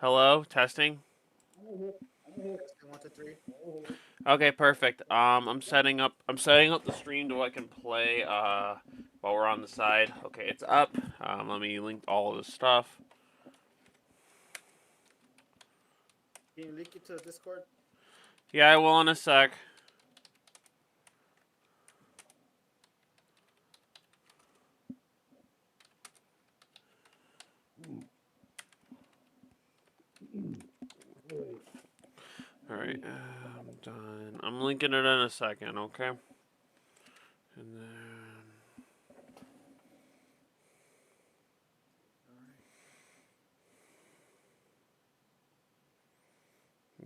Hello, testing. Testing 1, 2, 3. Okay, perfect. I'm setting up the stream so I can play while we're on the side. Okay, it's up. Let me link all of this stuff. Can you link it to the Discord? Yeah, I will in a sec. All right, I'm done. I'm linking it in a second. Okay, and then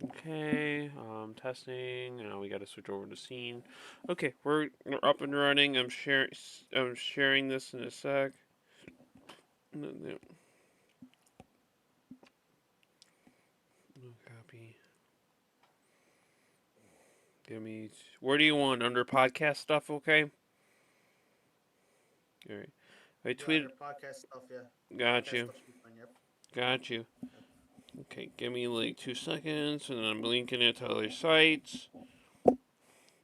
okay, testing. Now we got to switch over to scene. Okay, we're up and running. I'm sharing this in a sec. No, no, no copy. Give me. Where do you want? Under podcast stuff, okay? All right. I Yeah, tweeted. the podcast stuff, yeah. Got Podcast you. stuff should be fine, yep. Got you. Yep. Okay, give me like 2 seconds, and then I'm linking it to other sites,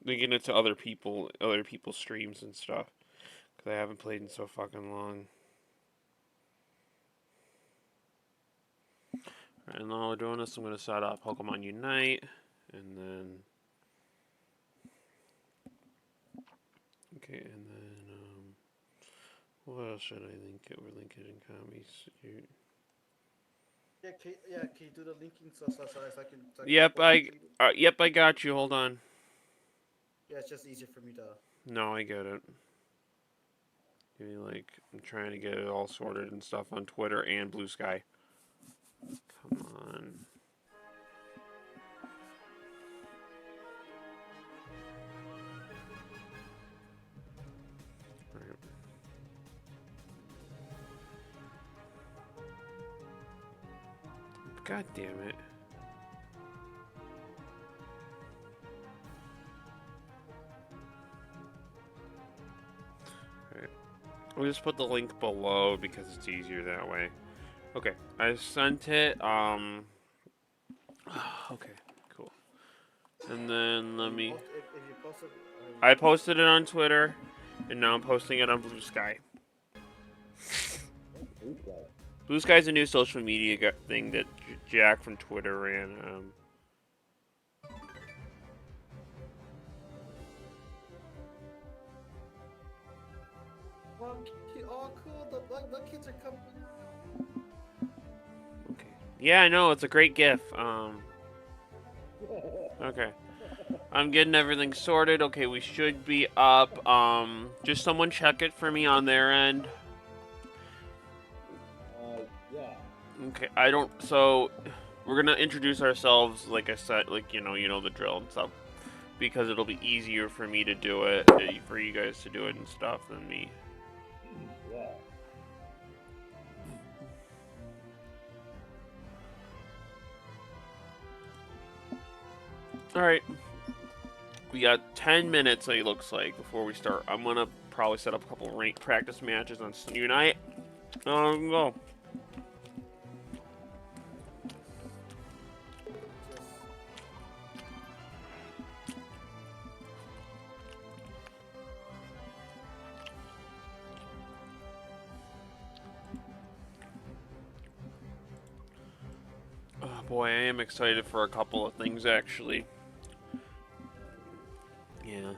linking it to other people's streams and stuff, because I haven't played in so fucking long. All right, and while we're doing this, I'm gonna set up Pokemon Unite, and then okay, and then what else should I link it? We're linking in comments. Can you do the linking so I can Yep, I complete it? yep, I got you. Hold on. Yeah, it's just easier for me to. No, I get it. Give me like I'm trying to get it all sorted and stuff on Twitter and Blue Sky. Come on. Right. God damn it. Right. We'll just put the link below because it's easier that way. Okay, I sent it. Okay, cool. And then let me. If you post it, you I post it. posted it on Twitter, and now I'm posting it on Blue Sky. Blue Sky's a new social media thing that Jack from Twitter ran. Oh, cool. The kids are coming out. Okay. Yeah, I know it's a great GIF. Okay. I'm getting everything sorted. Okay, we should be up. Just someone check it for me on their end. Yeah. Okay, I don't. So, we're gonna introduce ourselves, like I said, like you know the drill and stuff, because it'll be easier for me to do it, for you guys to do it and stuff than me. Yeah. All right. We got 10 minutes, it looks like, before we start. I'm gonna probably set up a couple rank practice matches on Unite. Go. Oh boy, I am excited for a couple of things actually. Yeah.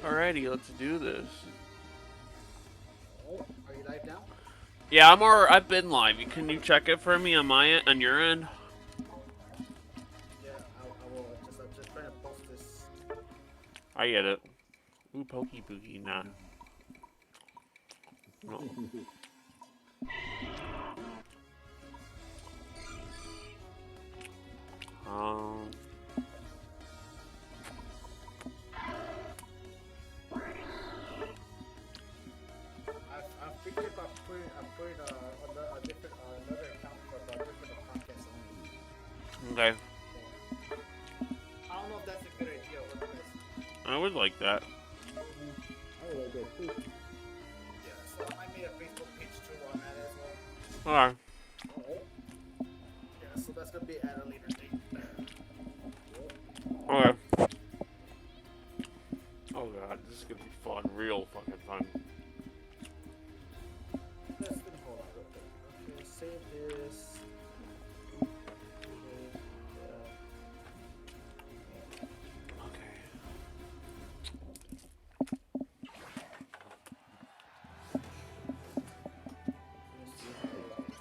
Alrighty, let's do this. Are you live now? Yeah, I've been live. Can you check it for me on on your end? Yeah, I will. I'm just trying to post this. I get it. Ooh, pokey boogie, nah. No. Um. I'm thinking about putting a different another account for different podcasts only. Okay. So, I don't know if that's a good idea. What do you guys think? I would like that. I would like that too. Yeah. So I made a Facebook page too on that as well. Alright. Alright. Yeah. So that's gonna be at a later date. Yep. Okay. Oh god, this is gonna be fun. Real fucking fun. Let's hold on real quick. Okay. Save this. Okay. Okay. Let me see how it works.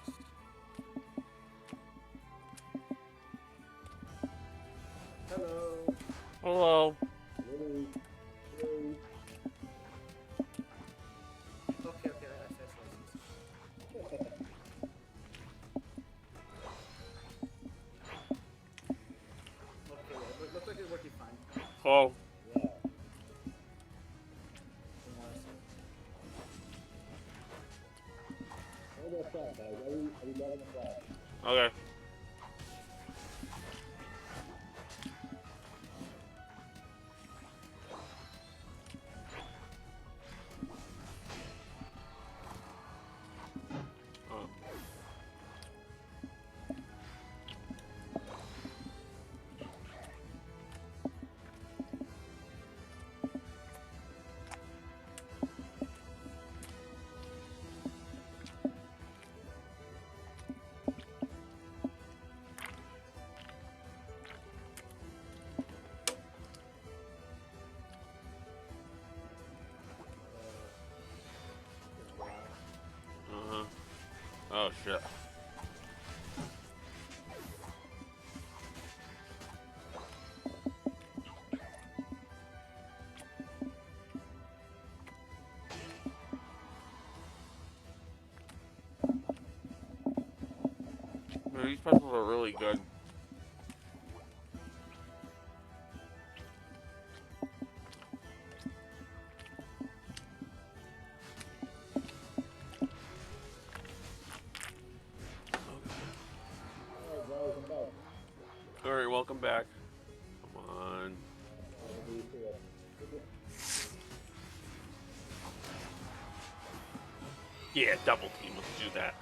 Hello. Hello. Hello. Hello. Okay. Okay. I see. Okay. Yeah. Looks like it's working fine. Hello. Yeah. From what I see. Hold that shot, guys. Are we letting it fly? Okay. Oh. Uh-huh. Oh shit. Man, these pretzels are really good. Alright, guys, I'm back. Alright, welcome back. Come on. Let me see that. Yeah, double team. Let's do that.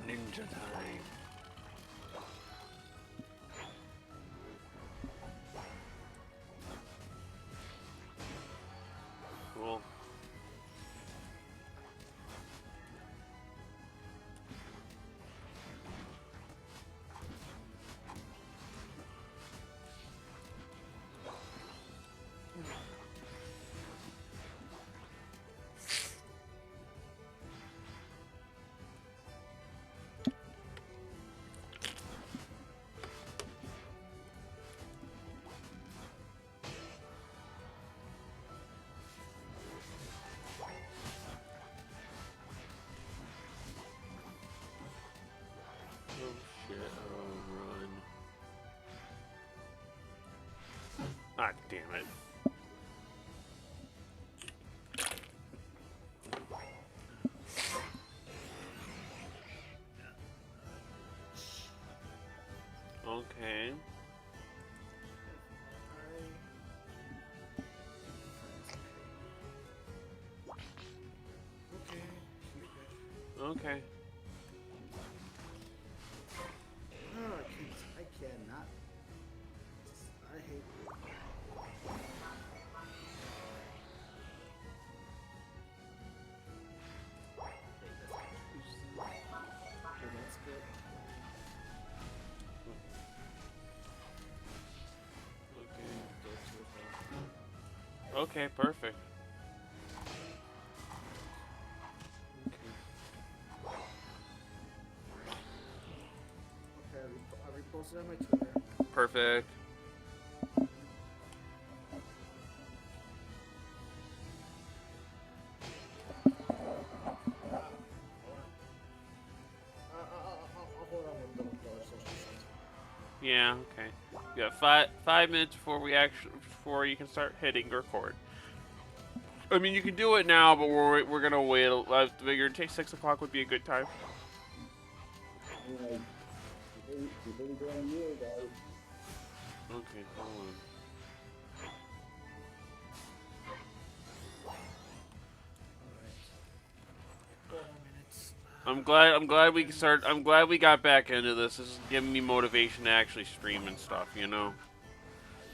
Ninja time. Cool. Oh shit. Oh, run. Ah, damn it. Okay. Okay. Oh, I cannot. I hate you. Okay, that's good. Okay, perfect. Okay, I reposted on my Twitter. Perfect. I'll hold on with the social system. Yeah, okay. You got five minutes before before you can start hitting record. I mean, you can do it now, but we're gonna wait. I figured 6 o'clock would be a good time. I mean, like, before we go on the air, guys. Okay, hold on. Alright. 4 more minutes. I'm glad we got back into this. This is giving me motivation to actually stream and stuff, you know.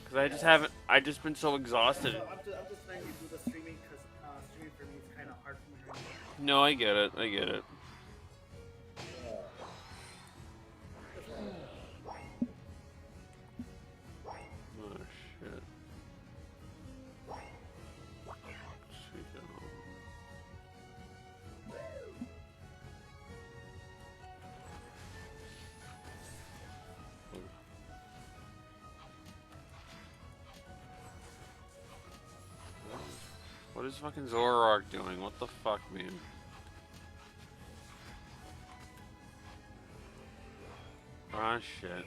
Because I just haven't. I just been so exhausted. So I'm just letting you do the streaming because streaming for me is kind of hard for me right now. No, I get it. I get it. Oh shit. What is fucking Zoroark doing? What the fuck, man? Ah, shit.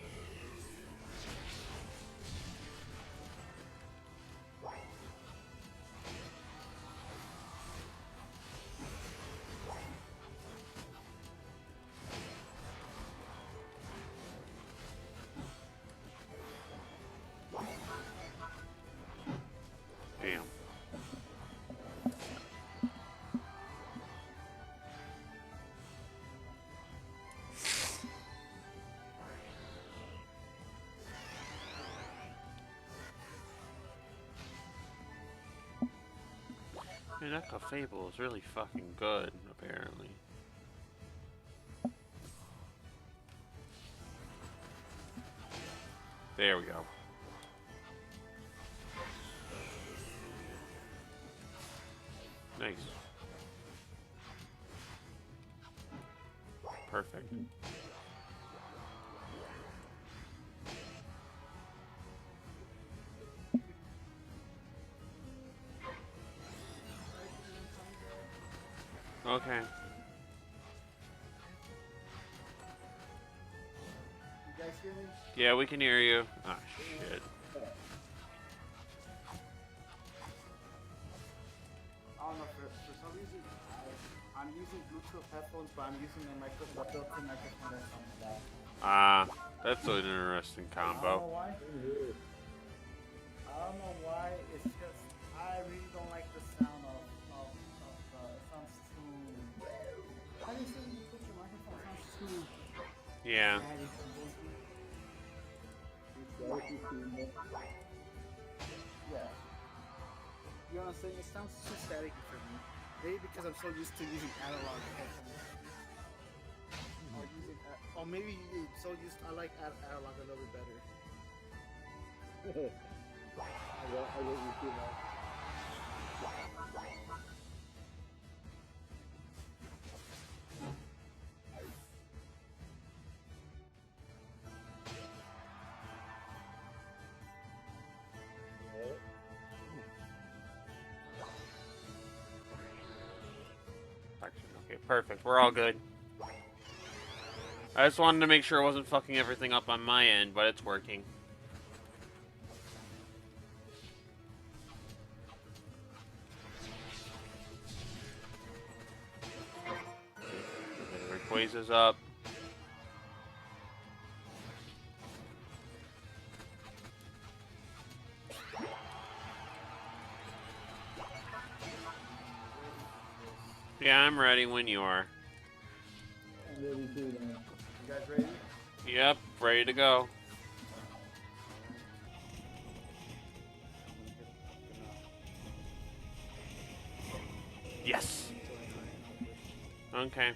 Damn. Man, that Clefable is really fucking good, apparently. There we go. Nice. Perfect. Okay. You guys hear me? Yeah, we can hear you. Ah, shit. I don't know, for some reason, I'm using Bluetooth headphones, but I'm using the built-in microphone that's on the back. Ah, that's an interesting I don't combo. know why. I don't know why. It's just I really don't like the sound of it sounds too. How do you say you put your microphone? It sounds too. Yeah. Static and bullshit. Yeah. You know what I'm saying? It sounds too static for me. Maybe because I'm so used to using analog headphones. Or maybe so used. I like analog a little bit better. I get you too, man. Okay, perfect. We're all good. I just wanted to make sure I wasn't fucking everything up on my end, but it's working. Rayquaza's up. Yeah, I'm ready when you are. I'm ready too, man. You guys ready? Yep, ready to go. Yes. Okay.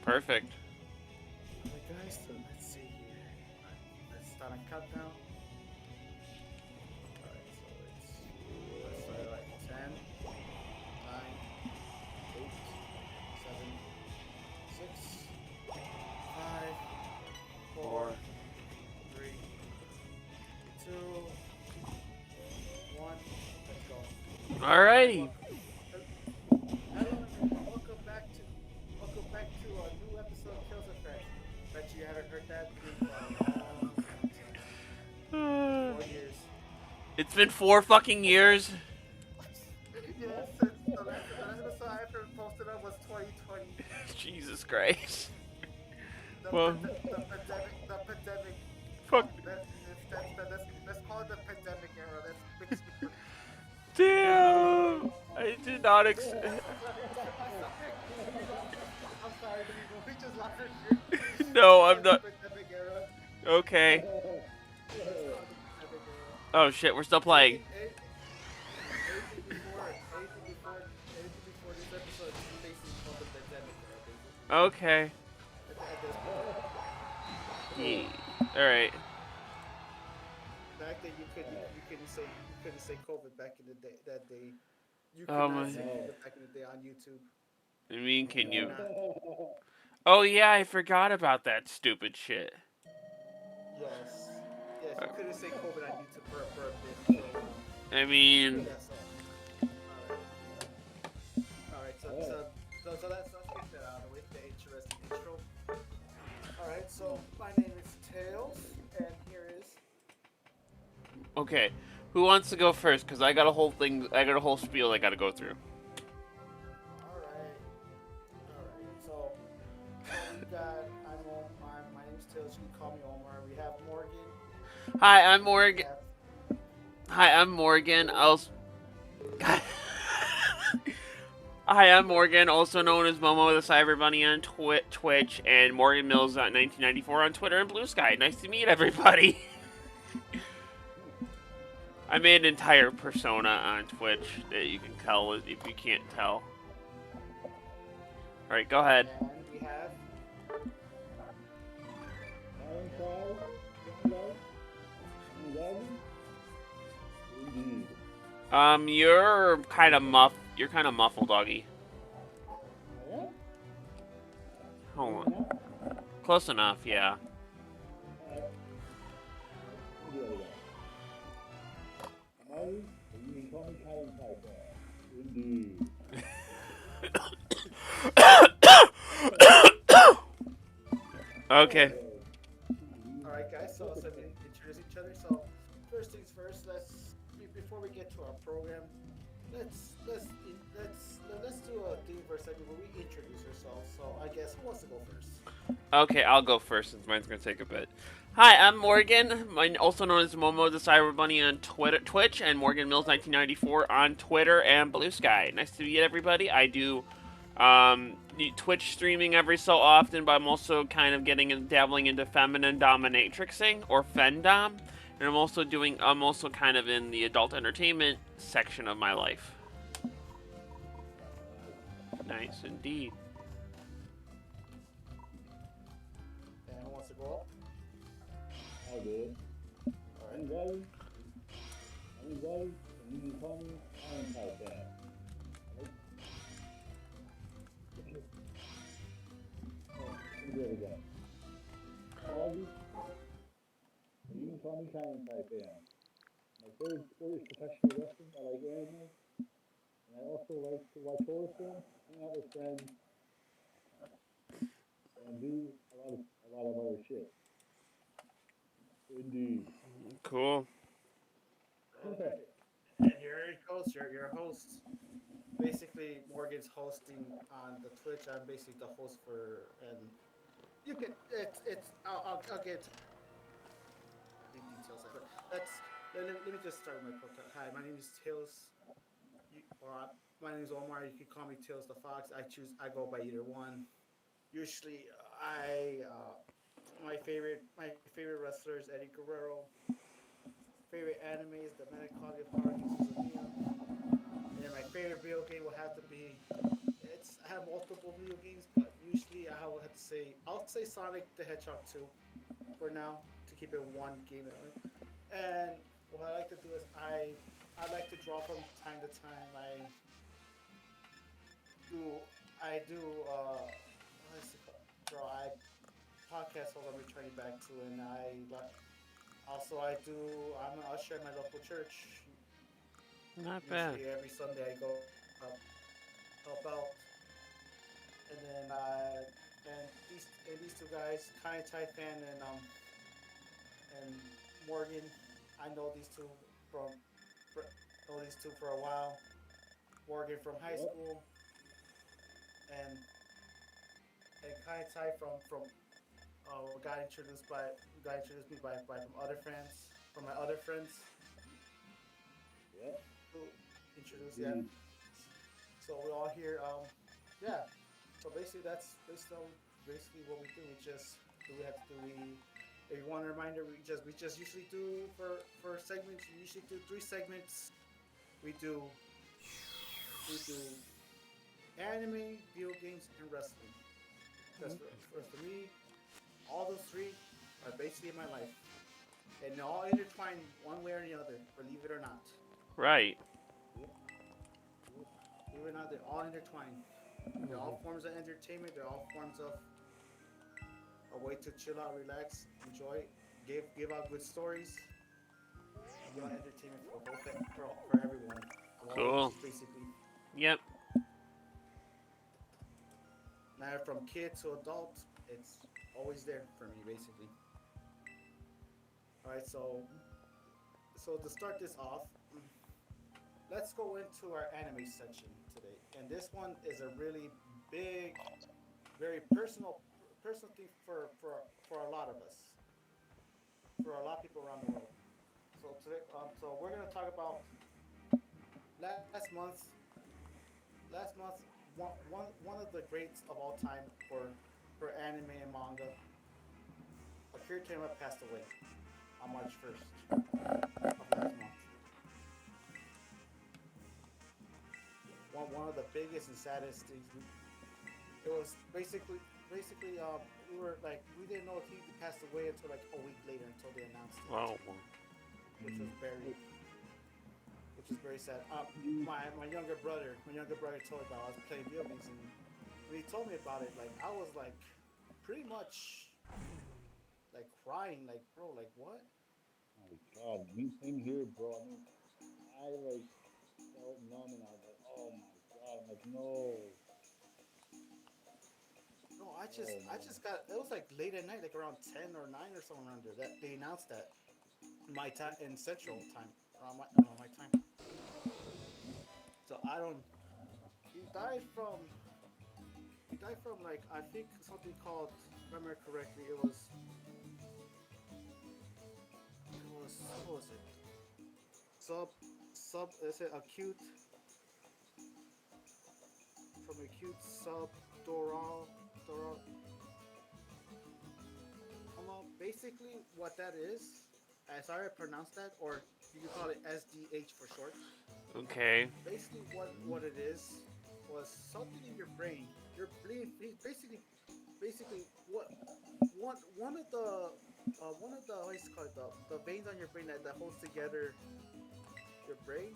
Perfect. Alright guys, so let's see here. Let's start a countdown. Alright, so let's Alrighty. Hello, everyone. Welcome back to a new episode of Kills Effects. Bet you haven't heard that theme for a long, long time. Been Uh, 4 years. it's been 4 fucking years. Yes, since the last episode I ever posted up was 2020. Jesus Christ. The Well, pandemic. fuck. Let's call it the pandemic era. Let's make it short. Damn. I did not I'm sorry. I'm sorry, people. We just lost our shit. Let's No, call I'm it the not. pandemic era. Okay. Let's call it the pandemic era. Oh shit, we're still playing. Anything, anything, anything before this episode is basically called the pandemic era, basically. Okay. At this point, Yeah. Alright. back then you couldn't say COVID back in the day. That day, you could Oh not my. say COVID back in the day on YouTube. I mean, You can could you? not. Oh yeah, I forgot about that stupid shit. Yes, yes, Uh, you couldn't say COVID on YouTube for a bit for a while. I mean, Yeah. So, all right. So let's get that out of the way. The interesting intro. All right. So my name is Tails, and here is. okay. Who wants to go first? Cause I got a whole thing. I got a whole spiel I got to go through. All right. All right. So we got. My name's Tails. You can call me Omar. We have Morgan. Hi, I'm We Morgan. have. Hi, I'm Morgan. Hi, I'm Morgan, also known as Momo the Cyber Bunny on Twitch, and Morgan Mills at 1994 on Twitter and Blue Sky. Nice to meet everybody. I made an entire persona on Twitch that you can tell if you can't tell. Alright, go ahead. And we have. Indeed. You're kind of muffled, doggy. Hold on. Close enough, yeah. You can call me Colin Piper. Indeed. Okay. All right, guys. So let's introduce each other. So first things first. Before we get to our program, let's do a thing for a second where we introduce ourselves. So I guess who wants to go first? Okay, I'll go first since mine's gonna take a bit. Hi, I'm Morgan, also known as Momo the Cyber Bunny on Twitch, and Morgan Mills 1994 on Twitter and Blue Sky. Nice to meet everybody. I do Twitch streaming every so often, but I'm also kind of dabbling into feminine dominatrixing or fendom, and I'm also kind of in the adult entertainment section of my life. Nice indeed. And who wants to go up? I did. All I'm right. ready. I'm ready. And you can call me Colin Piper. Do it again. Augie. You can call me Colin Piper. My favorite sport is professional wrestling. I like anime. And I also like to watch horror films, hang out with friends, and do a lot of other shit. Indeed. Cool. Okay. And here it goes. Your host. Basically, Morgan's hosting on the Twitch. I'm basically the host for, and you can. I'll get the details. But let me just start with my podcast. Hi, my name is Tails. My name is Omar. You can call me Tails the Fox. I go by either one. Usually, my favorite wrestler is Eddie Guerrero. Favorite anime is the Melancholy of Haruki Suzumiya. And then my favorite video game will have to be. I have multiple video games, but usually will have to say I'll say Sonic the Hedgehog 2 for now to keep it one game. And what I like to do is I like to draw from time to time. I do what's it called? Draw. I podcast hold I'm returning back to, and I do. I'm an usher at my local church. Not bad. Usually every Sunday I go help out, and then these two guys, Kai Tai fan and Morgan, I know these two from for, know these two for a while. Morgan from high Yep. school, and Kai Tai from got introduced me by from other friends from my other friends Yep. who introduced, yeah. Agreed. So we all here. Yeah. So basically, that's basically what we do. We just do we have to do we. If you want a reminder, we just usually do for segments. We usually do 3 segments. We do we do anime, video games, and wrestling. Because for me, all those three are basically my life, and they're all intertwined one way or the other. Believe it or not, Right. Yep. Yep. believe it or not, they're all intertwined. They're all forms of entertainment. They're all forms of a way to chill out, relax, enjoy, give out good stories, and give out entertainment for both for everyone of all Cool. ages, basically. Yep. Now from kid to adult, it's always there for me, basically. All right, so to start this off, let's go into our anime section today, and this one is a really big, very personal thing for a lot of us, for a lot of people around the world. So today, so we're gonna talk about last month. Last month, one of the greats of all time for anime and manga, Akira Toriyama passed away on March 1st of last month. One of the biggest and saddest things. It was basically we were like we didn't know if he passed away until like a week later until they announced it, Wow. which was very which is very sad. My younger brother told me about. I was playing video games, and when he told me about it, like I was like pretty much like crying, like bro, like what? My God, me same here, bro. I mean, I like felt numb, and I was like, oh my God. I'm like, no, No, oh I man. just got. It was like late at night, like around 10 or 9 or somewhere around there. That they announced that my time in Central time around my time. So I don't. He died from he died from like I think something called, if I remember correctly, it was what was it? Sub sub is it acute from acute subdural. Basically what that is, as I pronounce that, or you could call it SDH for short. Okay. Basically what it is was something in your brain. You're bleeding. Basically what one of the what is it called, the veins on your brain that holds together your brain.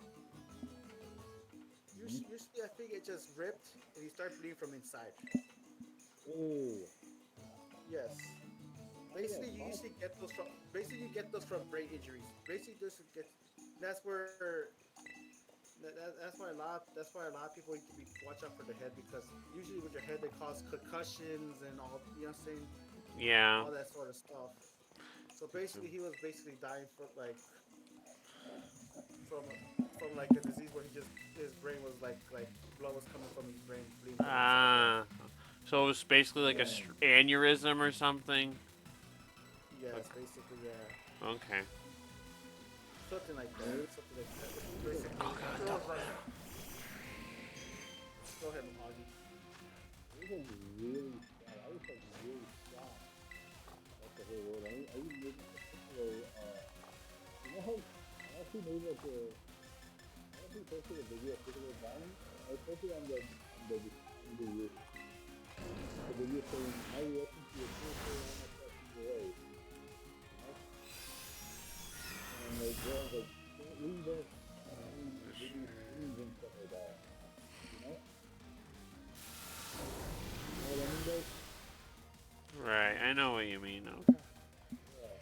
Usually I think it just ripped and you start bleeding from inside. Oh, Yes. I think Basically I you saw. usually get those from brain injuries. Basically this gets that's where that's why a lot of people need to be watch out for the head, because usually with your head they cause concussions and all, you know what I'm saying, Yeah. all that sort of stuff. So basically he was basically dying from from like a disease where he just his brain was like blood was coming from his brain bleeding from inside. Yeah. Ah. So it was basically like a Damn. aneurysm or something. Yes, basically, yeah. Okay. Right? Something like that. Which was basically it was like go ahead, Augie. It was like really sad. I was like really shocked. That's the whole word. I even made like a particular, you know how I actually made like a, I actually posted a video of particular dying. I posted on the video saying my reaction to your cancer almost passing away. You know, and like bro, I was like, can't leave us maybe scenes and stuff like that. You know what I mean, guys? Right. I know what you mean. Okay. Yeah,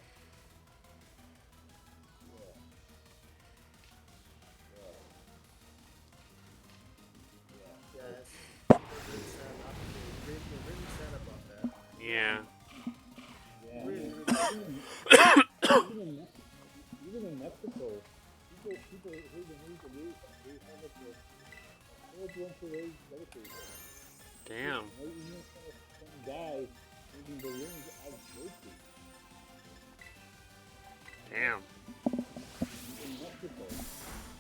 yeah, yeah. Yeah. Yeah, I Really, mean, really sad. even in even in Mexico, people heard the news that they have like a full blown parade dedicated. Damn. And they even some guy using balloons as Goku. You know, Damn. in Mexico.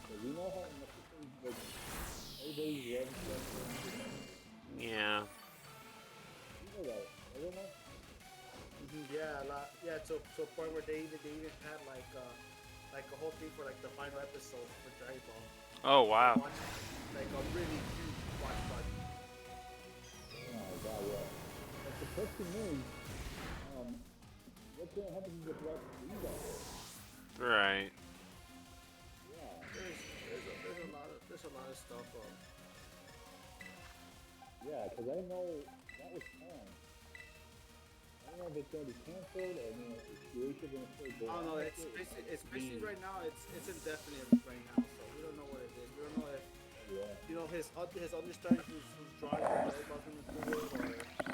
So we know how in Mexico, like everybody loves wrestling. They love Yeah. you know that, everyone. Yeah, a lot. Yeah, to a point where they even had like a whole thing for like the final episode for Dragon Ball. Oh Like wow. watch like a really huge watch party. Oh my god, yeah. But the question is, um, what's gonna happen with Black Frieza? Right. Yeah, There's a lot of stuff. yeah, because I know that was planned. I don't know if it's gonna be canceled or I mean, is Croatia gonna still go I don't on know. with It's it? basically it's basically Mm. right now. It's indefinite right now. So we don't know what it is. We don't know if Yeah. his understudy who's drawing the belly button's gonna do it or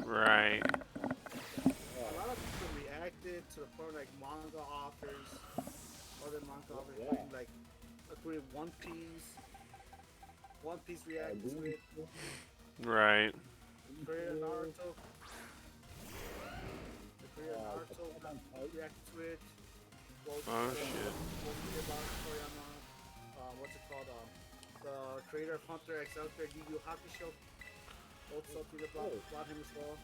Right. a Yeah, lot of people reacted to the point like manga authors, other manga authors, yeah. including One Piece. One Piece reacted to Doom, it. Right. Doom Korea Slayer, Naruto, the Korea Naruto Attack on Titan. reacted to it. Well, Oh the shit. about Toriyama, what's it called? The creator of Hunter x Hunter, Yu Yu Hakusho, wrote something Oh, about him as well.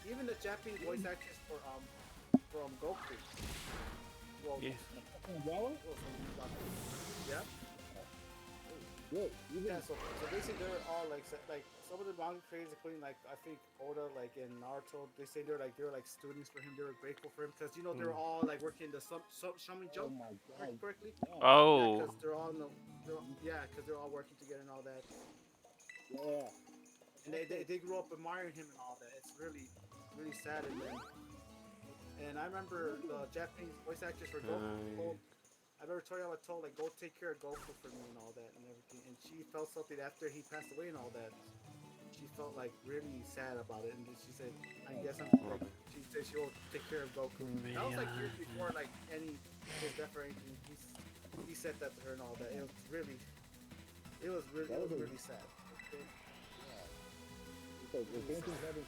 Even the Japanese voice actress for from Goku wrote Yeah. Attack on Gala? something about him. Yeah. Good. Yeah, Even, so basically they're all like some of the manga creators, including like I think Oda, like in Naruto, they were like students for him. They were grateful for him because they were Mm. all like working the some Shaman oh Jump my god. correctly. Yeah. Yeah, Oh. because they're all no, yeah, because they're all working together and all that. Yeah. And Also, they grew up admiring him and all that. It's really really sad. And I remember remember, the Japanese voice actress for Goku Uh, told I remember Toriyama told like go take care of Goku for me and all that and everything. And she felt something after he passed away and all that. She felt like really sad about it, and then she said, "I guess I'm well, like." She said she will take care of Goku. That was like years man. before like any his death or anything. He said that to her and all that. that It was was a, really sad. Okay? yeah. Because if Really anything's sad. happening,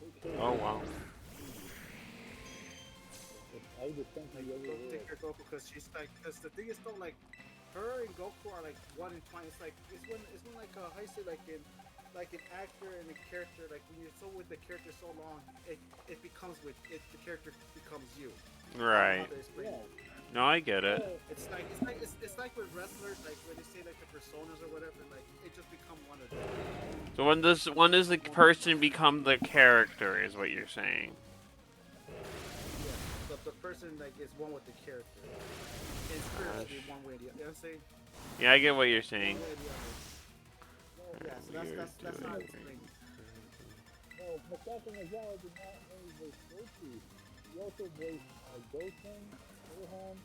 take care of Oh Goku. wow. If I descend to Like the other don't take world, care of Goku because she's like because the thing is though like her and Goku are like 1 in 20. It's when like how you say like an actor and a character like when you're so with the character so long it becomes with it the character becomes you. I don't know how Right. to explain yeah. it. No, I get it. Oh, It's like with wrestlers like when they say like the personas or whatever like it just become one of them. So when does the One person become the character is what you're saying. yeah the person like is one with the character and spiritually Gosh. one way or the other. You know what I'm saying? Yeah, I get what you're One saying. way or the other. no, Yeah, so You're that's how I doing explain it. no, Masako Nagawa did not only voice Goku, he also voiced Goten, Gohan,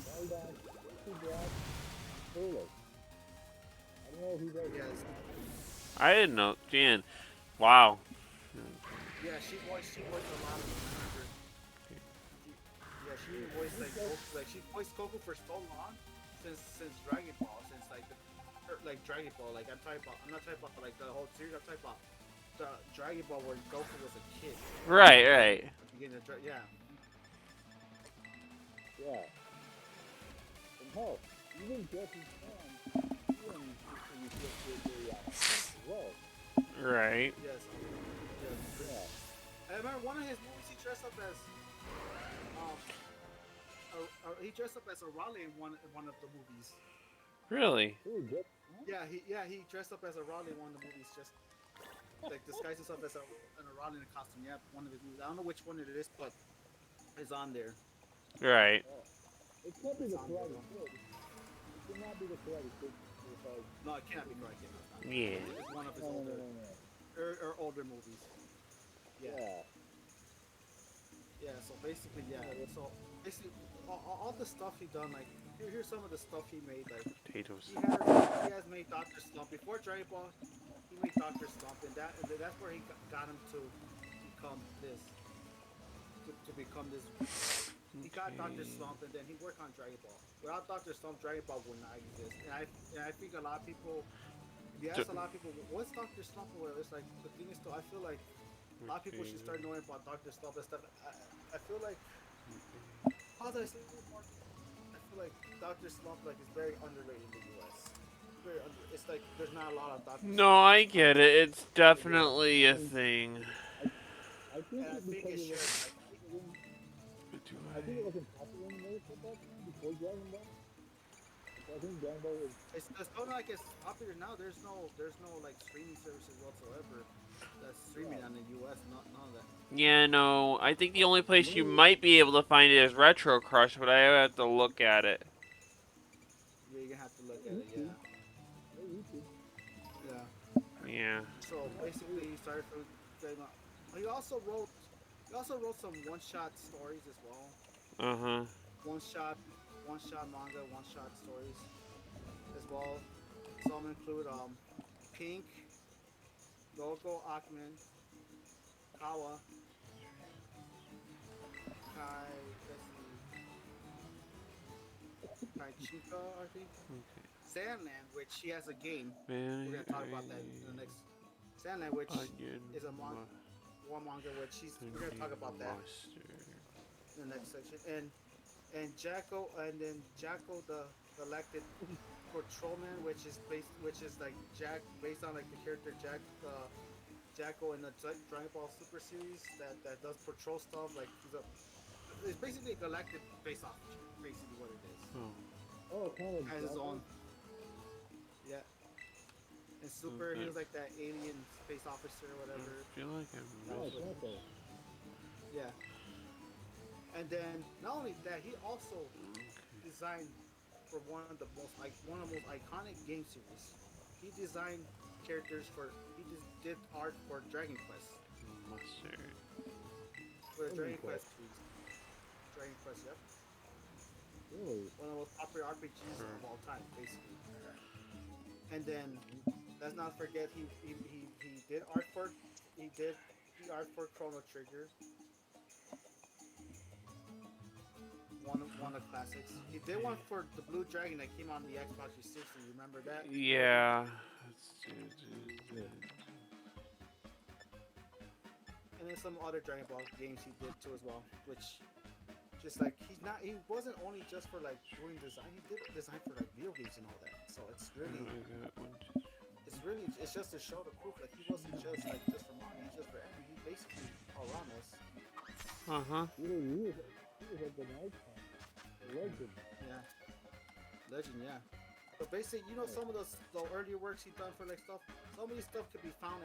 Bardock, Goku Black, Turles. I don't know who that is. Yes, I didn't know. Jan. Wow. yeah, she voiced a lot of them. I remember. Yeah, she even voiced like Goku, like she voiced Goku for so long since Dragon Ball, since like like Dragon Ball. Like I'm not talking about like the whole series. I'm talking about the Dragon Ball where Goku was a kid. Right, right. Beginning of yeah. Yeah. And hell, even Jackie Chan, even recently just did a as well. Right. Yes. Yes. Yeah. I remember one of his movies. He dressed up as um. He dressed up as a Raleigh in one of the movies. Really? Who, Jackie Chan? Yeah, he dressed up as a Raleigh in one of the movies. Just like disguised himself as a Raleigh in a costume. Yeah, one of his movies. I don't know which one it is, but it's on there. Right. Oh. It can't be It's the on there Karate though. Kid. It cannot be the Karate Kid because No, it cannot be correct. No, it's not. Yeah. It's one of his no, no, no, older no, no. or older movies. Yeah, Yeah. yeah. So basically, yeah. So basically, all the stuff he done, like here's some of the stuff he made. Like Potatoes. he has made Doctor Slump before Dragon Ball. He made Doctor Slump, and that's where he got him to become this to become this. He got Doctor Okay. Slump, and then he worked on Dragon Ball. Without Doctor Slump, Dragon Ball would not exist. And I think a lot of people, if you D- ask a lot of people, what's Doctor Slump or whatever, it's like the thing is, though, I feel like a lot of people okay. should start knowing about Doctor Slump and stuff. I feel like how do I say this, Morgan? I feel like Doctor Slump like is very underrated in the U.S. Very under. It's like there's not a lot of Doctor No, Slump I get it. It's in the U.S. definitely a I, thing. I, I think And I it think because it it was, should like it wasn't, But do I think it I? wasn't popular in America at that time before Dragon Ball. So I think Dragon Ball was, it's not like it's popular now. There's no like streaming services whatsoever that's streaming yeah, on the U.S. Not none of that. Yeah, no. I think the only place you literally, might be able to find it is Retro Crush, but I have to look at it. Yeah, you're gonna have to look at it. YouTube, Yeah, or YouTube. yeah. Yeah. So But that's basically, weird. he started from Draymond. He also wrote he also wrote some one-shot stories as well. Uh huh. One shot, one-shot manga, one-shot stories as well. Some include Pink, Gogo Akman, Kawa, Kai. Let's see, Kai Chika, I think. Okay. Sandland, which he has a game. We're Man, gonna talk about that in the next. Sandland, which onion, is a war manga, which we're gonna talk onion about that mustard. in the next section. And Jacko, and then Jacko the elected patrolman, which is like Jack, based on like the character Jack, Jacko in the Dragon Ball Super series that does patrol stuff. Like it's basically a galactic face officer, basically what it is. Oh, Oh, kind of like Has his Jacko. own, yeah. And Super, he okay. was like that alien space officer or I whatever. feel like I That Oh, was missed. what he, Jacko. yeah. And then not only that, he also designed for one of the most iconic game series. He designed characters for he just did art for Dragon Quest, Mustard. for the Dragon Dragon Quest. Quest series. Dragon Quest, yep, Really? one of the most popular RPGs For of all time, basically. And then let's not forget he did art for he did the art for Chrono Trigger, one of the classics. He did one for the Blue Dragon that came on the Xbox 360. You remember that, Morgan? Yeah. Yeah. And then some other Dragon Ball games he did too as well, which just like he wasn't only just for like doing design, he did design for like video games and all that. So I got one, two, it's just to show the proof like he wasn't just for manga, he's just for anime. He basically all around us. Uh huh. He was at the night time. The legend. Yeah, legend, yeah. But basically, Yeah. some of the earlier works he done for like stuff. Some of these stuff could be found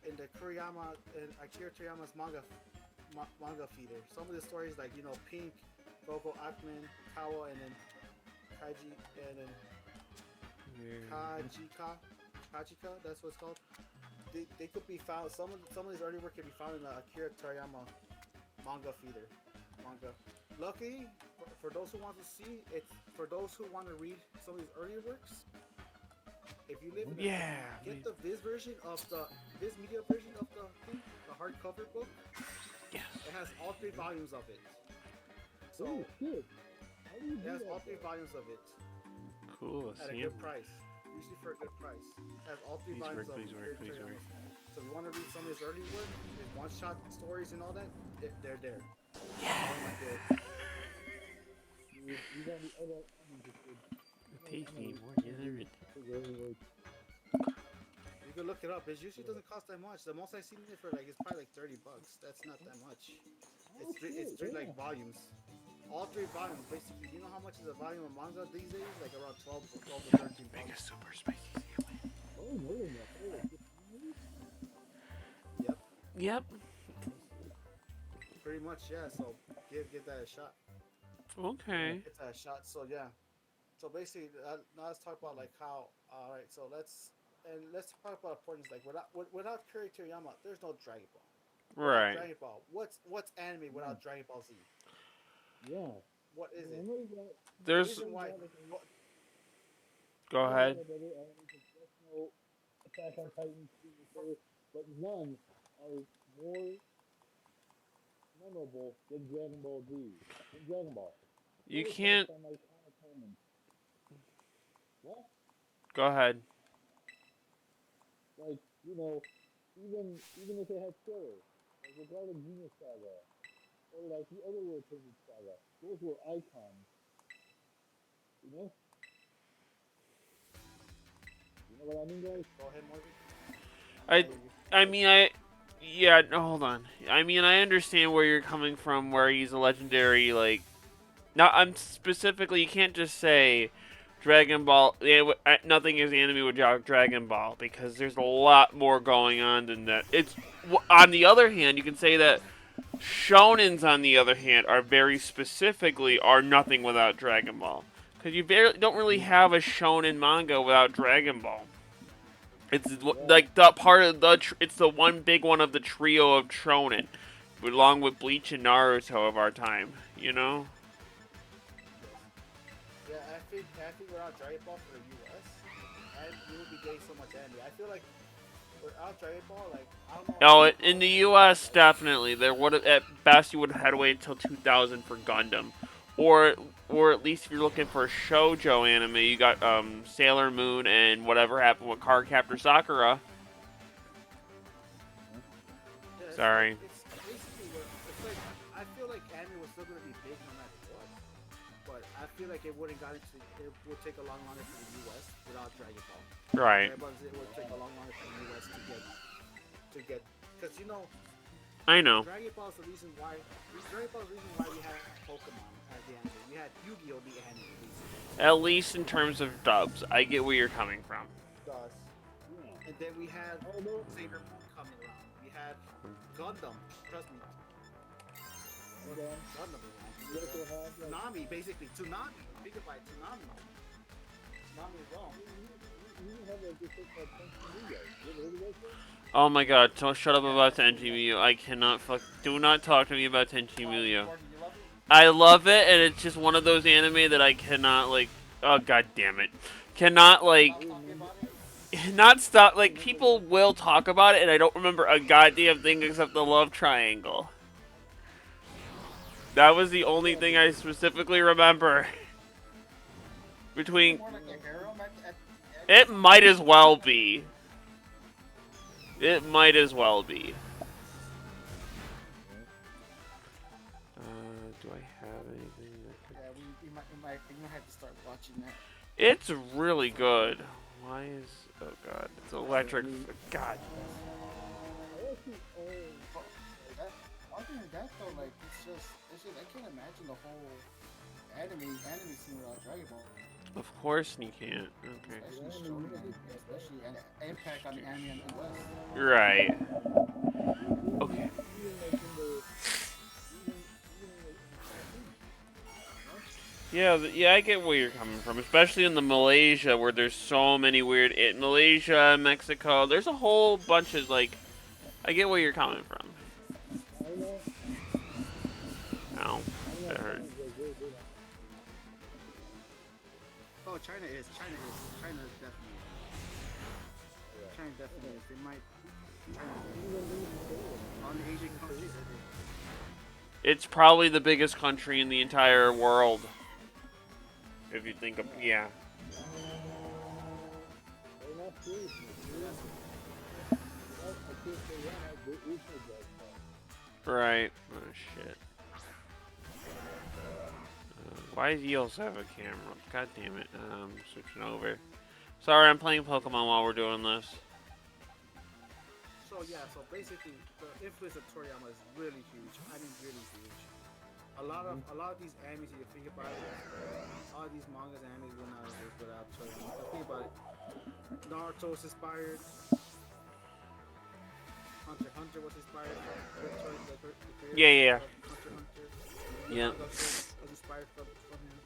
in the Kuriyama and Akira Toriyama's manga feeder. Some of the stories like Pink, Gogo Akman, Kawa, and then Kaiji, and then Kajika. That's what it's called. They could be found. Some of these early work can be found in the Akira Toriyama manga feeder. Manga. Luckily, for those who want to see it, for those who want to read some of these earlier works, if you live in the Yeah. get the Viz media version of the thing, the hardcover book. Yes. It has all 3 volumes of it. So Oh, shit. How do you it do has that? all 3 volumes of it Cool. at a See good him. price. Usually for a good price. It has all 3 Please volumes work. of Please work. Akira Please work. Toriyama's. So if you want to read some of his early work, his one-shot stories and all that, they're there. All in like the You got me. I'm interested. Tasty, more generous. You can look it up. It usually doesn't cost that much. The most I've seen it for like is probably like $30. That's not that much. Oh, It's shit, three yeah. like volumes. All 3 volumes, basically. You know how much is a volume of manga these days? Like around 12 to 13 Make a bucks. super spicy sandwich. Oh, more than that. Oh, like 15 maybe? Yep, Yep. pretty much. Yeah. So give that a shot. Okay. Get that a shot. So yeah. So basically, now let's talk about like how. All right. So let's talk about importance. Like without Kuri Toriyama, there's no Dragon Ball. Without Right. Dragon Ball, what's anime Yeah. without Dragon Ball Z? Yeah. What is I it? know you got, The There's. reason why. like, Go I know ahead. that other anime, Death Note, Attack on Titan, but none are more memorable than Dragon Ball Z, than Dragon Ball. You What are your thoughts can't. on like common? What? Go ahead. Like, even if they had filler, like regarding Genius Saga or like the other World Tournament Saga, those were icons. You know? You know what I mean, guys? Go ahead, Morgan. I. I hear you. I mean, I. Yeah. No, hold on. I mean, I understand where you're coming from. Where he's a legendary, like. Now, I'm specifically. You can't just say Dragon Ball. Yeah, nothing is anime without Dragon Ball because there's a lot more going on than that. It's on the other hand, you can say that Shonens, on the other hand, are very specifically are nothing without Dragon Ball because you don't really have a shonen manga without Dragon Ball. It's Yeah. like the part of the. It's the one big one of the trio of shonen, along with Bleach and Naruto of our time. You know. Yes. Yeah, I think without Dragon Ball for the US, and you would be getting so much anime. I feel like without Dragon Ball, like I don't know Oh, how in the many U.S. definitely there would have at best you would have had to wait until 2000 for Gundam, or at least if you're looking for a shojo anime, you got Sailor Moon and whatever happened with Cardcaptor Sakura. Yeah, Sorry. it's basically what it's like. I feel like anime was still gonna be big no matter what, but I feel like it wouldn't got into. It would take a long longer for the U.S. without Dragon Ball. Right. Dragon Ball it would take a long longer for the U.S. to get because you know I know. Dragon Ball is the reason why. Dragon Ball is the reason why we had Pokemon as the anime. We had Yu-Gi-Oh the anime. Basically. At least in terms of dubs, I get where you're coming from. Thus, Yeah. and then we had Although, Saber Moon coming around. We had Gundam. Trust me, hold on. Gundam is You also around. have like Tsunami, basically Tsunami. Think about it, Tsunami. Tsunami as well. you even have like this thing called Tenchi Muyo. You ever heard of that thing? Oh my god, don't shut up about Tenchi Muyo. I cannot do not talk to me about Tenchi Muyo. Morgan, you love it? I love it, and it's just one of those anime that I cannot, like, oh god damn it. Cannot, like, Stop talking about it. not stop, like, people will talk about it, and I don't remember a goddamn thing except the love triangle. That was the only thing I specifically remember. Between, More like a harem it might as well be. It might as well be. Do I have anything that could... Yeah, we might have to start watching that. It's really good. Why is... Oh god, it's electric. God. I actually own That, other than that though, like it's just I can't imagine the whole anime scene without Dragon Ball. Of course you can't. Okay. Especially shonen anime, especially an impact on the anime in the West. Right. Okay. even like in the Yeah, yeah, I get where you're coming from, especially in the Malaysia where there's so many weird. Malaysia, Mexico, there's a whole bunch of like. I get where you're coming from. China, Ow, China that hurt. sounds like very good. Oh, China definitely. China definitely is. They might. On the Asian countries, It's probably the biggest country in the entire world. If you think of, yeah. They're not serious. I can't say that. There is no Dragon Ball. Right. Oh shit. Why does he also have a camera? God damn it. Switching over. Sorry, I'm playing Pokemon while we're doing this. So yeah, so basically the influence of Toriyama is really huge. I mean, really huge. A lot of these animes, if you think about it, all these mangas and animes will not exist without Toriyama. Think about it. Naruto was inspired. Hunter x Hunter was inspired from the creator Yeah. of Hunter x Hunter. Yeah. Manga was inspired from him.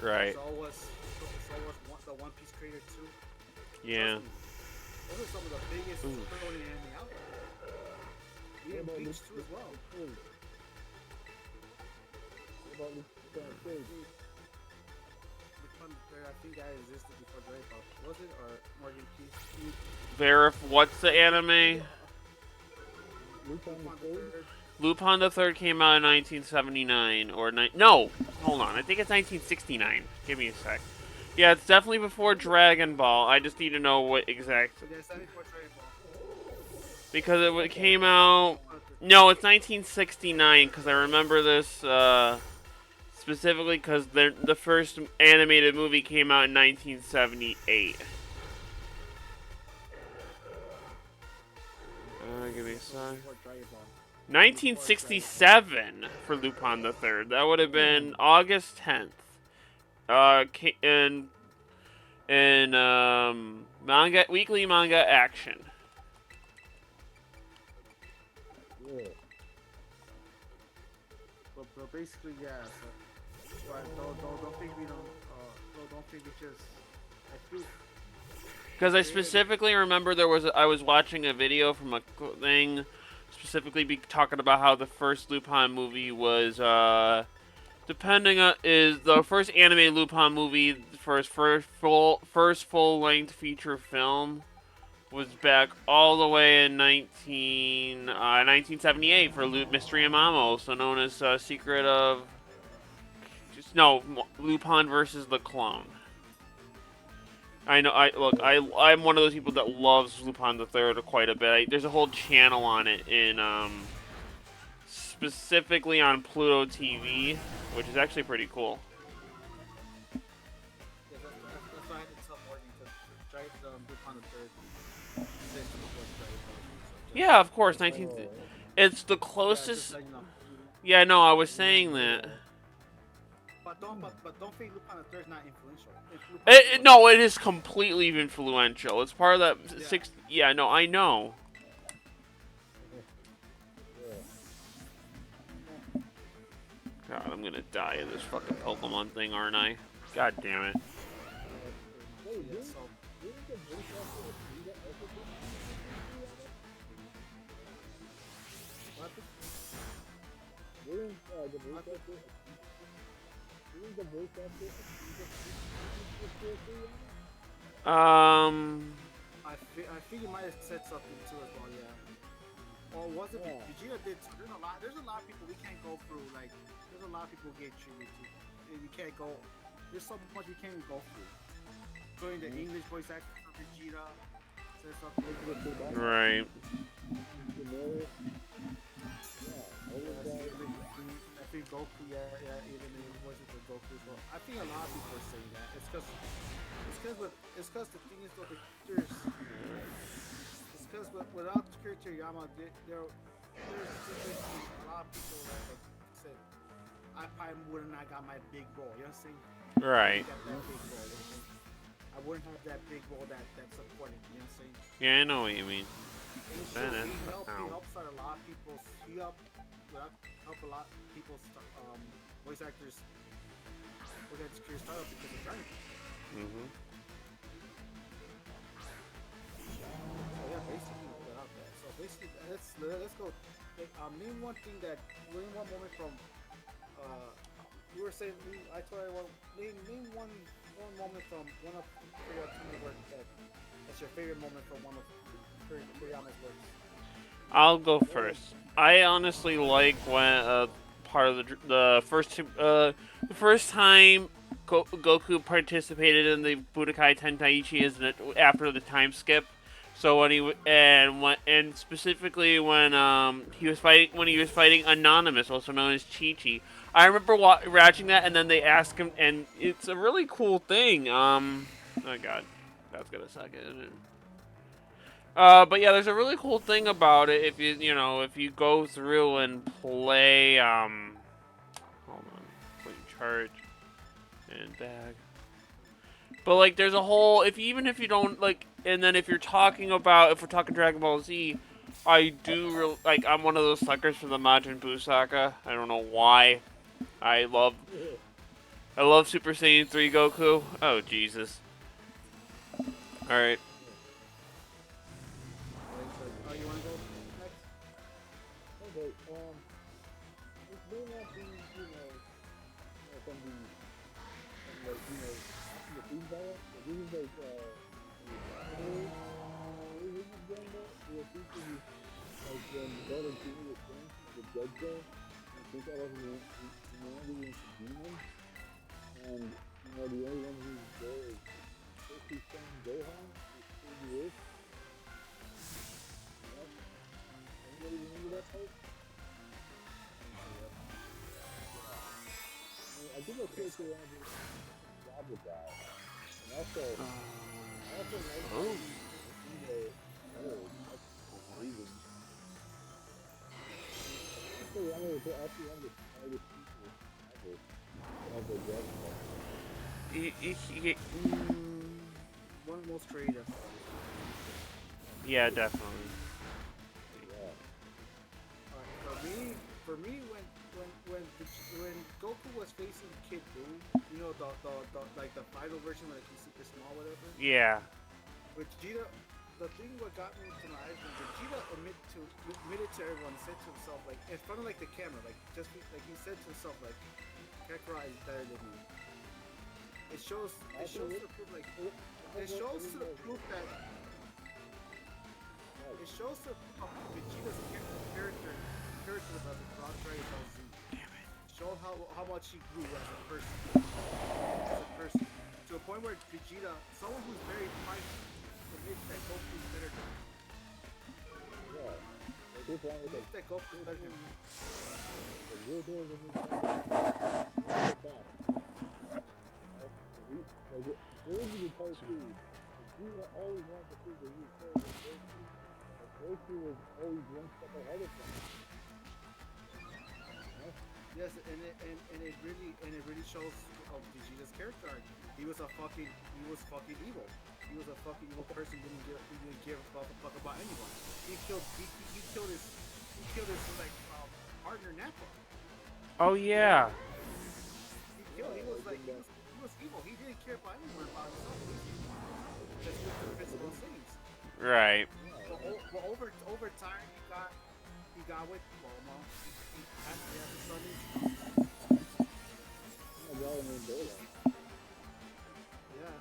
Right. So was the One Piece creator too. Yeah. Trust me, those are some of the biggest Ooh. shonen anime out there. Even Bleach too as well. What about Lieutenant Sage? Which one? I think that existed before Dragon Ball. Was it or Morgan Peace? What's the anime? Lupin the Lupin the Third? Third. Lupin the Third came out in 1979 or no, hold on. I think it's 1969. Give me a sec. Yeah, it's definitely before Dragon Ball. I just need to know what exact Yeah, 74 Dragon Ball. because it Okay. came out. Lupin the Third. No, it's 1969 because I remember this specifically because the first animated movie came out in 1978. Give me a So sec. before Dragon Ball. Before Dragon Ball. 1967 for Lupin the Third. That would have been August 10th. In manga weekly manga action. Yeah. But basically, yeah. So, but don't think we don't. Don't think we just. I feel. Because I specifically remember I was watching a video from a thing, specifically talking about how the first Lupin movie was is the first anime Lupin movie for his first full length feature film was back all the way in 1978 for Mystery Amamo, also known as Secret of Lupin versus the Clone. I know. I'm one of those people that loves Lupin the Third quite a bit. There's a whole channel on it in specifically on Pluto TV, which is actually pretty cool. Yeah, that's why I had to stop working because Lupin the Third. Says before Dragon Ball. So just. Yeah, of course. Oh. It's the Yeah, just closest. let you know. Yeah, no, I was saying that. But don't think Lupin the Third is not influential. Lupin the Third No, it is completely influential. It's part of that yeah. six. Yeah, no, I know. Yeah. God, I'm gonna die in this fucking Pokemon thing, aren't I? God damn it. Wait, Yeah, so didn't the voice actor of Vegeta also do what happened? Didn't the voice actor didn't the voice actor of Vegeta Um. I think you might have said something too as well, yeah. Or was it Yeah. Vegeta did? There's a lot of people we can't go through. Like, there's a lot of people get treated to. You can't go. There's so much we can't go through. Including the English voice actor for Vegeta said something. Right. I think Goku, yeah, even in the voices of Goku. So I think a lot of people are saying that. It's because the thing is, though, the characters. It's because without character Yama, there's just a lot of people that like said, I probably wouldn't have got my big role. You know what I'm saying? Right. Got that big role. You know what I'm saying? I wouldn't have that big role that supported. You know what I'm saying? Yeah, I know what you mean. He helps out a lot of people's. He helped a lot of people's voice actors. Voice actors career start up because of Dragon Ball. Mhm. So yeah, basically without that. So basically, let's go. Name one thing that. Name one moment from. You were saying. I told everyone. Name one moment from one of Kuriyama's work that's your favorite moment from one of Kuriyama's works. I'll go first. I honestly like when part of the first time Goku participated in the Budokai Tenkaichi is after the time skip. So and specifically when he was fighting Anonymous, also known as Chi Chi. I remember watching that, and then they ask him, and it's a really cool thing. Oh god, that's gonna suck, isn't it? But yeah, there's a really cool thing about it if if you go through and play hold on, put in charge and bag. But like, there's a whole even if you don't like, and then if we're talking Dragon Ball Z, I'm one of those suckers for the Majin Buu saga. I don't know why. I love Super Saiyan 3 Goku. Oh Jesus. All right. Oh, you want to go next? Okay, this may not be, from the food diet, but this is like, version of Gamba, where people like when thought of doing the same thing with Godzilla, and since all of humanity into demons, and the only one who's there is Goku's son Gohan, who's still the Earth. You know, anybody remember that part? Yep. Yeah. I think I Okay, played so around with a decent job with that, and also I also like how Oh. in the world that's breathing. I think they are actually one of the smartest people ever to have their Dragon Ball. one of the most creative. Yeah, definitely. Yeah. All right, for me, when Goku was facing Kid Buu, the like the final version, like he's super small, whatever. Yeah. Vegeta, the thing what got me to my eyes when Vegeta admitted to everyone, said to himself like in front of like the camera, like like he said to himself like Kakarot is better than me. It Also, shows to prove like it shows to prove that right. it shows to prove how Vegeta's character about Dragon Ball Z. Show how much he grew as a person, to a point where Vegeta, someone who's very prideful, admits that Goku is better than him. Yeah. Like this one with Admits that Goku is better than him. the real deal when we talk about back. Like during the entire series, Vegeta always wanted to prove that he was better than Goku. But Goku was always one step ahead of him. You know? Yes, and it really shows of Vegeta's character arc. He was fucking evil. He was a fucking evil person. He didn't give a fuck about anyone. He killed his like partner Nappa. Oh yeah. He Yeah, was like like in that. he was evil. He didn't care about anyone about himself. Just with the physical things. Right. Yeah, But over time he got with Bulma. He had his son in Trunks. my guy named Dota. Yeah,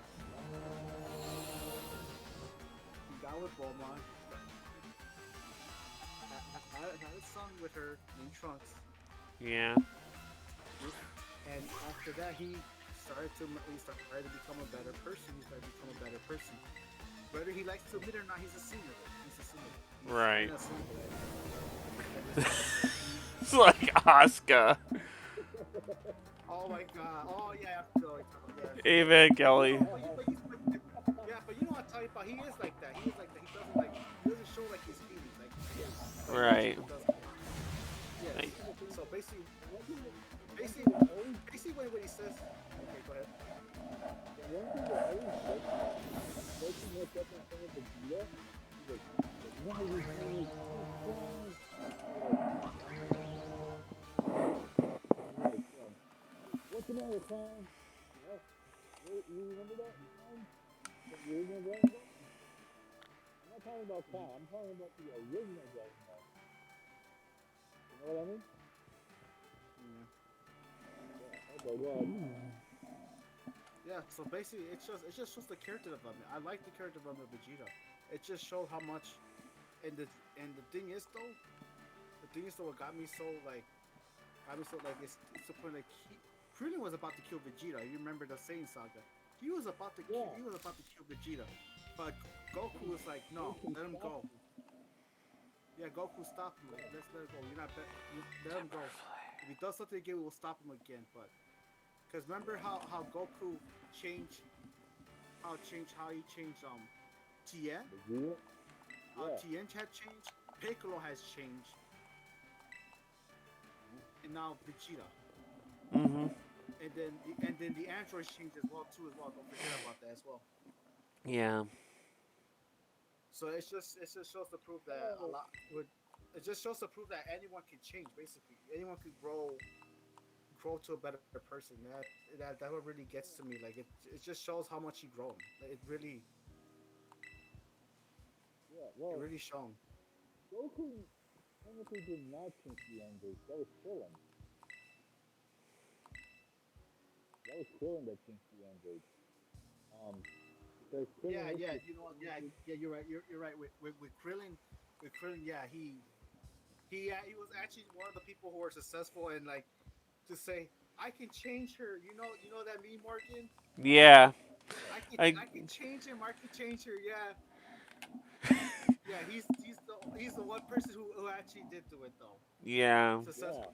he got with Bulma. Had a son with her named Trunks. Yeah. And after that he started to become a better person. He started to become a better person. Whether he likes to admit it or not, he's a sinner. He's a sinner. Right. He's a sinner at this point. So It's like Asuka. oh my god. Oh yeah, I feel like yes. Amen, But Kelly. yeah, but you know what I'm talking about. He is like that. He is like that. He doesn't show like his feelings like but Right. Vegeta does. Yes. Nice. So One thing basically when he says, okay, go ahead. that always strikes me, Goku wakes up in front of Vegeta. He's like, why are you doing this? So strong? He's like, what's the matter, clown? You know, you remember that line from the original Dragon Ball? I'm not talking about clown. I'm talking about the original Dragon Ball. You know what I mean? Yeah. Yeah. Okay, go ahead. Yeah, so basically it just shows the character development. I like the character development of Vegeta. It just shows how much and the thing is though, what got me so like it's the point like Krillin was about to kill Vegeta. You remember the Saiyan saga? Yeah. He was about to kill Vegeta. But Goku was like, no, Goku let him stopped go. him. Yeah, Goku stopped him. Like, let's let him go. Let him go. If he does something again, we'll stop him again. But because remember how Goku changed how he changed Tien? Vegeta? How Yeah. Tien had changed, Piccolo has changed, and now Vegeta. Mhm. And then the androids changed as well too as well. Don't forget about that as well. Yeah. So it just shows to prove that a Oh, lot would it just shows to prove that anyone can change basically. Anyone could grow to a better person. That what really gets to me. Like it just shows how much he grown. Like, yeah. it Well, really shown. Goku technically did not change the androids. That was Krillin. That was Krillin that changed the androids. Um, because Krillin Yeah, was yeah, just you know what? Yeah, technically yeah, you're right. You're right. With Krillin, yeah, he was actually one of the people who were successful and like to say I can change her. You know that me Morgan. Yeah. I I can change him. I can change her. Yeah, yeah. He's the one person who actually did do it though yeah. Yeah, successfully.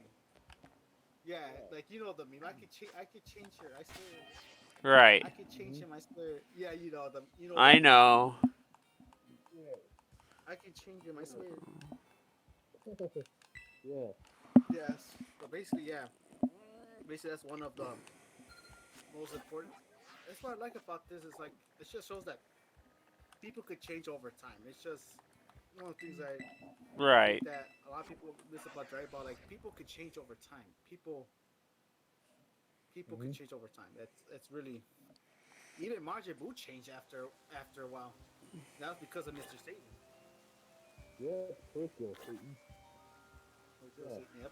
Yeah, yeah. like you know the meme. I could change her. I swear. Right. I could change Mm-hmm. him. I swear. Yeah, you know the I meme. know. Yeah, I can change him. I yeah, swear. yeah. Yes. So basically, yeah. Basically, that's one of the most important. That's what I like about this. Is like it just shows that people could change over time. It's just one of the things I think Right. that a lot of people miss about Dragon Ball. Like people could change over time. People could Mm-hmm. change over time. It's really even Majin Buu changed after a while. That was because of Mr. Satan. Yep, Tokyo, Satan. Mr. Yeah, Satan. Yep.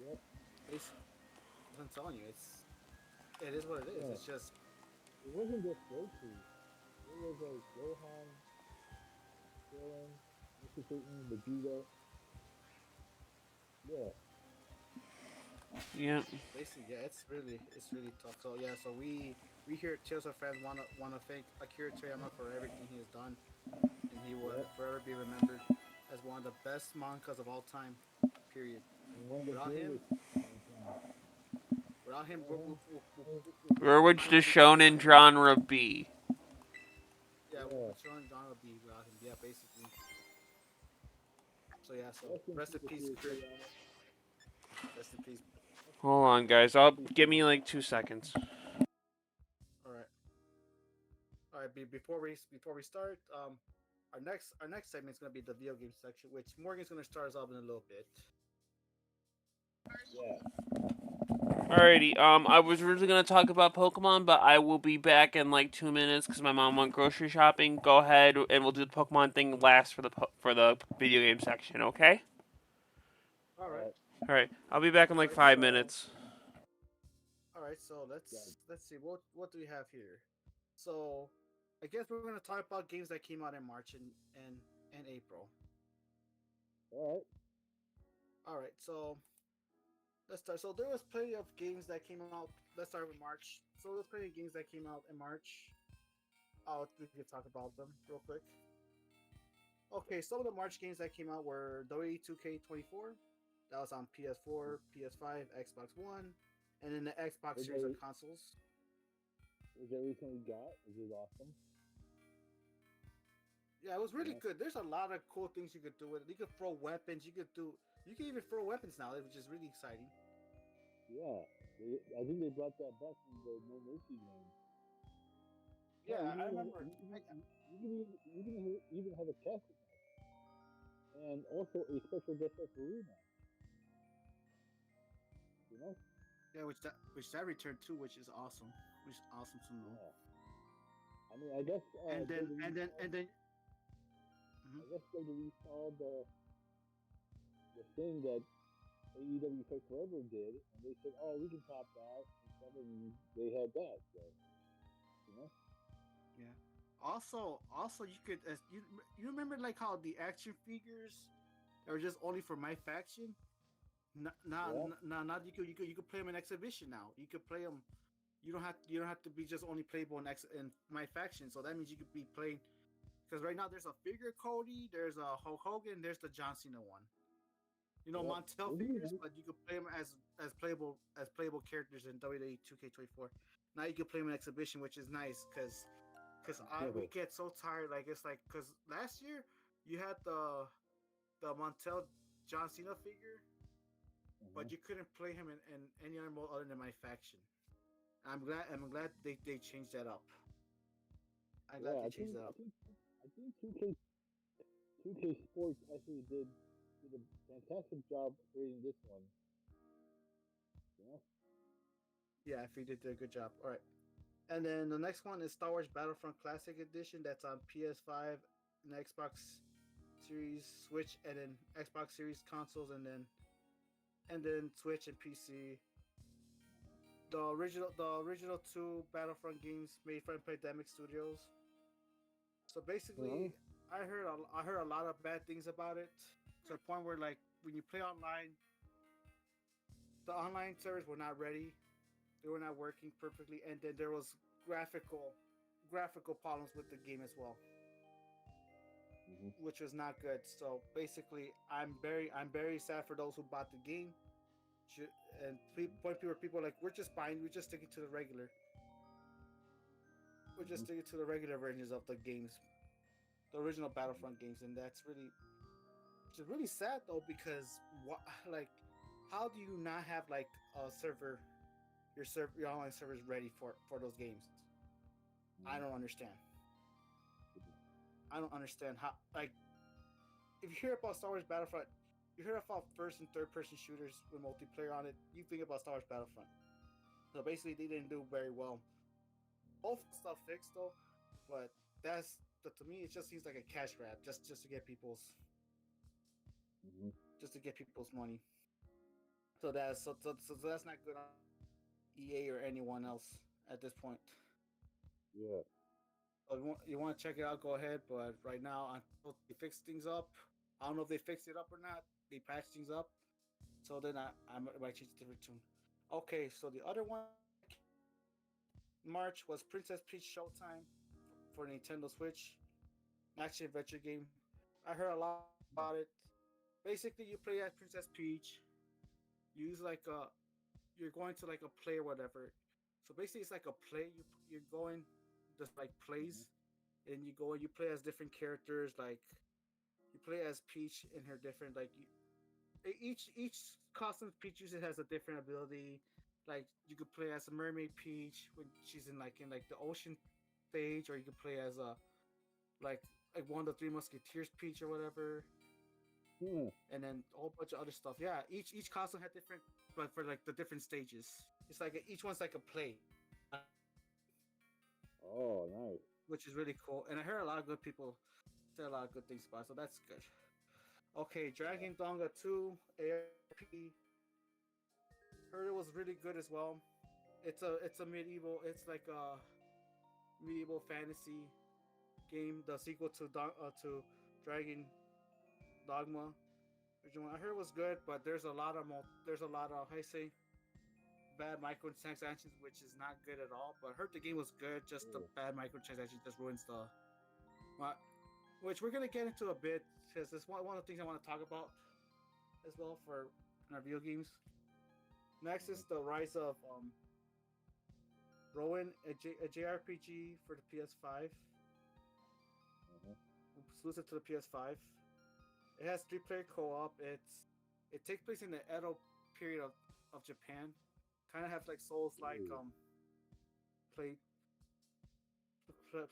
yep, It's, I'm telling you, it is what it is. yeah. It's just It wasn't just Goku. It was like Gohan, Krillin, Mr. Satan, Vegeta. Yeah, Yeah. basically, yeah, it's really tough. So yeah, so we here at Chelsea fans wanna thank Akira Toriyama for everything he has done, and he will yep. forever be remembered as one of the best mangas of all time. Period. And one of the Without him, greatest of all time. without him, Without him, Where we would might the not be talking about shonen him anymore. genre be? Yeah, yeah. which one John would be without him? Yeah, basically. So yeah, so Rest in rest in peace, peace, Akira Kurt. Toriyama. Rest in peace. Hold on, guys. Rest in I'll peace, give Toriyama. me like 2 seconds. All right, all right. Before we start, our next segment is gonna be the video game section, which Morgan's gonna start us off in a little bit. Yeah. Alrighty. I was originally gonna talk about Pokemon, but I will be back in like 2 minutes because my mom went grocery shopping. Go ahead, and we'll do the Pokemon thing last for the video game section. Okay. All All right, right. All right. I'll be back in all like right. five So minutes. all right, so Got let's see what do we have here. So I guess we're gonna talk about games that came out in March and April. All right. All right, so let's start. So there was plenty of games that came out. Let's start with March. So there's plenty of games that came out in March. We could talk about them real quick. Okay, some of the March games that came out were WWE 2K24. That was on PS4, PS5, Xbox One, and then the Xbox Which series of I, consoles. which I recently got, which is awesome. Yeah, it was really Yeah. good. There's a lot of cool things you could do with it. You could throw weapons. You can even throw weapons now, which is really exciting. Yeah. I think they brought that back from the No Mercy game. Hell, Yeah, I remember. you can have a casket match and also a special guest referee match. You know? Yeah, which that returned too, which is awesome. Which is awesome to know. Yeah. I mean, I guess And then WWE and then saw, and then. Mhm. I guess WWE saw the thing that AEW Fight Forever did, and they said, "Oh, we can top that," and stuff, and they had that. So, you know? Yeah. Also, you could you remember like how the action figures are just only for my faction. Now, Yeah. now you could play them in exhibition now. You could play them. You don't have to be just only playable in my faction. So that means you could be playing because right now there's a figure Cody, there's a Hulk Hogan, there's the John Cena one. Yeah. Montel Maybe. figures, but you could play them as playable characters in WWE 2K24. Now you can play them in exhibition, which is nice because I we get so tired. Like it's like because last year you had the Montel John Cena figure, Mhm. but you couldn't play him in any other mode other than my faction. I'm glad they changed that up. I'm glad Yeah. they changed that I up. think. I think 2K Sports actually did a fantastic job creating this one. You know? Yeah, I think they did a good job. All right. And then the next one is Star Wars Battlefront Classic Edition. That's on PS5 and Xbox Series, Switch, and then Xbox Series consoles, and then Switch and PC. The original two Battlefront games made from Pandemic Studios. So Uh-huh. basically, I heard a lot of bad things about it. to the point where like when you play online, the online servers were not ready. They were not working perfectly, and then there was graphical problems with the game as well, Mm-hmm. which was not good. So basically, I'm very sad for those who bought the game. And point people are like, we're just sticking to the regular, we're just Mm-hmm. sticking to the regular versions of the games, the original Battlefront games, and that's which is really sad though because what like, how do you not have like a server, your online servers ready for those games? I Mm-hmm. don't understand. I don't understand how like if you hear about Star Wars Battlefront, you hear about first and third person shooters with multiplayer on it, you think about Star Wars Battlefront. So basically, they didn't do very well. Both stuff fixed though, but to me it just seems like a cash grab, just to get Mm-hmm. people's money. So that's not good on EA or anyone else at this point. Yeah. So you want to check it out, go ahead. But right now, until they fix things up, I don't know if they fixed it up or not. They patched things up, so then I might change it to return. Okay, so the other one March was Princess Peach Showtime for Nintendo Switch, action adventure game. I heard a lot about it. Basically, you play as Princess Peach. You use like a you're going to like a play or whatever. So basically, it's like a play. You're going just like Mm-hmm. plays, and you go and you play as different characters. Like you play as Peach in her different each costume Peach uses has a different ability. Like you could play as a mermaid Peach when she's in the ocean stage, or you could play as a like one of the Three Musketeers Peach or whatever, Hmm. and then a whole bunch of other stuff. Yeah, each costume had different, but for like the different stages, it's like each one's like a play, Oh, nice. which is really cool. And I heard a lot of good people say a lot of good things about it, so that's good. Okay, Yeah. Dragon Donga 2 ARP. Heard it was really good as well. It's a medieval. It's like a medieval fantasy game. The sequel to Dragon Dogma. I heard it was good, but there's a lot of, how you say, bad microtransactions, which is not good at all. But I heard the game was good. Just the Oh. bad microtransactions just ruins the. Uh, which we're gonna get into a bit because it's one of the things I want to talk about as well for our video games. Next Mm-hmm. is the rise of Rowan, a JRPG for the PS5, Mm-hmm. exclusive to the PS5. It has three-player co-op. It takes place in the Edo period of Japan. Kind of have like Souls like Ooh. play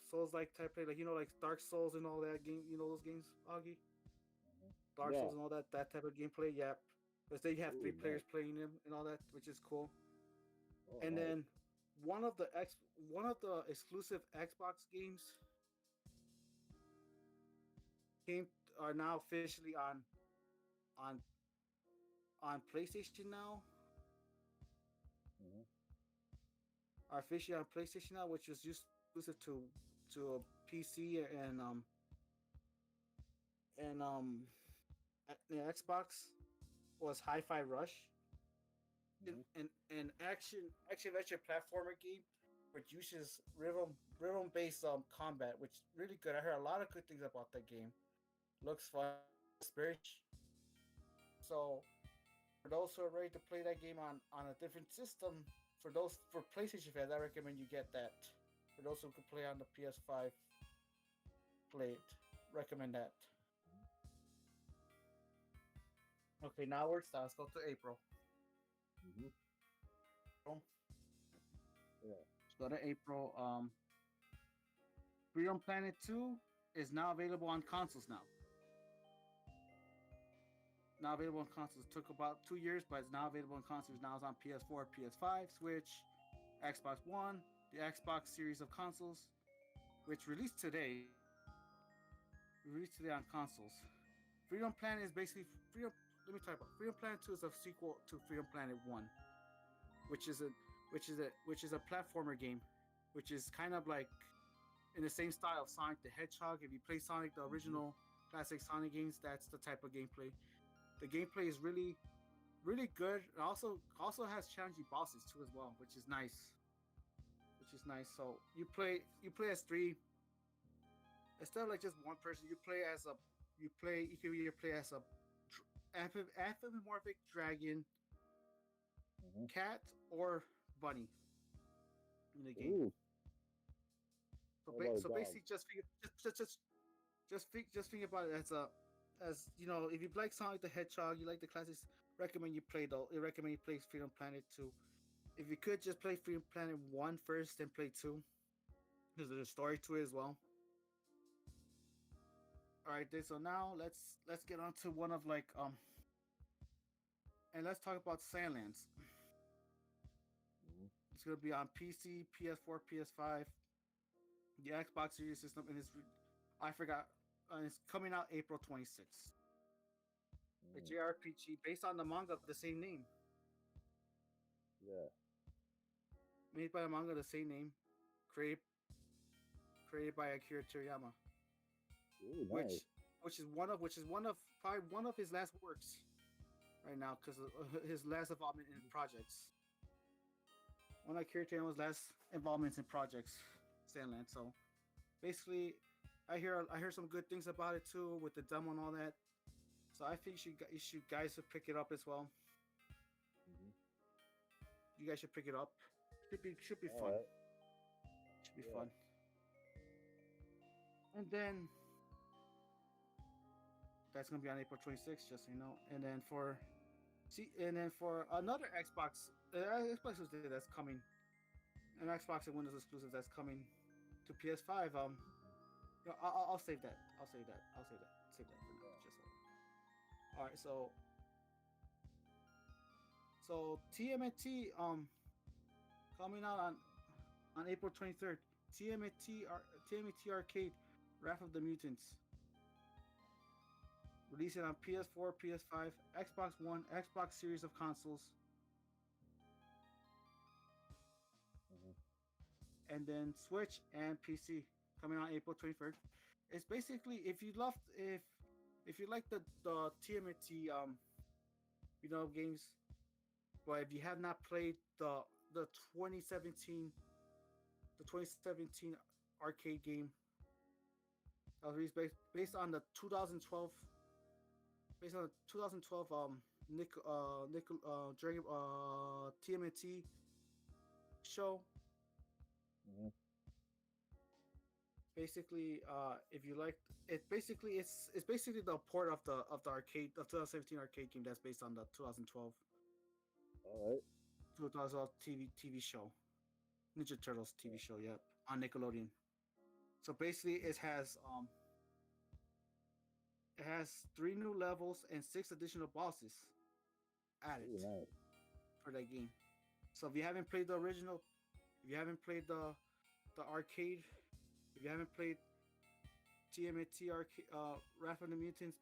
Souls like type play, like like Dark Souls and all that game. You know those games, Augie? Mm-hmm. Dark Yeah. Souls and all that type of gameplay. Yep. Because they have three Ooh, nice. players playing them and all that, which is cool. Oh, And nice. then one of the exclusive Xbox games came are now officially on on PlayStation now. Mm-hmm. Are officially on PlayStation now, which was just exclusive to a PC and the Xbox was Hi-Fi Rush, Mm-hmm. an action adventure platformer game which uses rhythm based combat, which is really good. I heard a lot of good things about that game. Looks fun, spirit. So for those who are ready to play that game on a different system, for PlayStation fans, I recommend you get that. For those who could play on the PS5, play it. Recommend that. Okay, now let's go to April. Mm-hmm. Yeah. Let's go to April. Freedom Planet 2 is now available on consoles now. Now available on consoles. It took about 2 years, but it's now available on consoles. Now it's on PS4, PS5, Switch, Xbox One, the Xbox series of consoles, which released today. Released today on consoles. Freedom Planet is basically Freedom. Let me talk about Freedom Planet 2 is a sequel to Freedom Planet 1, which is a platformer game, which is kind of like in the same style of Sonic the Hedgehog. If you play Sonic the Mm-hmm. original classic Sonic games, that's the type of gameplay. The gameplay is really good. It also has challenging bosses too as well, which is nice. Which is nice. So you play as three instead of like just one person. You can either play as a anthropomorphic dragon, Mm-hmm. cat, or bunny in the game. Ooh, So what about a so dog? basically just think about it as you know, if you like Sonic the Hedgehog, you like the classics, recommend you play though. I recommend you play Freedom Planet 2. If you could just play Freedom Planet 1 first, then play 2. Because there's a story to it as well. Alright, so now let's get on to one of like and let's talk about Sandlands. Mm-hmm. It's gonna be on PC, PS4, PS5, the Xbox Series system, and I forgot it's coming out April 26th. A Mm, JRPG based on the manga of the same name, yeah. made by a manga of the same name, created created by Akira Toriyama, Ooh, nice. which which is one of probably one of his last works right now because his last involvement in projects. One of Akira Toriyama's last involvements in projects, Sandland. So basically, I hear some good things about it too with the demo and all that. So I think you should guys should pick it up as well. Mm-hmm. You guys should pick it up. Should be All fun. right. Should be Yeah. fun. And then that's gonna be on April 26th, just so you know. And then for another Xbox exclusive that's coming, an Xbox and Windows exclusive that's coming to PS5. You know, I'll save that. I'll save that. I'll save that. Save that for now. Just so. All right. So TMNT coming out on April 23rd. TMNT Arcade, Wrath of the Mutants, releasing on PS4, PS5, Xbox One, Xbox Series of consoles, Mm-hmm. and then Switch and PC coming out April 23rd. It's basically if you like the TMNT games, but if you have not played the 2017 the 2017 arcade game that was released based on the 2012 based on the 2012 Dragon TMNT show. Mm-hmm. Basically, if you like it, basically it's basically the port of the arcade of 2017 arcade game that's based on the All right. 2012 TV show, Ninja Turtles TV show. Yep, on Nickelodeon. So basically, it has 3 new levels and 6 additional bosses added Ooh, nice. for that game. So if you haven't played the original, if you haven't played the arcade, if you haven't played TMNT Arcade, Wrath of the Mutants,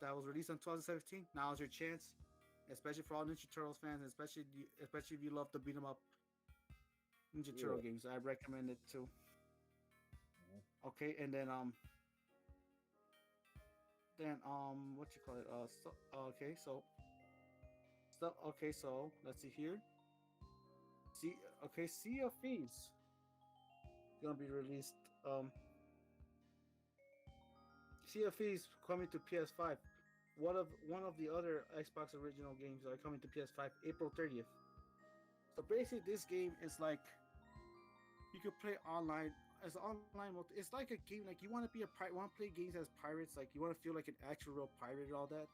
that was released in 2017. Now's your chance, especially for all Ninja Turtles fans, and especially if you love the beat 'em up Ninja Turtle Yeah. games. I recommend it too. Mm-hmm. Okay, and then what you call it? So let's see here. See, okay, Sea of Thieves gonna be released. Sea of Thieves coming to PS5. One of the other Xbox original games are coming to PS5 April 30th. So basically, this game is like you could play online as online mode. It's like a game like you want to be a pirate. Want to play games as pirates, like you want to feel like an actual real pirate and all that.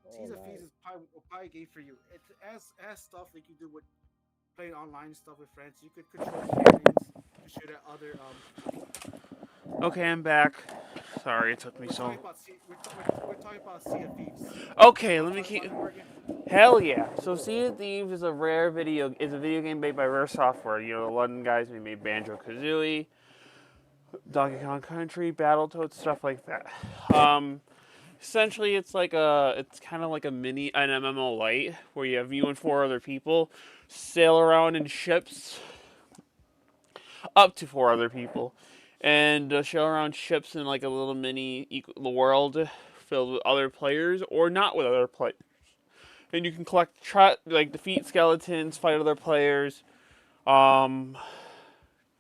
Oh, Seas of Thieves nice. is probably a game for you. It has stuff like you do with playing online stuff with friends. You could control aliens, you shoot at other. Okay, I'm back. Sorry it took me We're so. talking about we're talking about Sea of Thieves. Okay, You want let to me talk about keep. it, Morgan? Hell yeah! So Sea of Thieves is a video game made by Rare Software. You know, the London guys who made Banjo Kazooie, Donkey Kong Country, Battletoads, stuff like that. Um, Essentially, it's kind of like a mini an MMO light where you have you and 4 other people sail around in ships, up to 4 other people, and show around ships in like a little mini world filled with other players or not with other players. And you can collect like defeat skeletons, fight other players, um,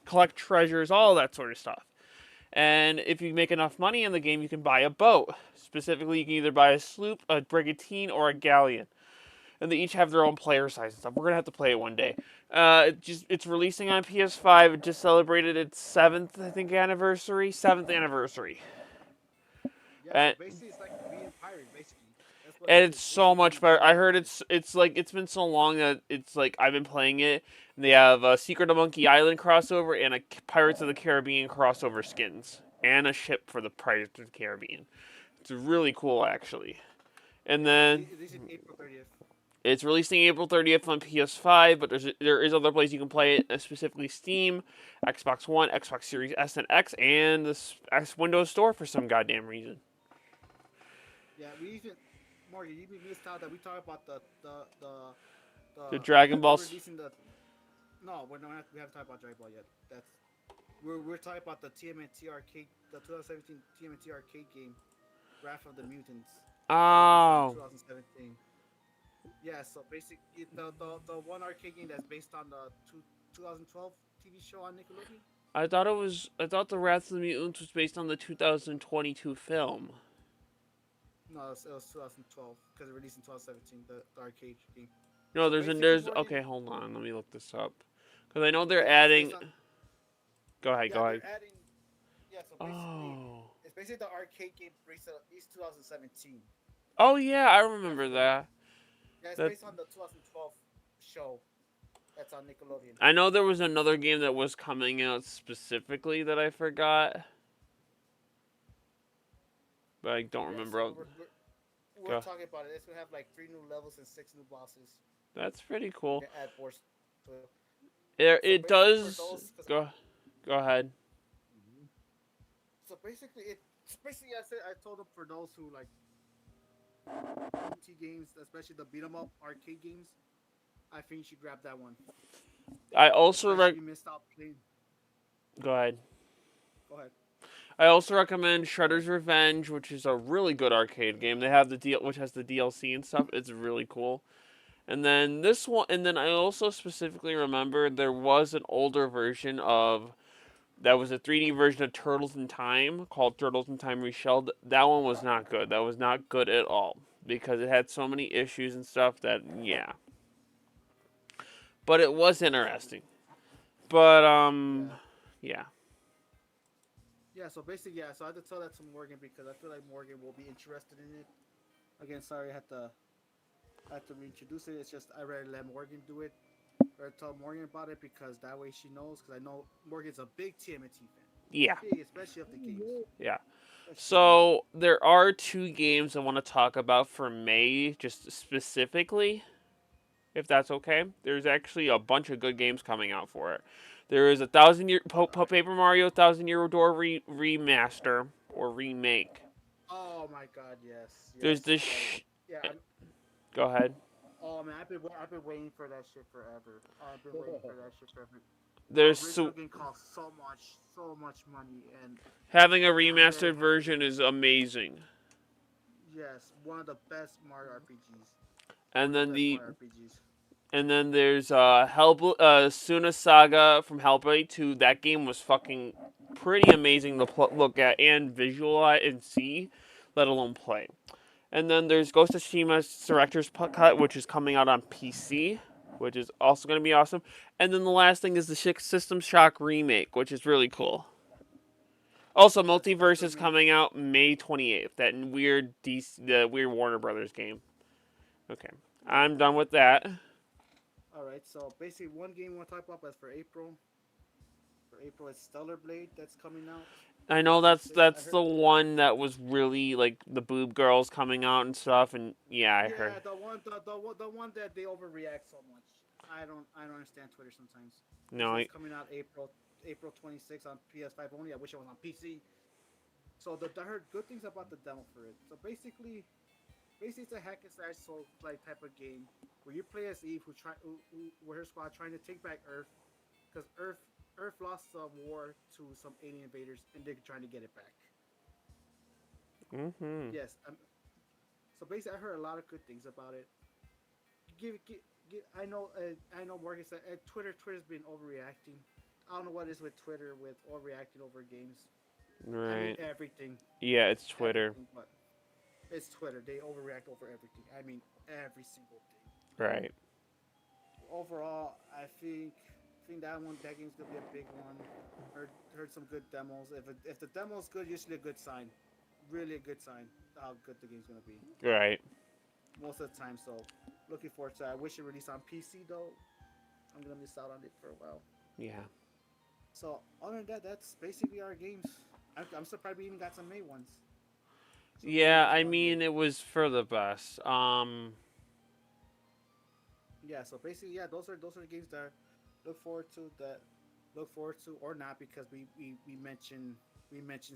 collect treasures, all that sort of stuff. And if you make enough money in the game, you can buy a boat. Specifically, you can either buy a sloop, a brigantine, or a galleon. And they each have their own player size and stuff. We're gonna have to play it one day. It's releasing on PS5. It just celebrated its seventh, I think, anniversary. Seventh anniversary. Yeah, so And basically it's like being pirate, basically. That's what it and is. it's so Basically much being better. I pirate. heard it's like it's been so long that it's like I've been playing it. And they have a Secret of Monkey Island crossover and a Pirates of the Caribbean crossover skins and a ship for the Pirates of the Caribbean. It's really cool actually. And Yeah, so then this is April 30th. it's releasing April 30th on PS5, but there is other places you can play it, specifically Steam, Xbox One, Xbox Series S and X, and the Windows Store for some goddamn reason. Yeah, we even Morgan, you missed out that we talked about the The Dragon that they're Ball. releasing the. No, we haven't talked about Dragon Ball yet. That's we're talking about the TMNT arcade, the 2017 TMNT arcade game, Wrath of the Mutants, that released on Oh, 2017. Yeah, so basically the one arcade game that's based on the 2012 TV show on Nickelodeon. I thought the Wrath of the Mutants was based on the 2022 film. No, it was 2012 because it released in 2017. The arcade game. No, So basically, there's Morgan. okay. Hold on, let me look this up because I know they're Yeah, it's based adding. on. Go ahead, Yeah, go ahead. they're adding. Yeah, so basically, Oh, it's basically the arcade game based on East 2017. oh yeah, I That's remember what it. that. Yeah, it's That based on the 2012 show that's on Nickelodeon. I know there was another game that was coming out specifically that I forgot, but I don't Yeah, remember. so we're Go. talking about it. It's gonna have like 3 new levels and 6 new bosses. That's pretty You cool. can add more to it. So It basically, for does. those, cause Go ahead. so basically it. So basically, I told them for those who like games, especially the beat 'em up arcade games. I think you should grab that one. I also Especially if you missed out playing. go ahead. Go ahead. I also recommend Shredder's Revenge, which is a really good arcade game. They have the deal, which has the DLC and stuff. It's really cool. And then this one, and then I also specifically remember there was an older version of that was a 3D version of Turtles in Time called Turtles in Time Reshelled. That one was not good. That was not good at all because it had so many issues and stuff that yeah. But it was Yeah. So interesting. But yeah. yeah. Yeah. So basically, yeah. So I had to tell that to Morgan because I feel like Morgan will be interested in it. Again, sorry, I had to reintroduce it. It's just I rather let Morgan do it or tell Morgan about it because that way she knows. Because I know Morgan's a big TMNT fan, Yeah. big, especially of the games, Yeah. especially the games. So there are two games I want to talk about for May, just specifically, if that's okay. There's actually a bunch of good games coming out for it. There is a All right. Paper Mario Thousand Year Door remaster or remake. Oh my God, yes, There's yes. this. Yeah. Go ahead. Oh man, I've been waiting for that shit forever. I've been waiting for that shit forever. The There's original game cost so much money, and having a I'm very remastered happy. version is amazing. Yes, one of the best Mario RPGs. One And of the then best Mario RPGs. there's Suna Saga from Hellblade 2. That game was fucking pretty amazing to look at and visualize and see, let alone play. And then there's Ghost of Tsushima's Director's Cut, which is coming out on PC, which is also going to be awesome. And then the last thing is the System Shock remake, which is really cool. Also, Yes, that's Multiverse gonna is be. coming out May 28th. That the weird Warner Brothers game. Okay, Yeah. I'm done with that. All right. So basically, one game we want to talk about is for April. For April, it's Stellar Blade that's coming out. I know April 26th. I that's heard. the one that was really like the boob girls coming out and stuff, and yeah, I heard. Yeah, the one that they overreact so much. I don't understand Twitter sometimes. They No, say I, it's coming out April 26th on PS5 only. I wish it was on PC. So I heard good things about the demo for it. So basically it's a hack and slash soul like type of game where you play as Eve who with her squad trying to take back Earth because Earth Earth lost some war to some alien invaders, and they're trying to get it back. Mm-hmm. Yes. So basically, I heard a lot of good things about it. I know. I know. Morgan said Twitter's been overreacting. I don't know what is with Twitter with overreacting over games. I mean Right. everything, Yeah, it's Twitter. everything. But it's Twitter. They overreact over everything. I mean every single thing. Right. Overall, I think that game's gonna be a big one. Heard some good demos. If the demo's good, usually a good sign. Really a good sign how good the game's gonna be Right. most of the time. So looking forward to it. I wish it released on PC though. I'm gonna miss out on it for a while. Yeah. So other than that, that's basically our games. I'm surprised we even got some May ones. Some May Yeah, ones I come out in May. mean it was for the best. Yeah. So basically, yeah, those are the games that look forward to. That look forward to or not because we mentioned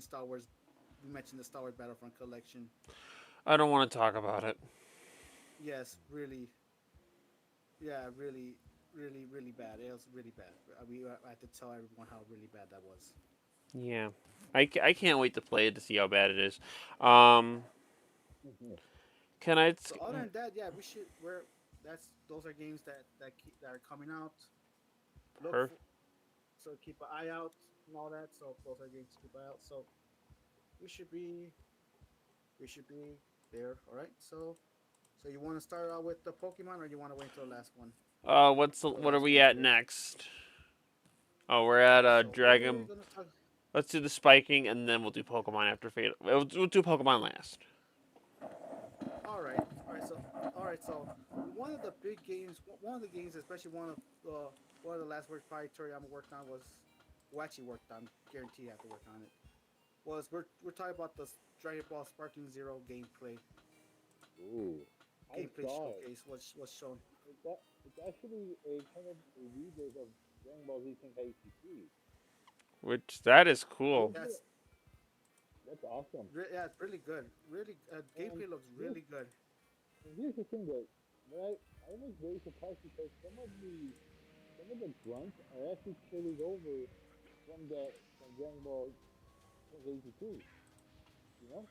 Star Wars. We mentioned the Star Wars Battlefront collection. I don't want to talk about it. Yes, really, yeah, really bad. It was really bad. I had to tell everyone how really bad that was. Yeah. I can't wait to play it to see how bad it is. Um, Mhm. can I? So other than that, yeah, we should. We're that's those are games that are coming out. Look Perf. for so keep an eye out and all that. So those are games to keep an eye out. So we should be we should be there. All right. So you want to start out with the Pokemon or you want to wait till the last one for the What are last we one to at hit? next? Oh, we're at So we're Dragon. gonna talk. Let's do the spiking, and then we'll do Pokemon after Fate. We'll do Pokemon last. All right. So one of the big games, one of the games, especially one of the last work probably Toriyama worked on was, well, actually worked on, guarantee you have to work on it. Was we're talking about the Dragon Ball Sparking Zero Ooh, I gameplay saw it. showcase was shown. It's actually a kind of a rebirth of Dragon Ball Z Tenkaichi 3. Which that is It cool. looks good. That's awesome. Yeah, it's really good. Really, And gameplay looks here's really good. and here's the thing though, I was very surprised because some of the grunts are actually carried over from Dragon Ball Tenkaichi 2. You know,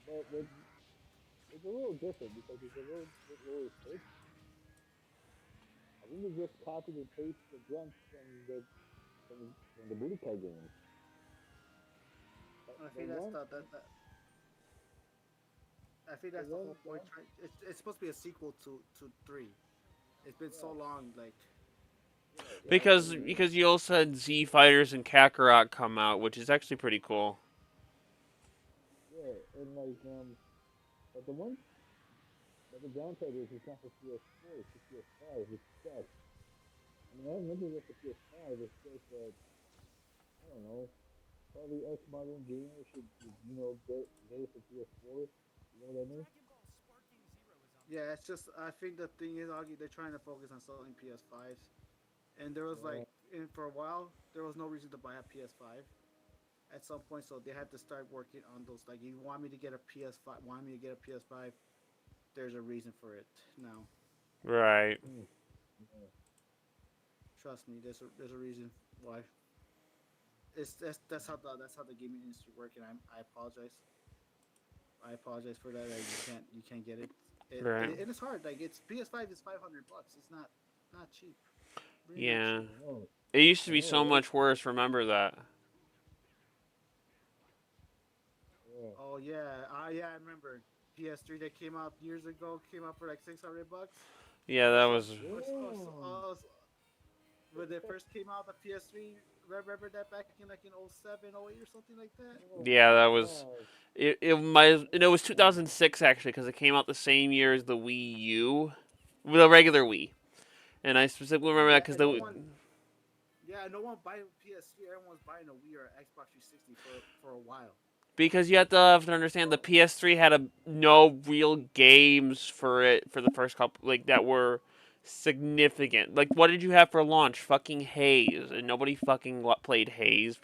but it's a little different because it's a little bit lower pitch. I think they just copied and pasted the grunts from the Budokai games. But I the think that's one I think the that's the one whole point. Right? It's supposed to be a sequel to three. It's been so yeah long. Like yeah absolutely Because you also had Z Fighters and Kakarot come out, which is actually pretty cool. yeah and like but the one but the downside is it's not for PS4, it's for PS5, which sucks. I mean I have nothing against the PS5, it's just that I don't know. Probably us modern gamers should get it for PS4. You know what I mean? yeah, it's just I think the thing is, Augie, they're trying to focus on selling PS5s, and there was Yeah, for a while there was no reason to buy a PS5 at some point, so they had to start working on those. Like, you want me to get a PS5, want me to get a PS5? There's a reason for it now. Right. mm, yeah, Trust me, there's a reason why. That's how the gaming industry works, and I apologize for that. Like, you can't get it. Right. And it's hard. Like, it's PS5 is $500. It's not cheap. Really not Yeah. cheap. I know, It used to I be know, so right? much worse. Remember that. Yeah, Oh yeah, yeah. I remember PS3 that came out years ago came out for like $600. Yeah, Or that so, was. damn, when they first came out, the PS3. Remember that back in like in '07, '08 or something like that. oh my Yeah, that was. god, It might. It was 2006 actually, because it came out the same year as the Wii U, the regular Wii. And I specifically remember yeah, that Yeah, because and no the one. Yeah, no one buying PS3. Everyone was buying a Wii or Xbox 360 for a while. because you have to understand the PS3 had no real games for it for the first couple like that were significant. Like what did you have for launch? Fucking Haze, and nobody fucking played Haze.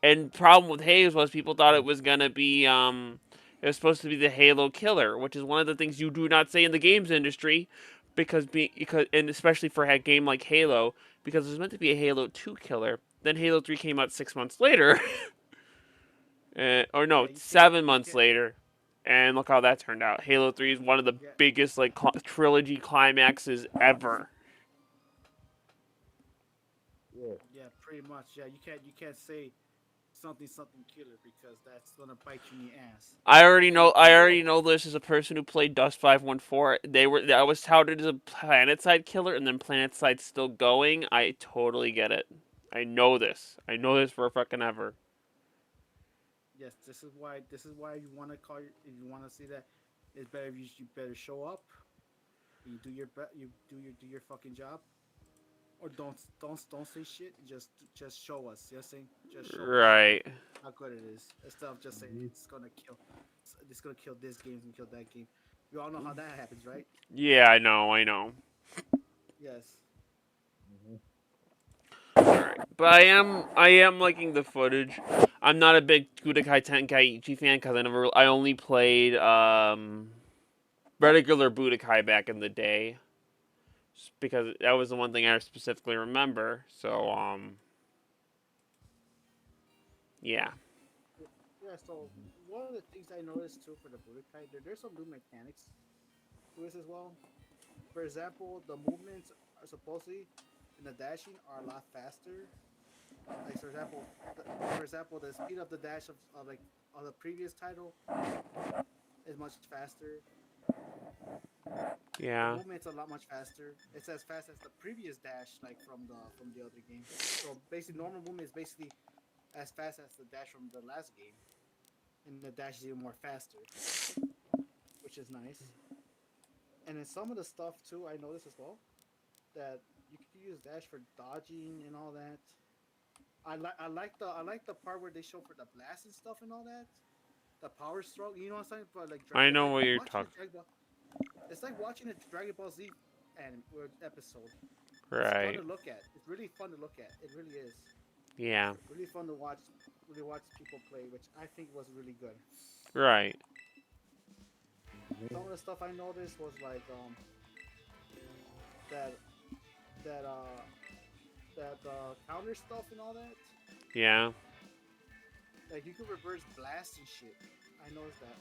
And problem with Haze was people thought it was gonna be it was supposed to be the Halo killer, which is one of the things you do not say in the games industry. because and especially for a game like Halo, because it was meant to be a Halo 2 killer. Then Halo 3 came out 6 months later, or Yeah, no, you can't. 7 months later, and look how that turned out. Halo 3 is one of the Yeah, biggest like trilogy climaxes ever. Yeah. yeah, pretty much. Yeah, you can't say something something killer because that's gonna bite you in the ass. I already And know. I already know this as a person who played Dust 514. I was touted as a PlanetSide killer, and then PlanetSide's still going. I totally get it. I know this. I know this for a fucking ever. yes, this is why you want to call if you want to see that, it's better if you better show up. You do your you do your fucking job, or don't say shit. Just show us. Just saying, just show us Right. how good it is instead of just saying Mhm. it's gonna kill this game and kill that game. You all know how that happens, right? Yeah, I know. I know. Yes. Mhm. Alright. But I am liking the footage. I'm not a big Budokai Tenkaichi fan because I only played regular Budokai back in the day. Because that was the one thing I specifically remember. So yeah. Yeah. So one of the things I noticed too for the Budokai, there's some new mechanics to this as well. For example, the movements are supposedly in the dashing are a lot faster. Like for example, the speed of the dash of like of the previous title is much faster. The Yeah. movement's a lot much faster. It's as fast as the previous dash, like from the other game. So basically, normal movement is basically as fast as the dash from the last game, and the dash is even more faster, which is nice. And then some of the stuff too, I noticed as well that you can use dash for dodging and all that. I like the part where they show for the blast and stuff and all that. The power stroke, you know what I'm saying? But like I know like what you're watching a talking. Dragon Ball, it's like watching a Dragon Ball Z and episode. It's fun to Right. look at. It's really fun to look at. It really is. Yeah. Really fun to watch. Really watch people play, which I think was really good. Right. Some of the stuff I noticed was like that that counter stuff and all that. Yeah. Like you could reverse blast and shit. I noticed that.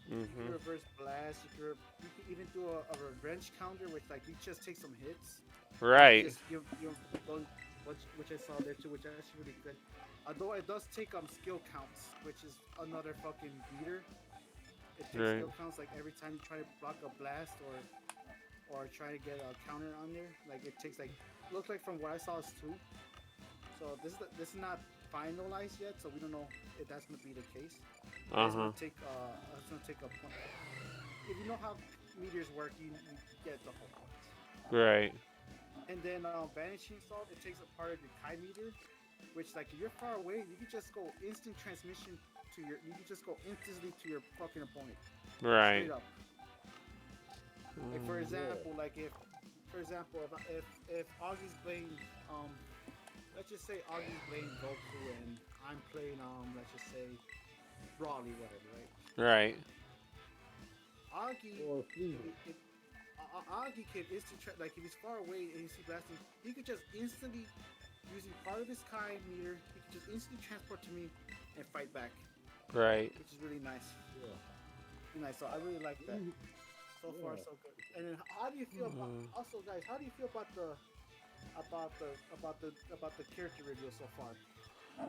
You can Mhm. reverse blast. You can even do a revenge counter, which like you just take some hits, and you Right. just you don't which I saw there too, which is actually really good. Although it does take skill counts, which is another fucking beater. It takes Right. skill counts like every time you try to block a blast or try to get a counter on there. Like it takes like looks like from what I saw is two. So this is not finalized yet, so we don't know if that's gonna be the case. But Uh huh. it's gonna take a point. If you know how meteors work, you get the whole point. Right. And then vanishing salt, it takes a part of your Kai meter, which like if you're far away, you can just go instant transmission you can just go instantly to your fucking opponent, straight Right. up. Like for Yeah. example, for example, if Augie's playing let's just say Augie's playing Goku and I'm playing let's just say Brawly, whatever, right? Right. Augie, Or Frieza. it Augie can like if he's far away and you see blasting, he could just instantly using part of his Kai meter, he could just instantly transport to me and fight back, Right. which is really nice. Yeah. Really nice. So I really like that. So far, Yeah. so good. And then how do you feel about also, guys? How do you feel about the character reveal so far? The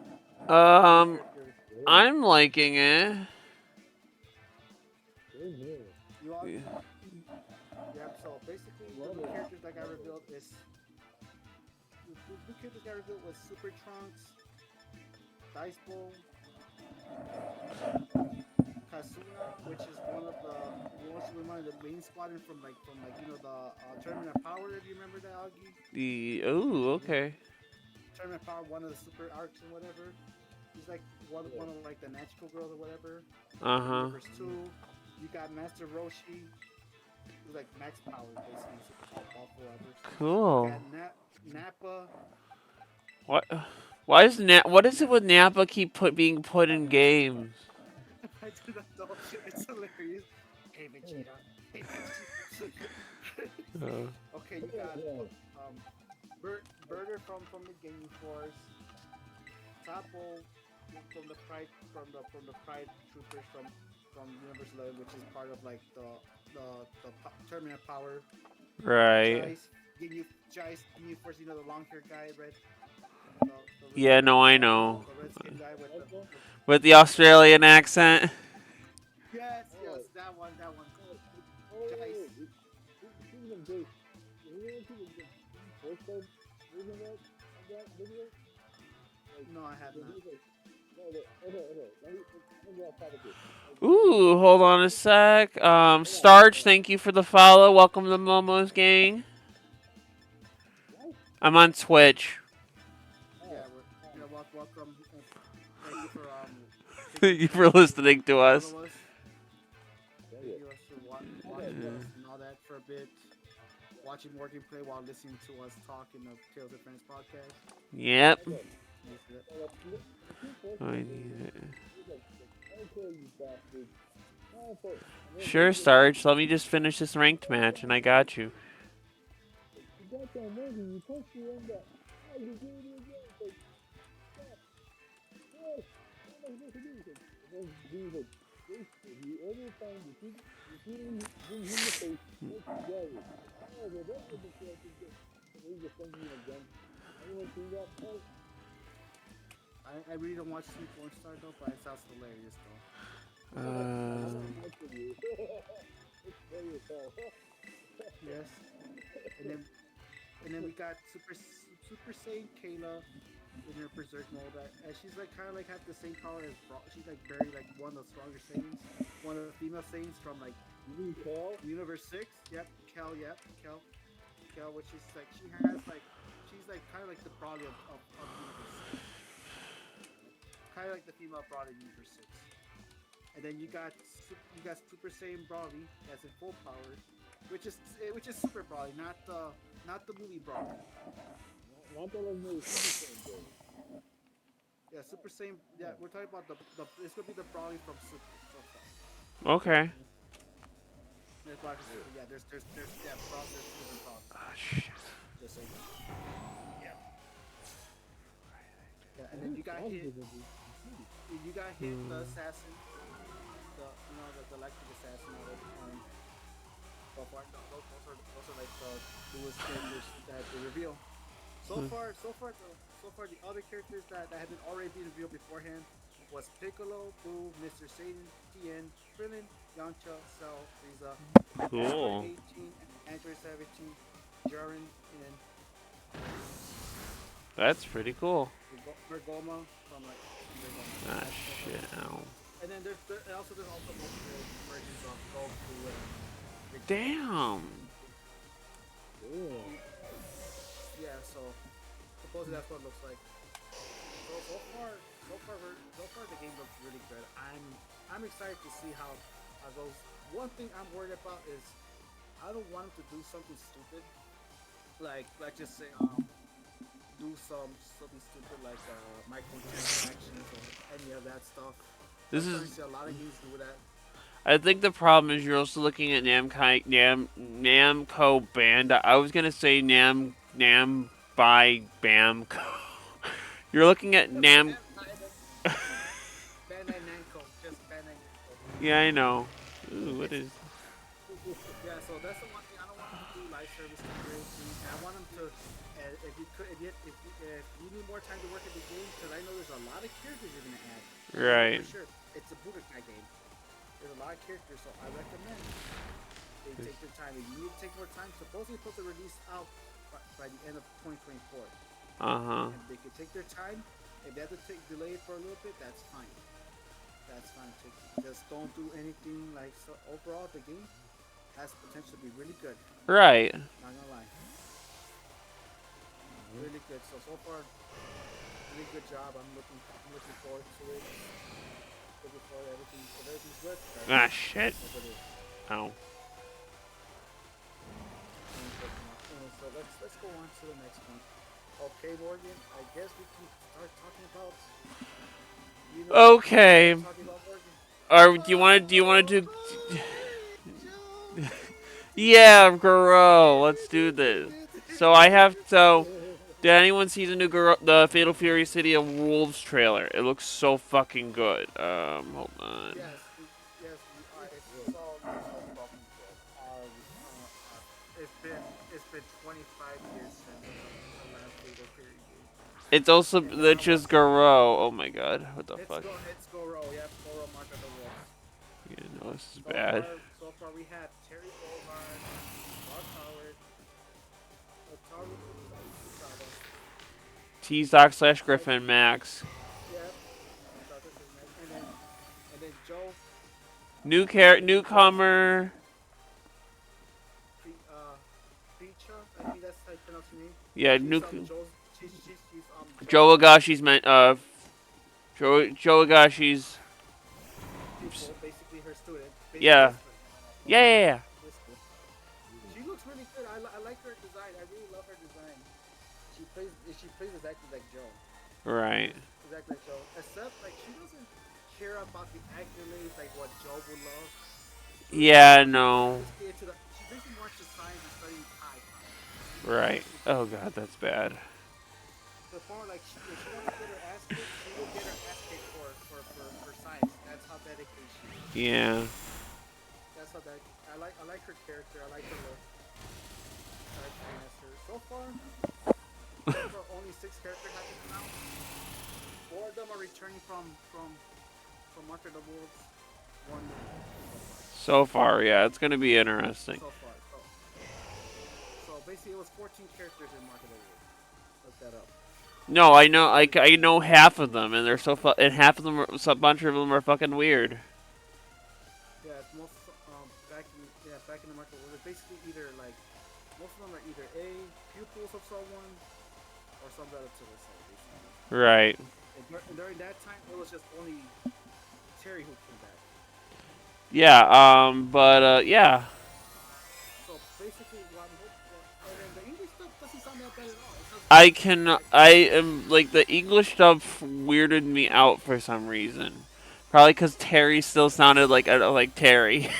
new Um, character. Good. I'm liking it. Same here. You all, Yeah. yeah. So basically, the Love new it. characters that got Love it. revealed is the new characters got revealed was Super Trunks, Dice Bowl, Kasuna, which is one of the main squadron from the Tournament of Power. If you remember that, Augie. The oh, okay. Tournament of Power, one of the super arcs and whatever. He's like Yeah. one of like the magical girls or whatever. Uh In huh. Universe Two, you got Master Roshi, who's like max power basically, super powerful ever. You Cool. got Nappa. What? Why is What is it with Nappa keep being put in games? I do not know. It's hilarious. Hey Vegeta. Hey Vegeta. Uh, Okay, you got um, Birder from the Gaming Force, Tapo from the Pride Troopers from Universe 11, which is part of like the Terminal Power. right. Ginyu Force, the long haired guy, Yeah, no, I That's know. one. the red skin guy That's one. with With the Australian accent. Oh, yes, that one, oh, Jice. speaking of Jace, did anyone see the first code version of that video? Like, No, I have the not. dude's like, no, okay. Let me go off topic here. Like, Ooh, hold on a sec. hold on, Starch, thank you for the follow. Welcome to the Momo's gang. what? I'm on Twitch. Oh, Yeah, welcome. Thank you for taking Thank the you time for to listening to us. follow us. dang Thank it. you us for Okay, watching so, us and all that for a bit. Watching Morgan play while listening to us talk in the Tales of Friends podcast. Yep. okay. Thank you for that. So the Team Force I Code need version, it. he was like, okay, you bastard. No, but, and then Sure, he was like, Starch. Let me just finish this ranked match, and I got you. you got that Morgan, you punched me in the, oh, you did it again. It's like, stop. Yes. What am I supposed to do? He's like, and then he was like, Jace, if you ever find repeatedly hitting him in the face, punch his gallery. Oh, well, that would be correct. And then he just sends me again. Anyone seen that part? I really don't watch Team Porn Star though, but it sounds hilarious though. I haven't Um, watched it yet. It's funny as hell. Yes, and then we got Super Saiyan Kayla in her berserk mode, and she's like kind of like have the same power as she's like very like one of the stronger Saiyans, one of the female Saiyans from like You mean Cal? Universe 6. Yep, Kel, which is like she has like she's like kind of like the Broly of Universe 6, kind of like the female Broly in Universe 6. And then you got Super Saiyan Broly that's in full power, which is Super Broly, not the movie Broly. Not that I've never seen this thing, bro. Yeah, Super Saiyan. Yeah, we're talking about the it's gonna be the Broly from Super so far. okay. There's Broly from Super. Yeah, there's yeah, there's two different Brolys. Ah, shit. Just so you know. Yeah. Yeah, and then Who's positive of this? you got hit the assassin, the electric assassin out of so far. Those are like the newest characters that they reveal. So far the other characters that have been already been revealed beforehand was Piccolo, Boo, Mr. Satan, Tien, Krillin, Yamcha, Cell, Frieza, Cool. Android 18, Android 17, Jiren, and That's pretty cool. Bergoma from like Ah, Bergoma. shit. Ow. And then there's also multiple versions of Goku and Vegeta. Damn. Yeah. Yeah, so supposedly that's what it looks like. So far the game looks really good. I'm excited to see how it goes. One thing I'm worried about is I don't want them to do something stupid, like just say do something stupid like microtransactions or any of that stuff. I'm This starting is. to see a lot of games do that. I think the problem is you're also looking at Namco Bandai. I was gonna say Nam by Bamco. You're looking at Nam. Bandai Namco, just Bandai Namco. Yeah, I know. Ooh, what is? Yeah, so that's the one thing I don't want them to do live service to create things. And I want them to, if you could, if you need more time to work at the game, because I know there's a lot of characters you're gonna add. Right. For sure, it's a Budokai game. There's a lot of characters, so I recommend they take their time. If you need to take more time, supposedly supposed to release out by the end of 2024, Uh huh. and they can take their time. If they have to delay it for a little bit, that's fine. That's fine. Just don't do anything like so. Overall, the game has potential to be really good. Right. Not gonna lie, really good. So far, really good job. I'm looking forward to it. Looking forward to everything. If everything's good, Ah, shit. that's what it is. Ow. So let's go on to the next one. Okay, Morgan. I guess we can start talking about. Okay. Talking about Morgan. Or do you want to do? Yeah, Garo. Let's do this. So I have so. Yeah. Did anyone see the new the Fatal Fury City of Wolves trailer? It looks so fucking good. Hold on. It all looks so fucking good. It's been 25 years since the last Fatal Fury game, It's also and then that's I just was Garo. Oh my god, what the fuck? it's Goro. Yep, Goro Mark of the Wolves. Yeah, no, this is So bad. far, so far we have Terry Bogard, Rock Howard, Otaru Fukawa, T Stock slash Mike. Griffin Max. Yep, and then Joe, Joe Newcomer. Preacher. I think that's how you pronounce her name. Yeah, She's new Joe's. She's Joe's Joe Agashi's meant Joe Agashi's. pupil, basically her student, basically Yeah. his friend. Yeah. His student. She looks really good. I like her design. I really love her design. She plays exactly like Joe. Right. Exactly like Joe. Except like she doesn't care about the accolades like what Joe would love. Yeah, no. She basically wants to science and studying Pi Pi. Right. Basically. Oh god, that's bad. To the point like if she wants to get her ass kicked, she will get her ass kicked for science. That's how dedicated she is. Yeah. That's how that I like her character. I like her look. I like playing as her. So far, only 6 characters have been announced. 4 of them are returning from Market of the Wolves. One new so far. So far, yeah, it's gonna be interesting. So far. So basically, it was 14 characters in Market of the Wolves. Look that up. No, I know, I know half of them, and they're and half of them, a bunch of them are fucking weird. Yeah, it's most back in the Market of the Wolves. It's basically either like most of them are either pupils of someone or some relative of someone. Basically. Right. And during that time, it was just only Terry who came back. Yeah. Yeah. So basically, and then the English stuff doesn't sound that bad at all. It sounds I great. can. I am like the English stuff weirded me out for some reason. Probably because Terry still sounded like Terry.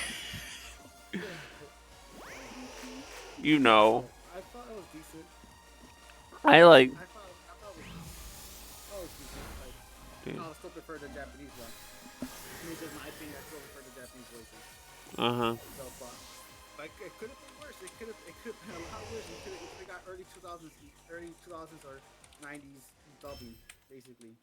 You know. I thought it was decent. I like. I thought it was decent. Like, I still prefer the Japanese one. I mean, just my opinion. I still prefer the Japanese voices. Uh huh. So, like, it could have been worse. It could have been a lot worse. It could have got early 2000s or 90s dubbing, basically.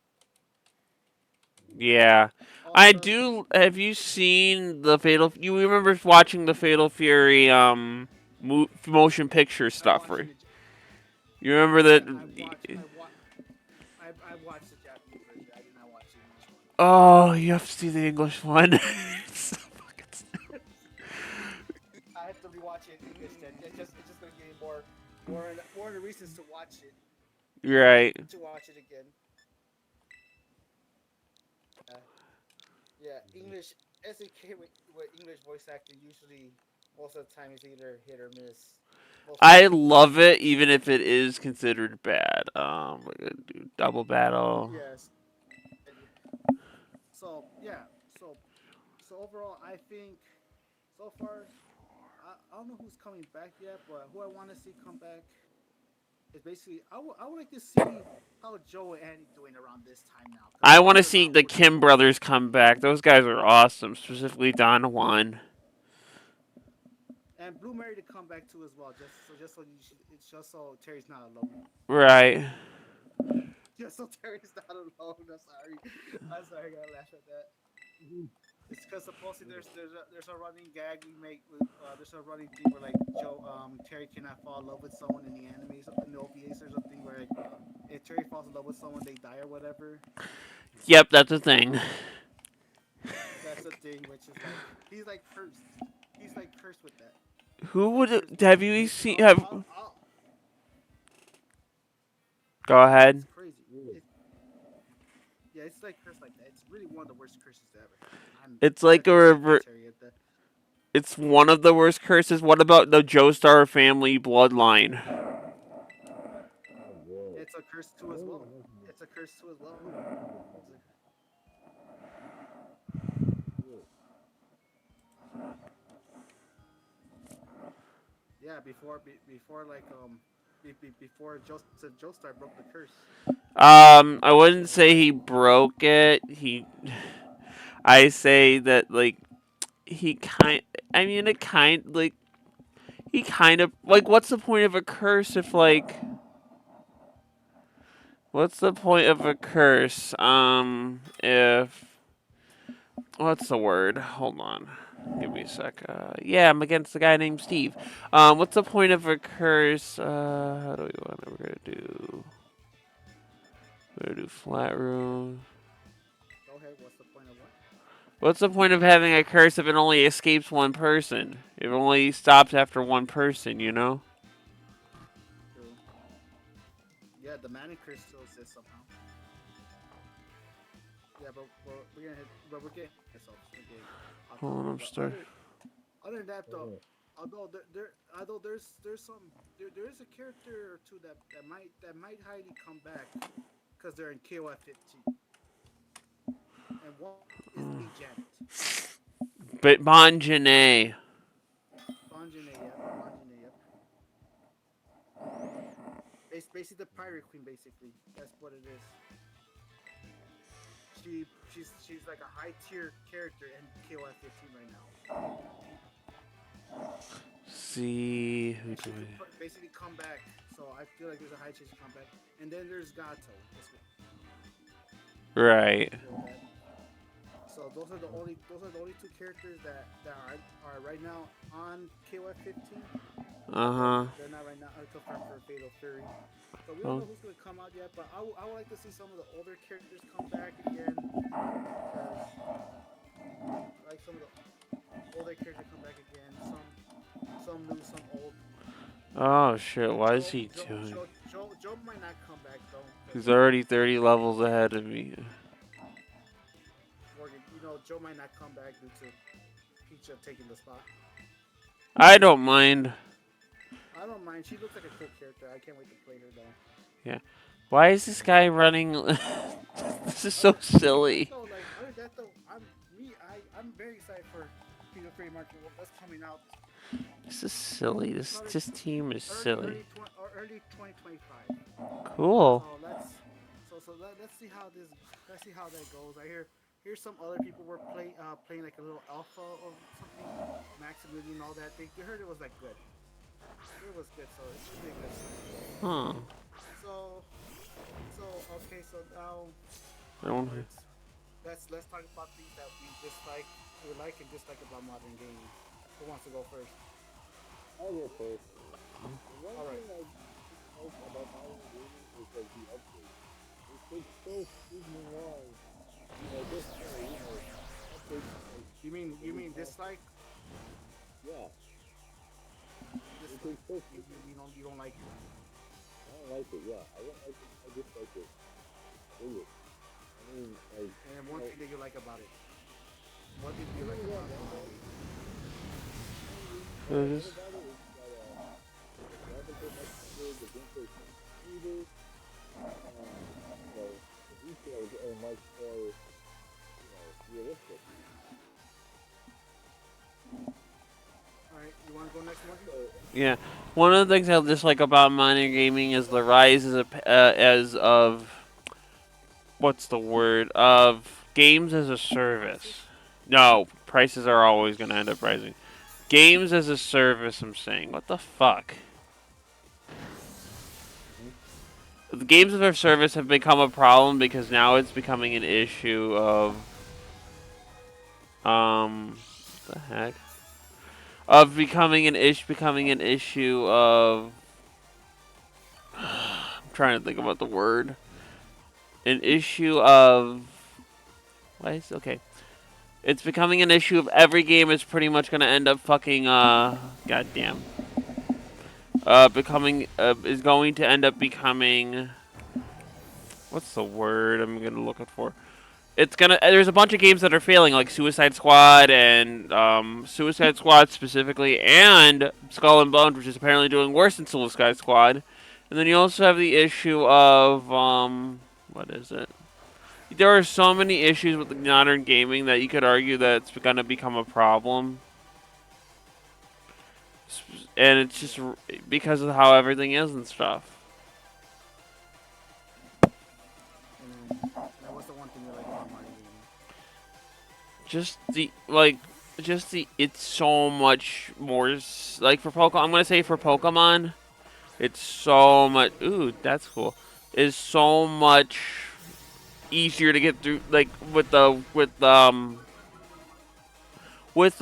Yeah. All I the do. Have you seen the Fatal? You remember watching the Fatal Fury motion picture I stuff, watched right? the You remember yeah, that? I watched the Japanese version. I did not watch the English one. Oh, you have to see the English one. It's so fucking stupid. I have to rewatch it in English. Then it's just gonna give me more of the reasons to watch it Right. again. Uh, yeah, English SAK with English voice acting usually most of the time is either hit or miss. Most of the I time. love it, even if it is considered bad. We're gonna do double battle. Yes. So yeah. So so overall, I think so far I don't know who's coming back yet, but who I want to see come back is basically I would like to see how Joe and Andy doing around this time now because I they've want to been see around the for so Kim long. brothers come back. Those guys are awesome, specifically Don Juan. And Blue Mary to come back too as well, it's just so Terry's not alone. Right. Just so Terry's not alone. I'm sorry, I gotta laugh at that. It's because supposedly there's a running gag we make with there's a running thing where like Terry cannot fall in love with someone in the animes in the OVAs. There's a thing where like, if Terry falls in love with someone they die or whatever. Yep, that's a thing. That's the thing, which is like he's like cursed. He's like cursed with that. Who He's like would cursed. have you seen? Have Go It's ahead. crazy. Yeah, it's like cursed like that. It's really one of the worst curses to ever happen. It's I like a feel bad for rever- Terry at that. It's one of the worst curses. What about the Joestar family bloodline? Oh, whoa. It's a curse too as well. It's a curse too as well. It's a, Yeah, before like before Joseph Joestar broke the curse. I wouldn't say he broke it. I say that like he kind. I mean, it kind like he kind of like. What's the point of a curse if like? What's the point of a curse? If what's the word? Hold on. Give me a sec. Yeah, I'm against the guy named Steve. What's the point of a curse? How do we want? We're gonna do. We're gonna do flat room. Go ahead. What's the point of what? What's the point of having a curse if it only escapes one person? It only stops after one person, you know? True. Yeah, the Manning curse still exists somehow. Yeah, but we're getting ahead of ourselves. We're getting off Hold on, topic. I'm But start. other than that Right though, here. although there is a character or two that might highly come back because they're in KOF 15, and one is B Janet. But Bonjane. Banjane, yep, Banjane, yep. It's basically the pirate queen. Basically, that's what it is. She's like a high tier character in KOF 15 right now. See who And do she could I? basically come back. So I feel like there's a high chance she come back. And then there's Gato. Right. Let's go with that. So those are the only two characters that are right now on KOF 15. Uh But huh. they're not right now confirmed for Fatal Fury. So we don't Oh. know who's gonna come out yet. But I would like to see some of the older characters come back again. Because I like some of the older characters come back again. Some new, some old. Oh shit! Why is Joe he Joe doing? Joe Joe Joe might not come back though, because He's already 30 levels ahead of me. Morgan, Joe might not come back due to Peach taking the spot. I don't mind. I don't mind. She looks like a cool character. I can't wait to play her though. Yeah. Why is this guy running? This is so silly. Other than that though, I'm very excited for Peter Free Market that's coming out This is silly. probably This team is early silly. early 2025. Cool. So let's see how this let's see how that goes. Here's some other people were playing like a little alpha or something, Maximilian and all that. They heard it was like good. It was good, so it should be a good sign. Huh. So so okay, so now I don't. onwards. Let's talk about things that we like and dislike about modern gaming. Who wants to go first? I'll go first. The one All right. thing I dislike about modern gaming is like the updates. It takes so freaking long. Just updates like every You mean time. dislike? Yeah, it Dislike. takes so You, freaking. you, you don't you don't like it. I don't like it. Yeah, I don't like it. I dislike it. Really. I mean, like And then one thing that you like about it. What did you like about modern gaming? what I love about it is that the graphics are much better, the gameplay is much smoother, and the details are much more realistic. All right, you want to go next, Morgan? So Yeah. One of the things I dislike about modern gaming is the rise as of what's the word of games as a service. Prices? No, prices are always going to end up rising. Games as a service. I'm saying, what the fuck? mhm. The games as a service have become a problem because now it's becoming an issue of what the heck of becoming an issue of I'm trying to think about the word. An issue of why is okay. It's becoming an issue of every game is pretty much gonna end up fucking goddamn. Becoming is going to end up becoming what's the word I'm gonna look it for? It's gonna there's a bunch of games that are failing like Suicide Squad and Suicide Squad specifically and Skull and Bones, which is apparently doing worse than Suicide Squad. And then you also have the issue of what is it? There are so many issues with modern gaming that you could argue that it's going to become a problem. it's just because of how everything is and stuff. And then what's the one thing you like about Mario gaming? Just the just the it's so much more like for Pokemon. I'm gonna say for Pokemon, it's so much. Ooh, that's cool. Is so much easier to get through. Like with the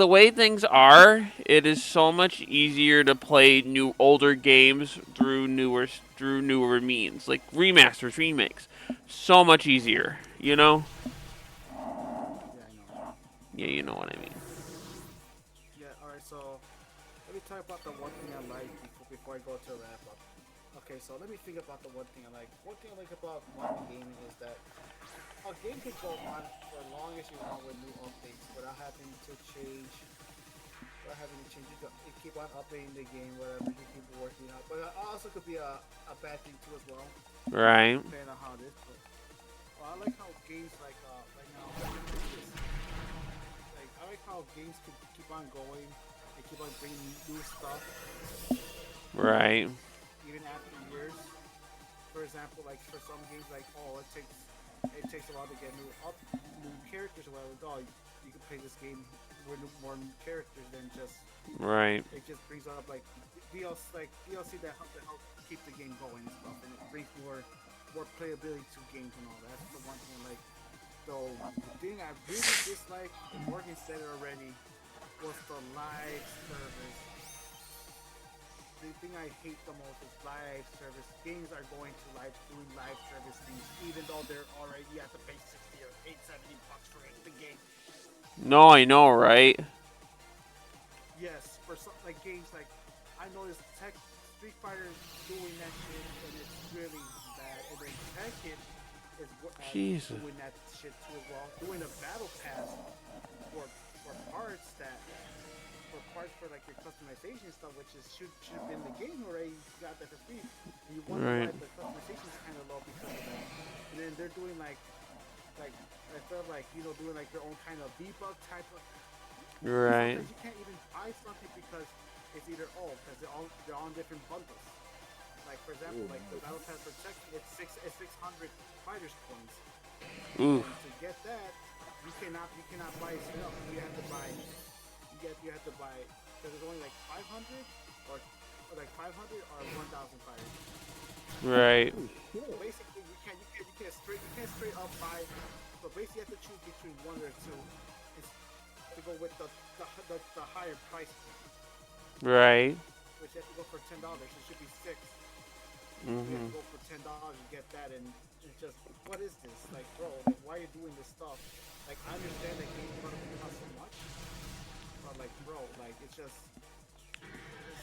way things are, it is so much easier to play older games through newer means, like remasters, remakes. So much easier, you know? Yeah, I know what you mean. Yeah, you know what I mean. Yeah, all right. So let me talk about the one thing I like before I go to a wrap up. Okay, so let me think about the one thing I like. One thing I like about modern gaming is that a game can go on for as long as you want with new updates without having to change. Without having to change, you keep on updating the game, whatever you keep working out. But it also could be a bad thing too as well, Right. depending on how it is. But I like how games like right now, like I like how games can keep on going and keep on bringing new stuff Right. even after years. For example, like for some games, like it takes a while to get new characters or whatever. Oh, you can play this game with more new characters than just Right. it just brings up DLC that help keep the game going and stuff, and it brings more playability to games and all that. That's the one thing like. So the thing I really dislike, and Morgan said it already, was the live service. The thing I hate the most is live service. Games are going to doing live service things, even though they're already you have to pay 60 or 870 bucks for it, the game. No, I know, right? Yes, for some like games like I noticed Tech Street Fighter is doing that shit, and it's really bad. And then Tekken is Jesus. doing that shit too as well, doing a battle pass for for parts that for parts for like your customization stuff, which is should have been the game already. You got that for free, and you wonder why Right. the customization is kind of low because of that. And then they're doing like I felt like doing like their own kind of debug type of. Right. Sometimes you can't even buy something because it's either because they're on different bundles. Like for example, Oh, like the nice. battle pass for Tekken, it's 600 fighters points, Oof. and to get that, you cannot buy it straight up. You have to buy you have to buy because it's only like 500 or like 500 or 1,000 fighters. Right. Holy So shit. basically, you can't straight up buy. So basically, you have to choose between one or two, and to go with the higher price point, Right. which you have to go for $10. It should be six. You have to Mhm. go for $10 and get that, and it's just what is this? Like, bro, like why are you doing this stuff? Like, I understand that games probably cost so much, but like, bro, like it's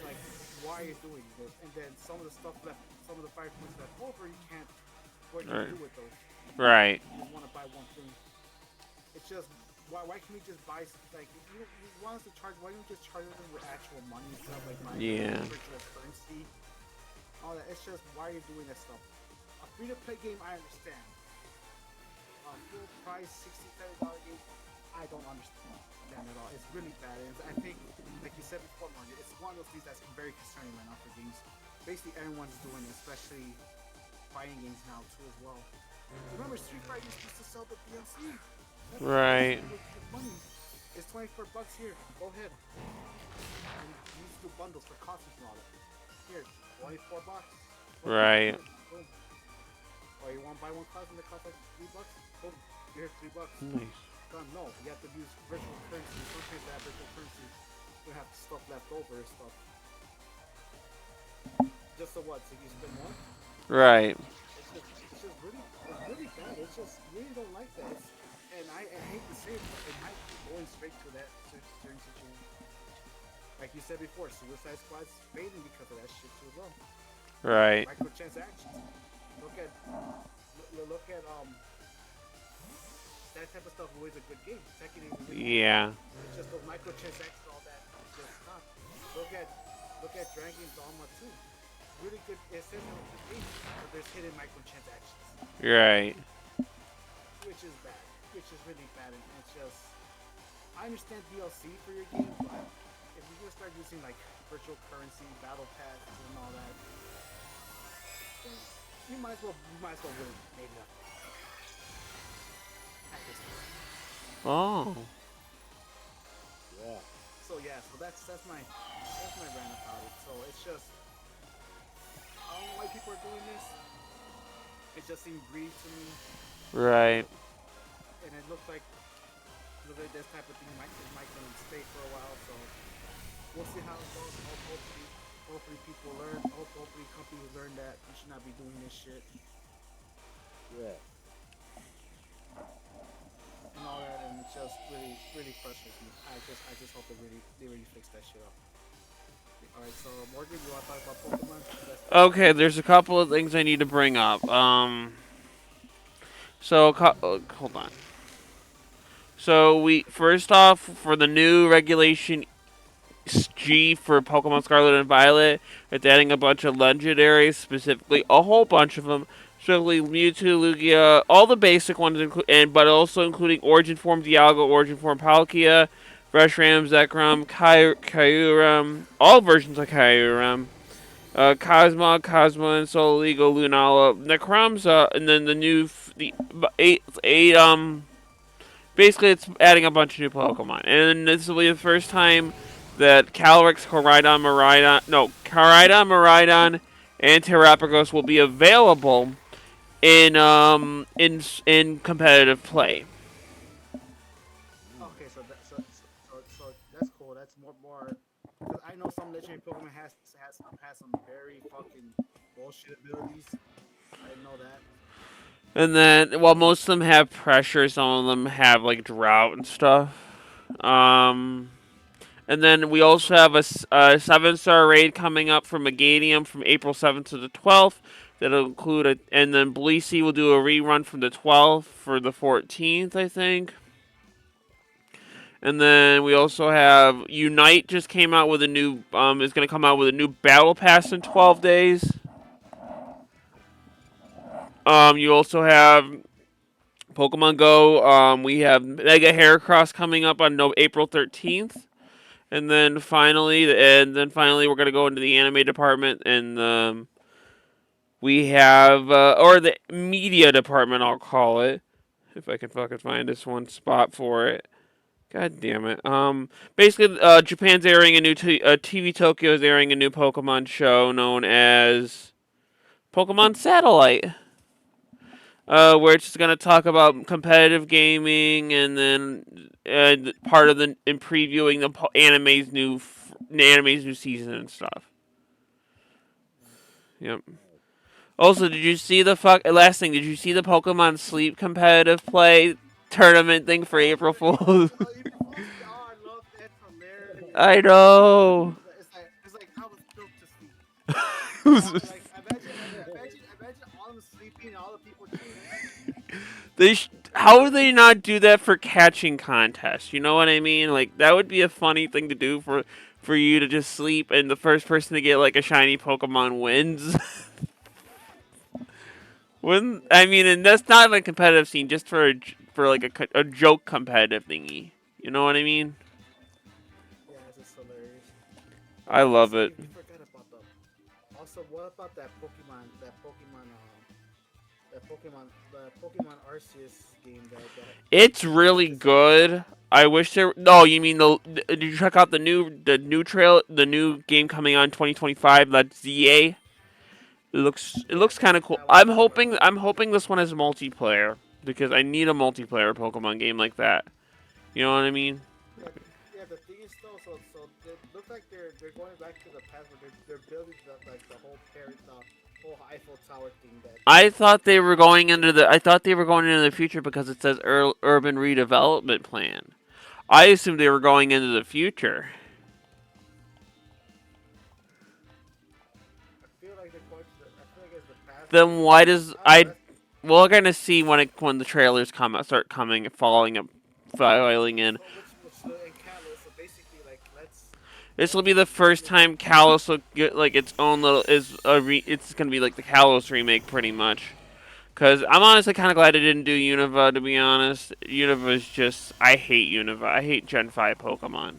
like why are you doing this? And then some of the 5 points left over, you can't. What are you Right. gonna do with those? Right. You just want to buy one thing. It's just why can't we just buy like you want us to charge? Why don't you just charge them with actual money and stuff like my Yeah. virtual currency, all that? It's just why are you doing that stuff? A free to play game, I understand. A full price $60-$70 game, I don't understand at all. It's really bad. And I think, like you said before, Morgan, it's one of those things that's very concerning right now for games. Basically, everyone's doing it, especially fighting games now too as well. Remember, Street Fighter used to sell the DLC. That DLC Right. with money. It's 24 bucks here. Go ahead. And you used to do bundles for costumes and all that. Here, 24 bucks. Boom. Right. Here, boom. Or you want to buy one costume that costs like $3? Boom. Here's $3. Nice. Done. No, you have to use virtual currency. Sometimes that virtual currency you have stuff left over and stuff. Just so what? So you spend more? Right. It's really bad. It's just really don't like that. I hate to say it, but it might be going straight to that certain situation. Like you said before, Suicide Squad's fading because of that shit too as well. Right. Microtransactions. Look at look at that type of stuff is always a good game. Tekken is a good game. Yeah. It's just those microtransactions, all that. It's just not. Look at Dragon Dogma 2. Really good. It says it's a good game, but there's hidden microtransactions, Right. which is bad. Which is really bad, and it's just. I understand DLC for your game, but if you're gonna start using like virtual currency, battle passes, and all that, then you might as well really made nothing at this point. Oh. Yeah. So yeah, so that's my rant about it. So it's just I don't know why people are doing this. It just seemed greedy to me, Right. and it looks like this type of thing might gonna stay for a while. So we'll see how it goes. Hopefully people learn. Hopefully companies learn that you should not be doing this shit Yeah. and all that. And it just really frustrates me. I just hope they really fix that shit up. All right, so Morgan, you want to talk about Pokemon? Let's start with you. Okay, there's a couple of things I need to bring up. Hold on. So we first off for the new regulation G for Pokemon Scarlet and Violet, it's adding a bunch of legendaries, specifically a whole bunch of them, specifically Mewtwo, Lugia, all the basic ones, but also including Origin Form Dialga, Origin Form Palkia, Reshiram, Zekrom, Kyurem, all versions of Kyurem, Cosmo and Solego, Lunala, Necromza, and then the new the eight basically it's adding a bunch of new Pokemon, and this will be the first time that Calyrex, Koraidon, Miraidon, and Terrapagos will be available in competitive play. Okay, so that's cool. That's more because I know some legendary Pokemon has some very fucking bullshit abilities. I know that. And then, while most of them have pressure, some of them have like drought and stuff. Um, and then we So also have a 7-star raid coming up from Megadium from April 7th to the 12th. That'll include and then Blissey will do a rerun from the 12th for the 14th, I think. And then we also have Unite just came out with a new is going to come out with a new battle pass in 12 days. You also have Pokemon Go. We have Mega Heracross coming up on April 13th. And then finally, we're gonna go into the anime department, and we have or the media department, I'll call it, if I can fucking find this one spot for it. God damn it. Basically, Japan's airing a new TV Tokyo is airing a new Pokemon show known as Pokemon Satellite. Where it's going to talk about competitive gaming, and then part of the in previewing the anime's new season and stuff. Yep. Also, did you see the last thing? Did you see the Pokemon Sleep competitive play tournament thing for April Fools? April Fools. Oh, I love that. It's hilarious. I know. It's like I was built to sleep. Like imagine all of them sleeping, all the people cheering. How would they not do that for catching contests? You know what I mean? Like that would be a funny thing to do for you to just sleep and the first person to get like a shiny Pokemon wins. When I mean, and that's not like a competitive scene, just for like a joke competitive thingy. You know what I mean? Yeah, it's just hilarious. I love Also, it. we forgot about the. Also, what about that Pokemon? The Pokemon Arceus game It's that just really decided. good. I wish there. No, you mean Did you check out the new game coming on 2025? That's ZA. Yeah, It looks kind of cool. that one. I'm hoping this one has multiplayer because I need a multiplayer Pokemon game like that. You know what I mean? Yeah, yeah. The thing is though, so it looks like they're going back to the past where they're building the whole Eiffel Tower thing that I thought they were going into the future because it says urban redevelopment plan. I assumed they were going into the future. I feel like it's the past, but Then why does I don't know. That's well, we're gonna see when the trailers start coming, falling up, filing in. so which in Kalos. So basically, like This will be let's the let's first get time Kalos will get like its own little it's gonna be like the Kalos remake pretty much. Cause I'm honestly kind of glad I didn't do Unova, to be honest. Unova is just I hate Unova. I hate Gen 5 Pokemon.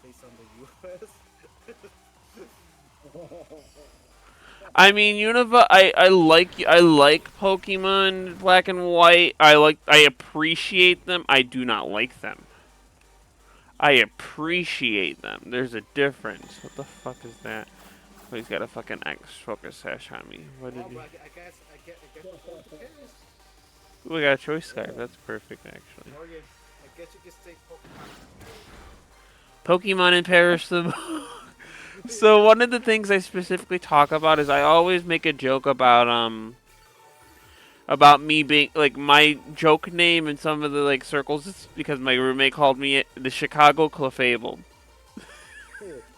based on the U.S. I mean, Unova. I like Pokemon Black and White. I appreciate them. I do not like them. I appreciate them. There's a difference. What the fuck is that? Oh, he's got a fucking X focus sash on me. What did Oh, he? but I guess we're going to Paris. Ooh, we got a choice scarf. Yeah. That's perfect, actually. Morgan, I guess you can say Pokemon in Paris. Pokemon in Paris. The so one of the things I specifically talk about is I always make a joke about me being like my joke name in some of the like circles is because my roommate called me the Chicago Clefable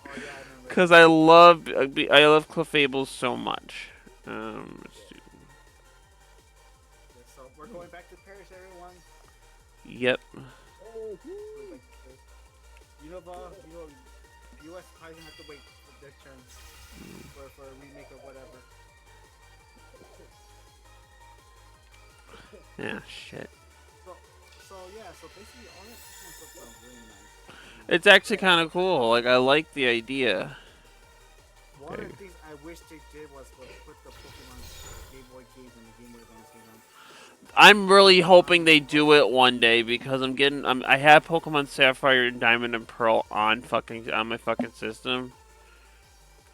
Oh yeah, I remember because that. I love Clefables so much. Let's Yeah. do, Yeah, so we're going back to Paris, everyone. yep. Oh, Going woo! back to Paris. U.S. probably gonna have to wait for their turn for a remake or whatever. Yeah, shit. So, so yeah, so basically all that Pokemon stuff sounds really nice. It's actually Yeah. kind of cool. Like I like the idea. One of Okay. the things I wish they did was put the Pokemon Game Boy games and the Game Boy Advance games on. I'm really hoping they Also, do it one day because I have Pokemon Sapphire, Diamond, and Pearl on my fucking system.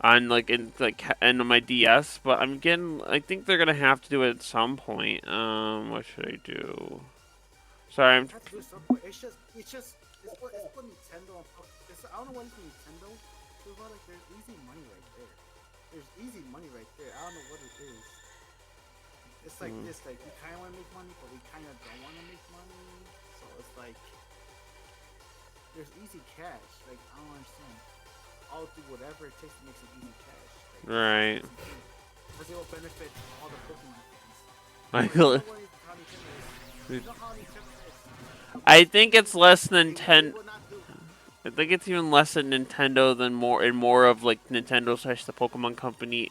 On like in like and on my DS, but I think they're gonna have to do it at some point. What should I do? Sorry, they have to do it some point. It's what Nintendo. I don't know what it's Nintendo. It's about like there's easy money right there. There's easy money right there. I don't know what it is. It's like mm, this, like we kind of want to make money, but we kind of don't want to make money. So it's like there's easy cash. Like I don't understand. I'll do whatever it takes to make some easy cash. Like it's an right. easy thing. Because it will benefit all the Pokemon fans. But you Michael, know what? How Nintendo is. You know how Nintendo is. The I most think easy it's thing less than they 10. will not do. I think it's even less than Nintendo than more of like Nintendo slash the Pokemon Company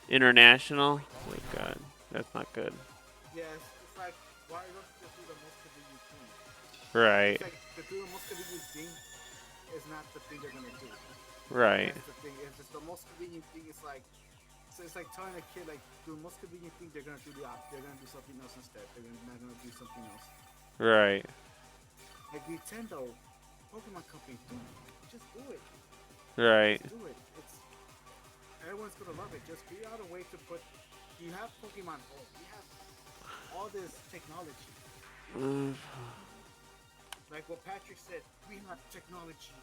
International. Oh God, that's not good. Yes, it's like why don't you just do the most convenient thing? Right, It's like to do the most convenient thing is not the thing they're gonna do. right, That's the thing. If it's the most convenient thing, it's like so it's like telling a kid like the most convenient thing they're gonna do something else instead. Not gonna do something else. right, Like Nintendo, Pokemon Company, just do it. right. Just do it. It's everyone's gonna love it. Just figure out a way to put. You have Pokemon Home. You have all this technology. Mm, Like what Patrick said, we have technology.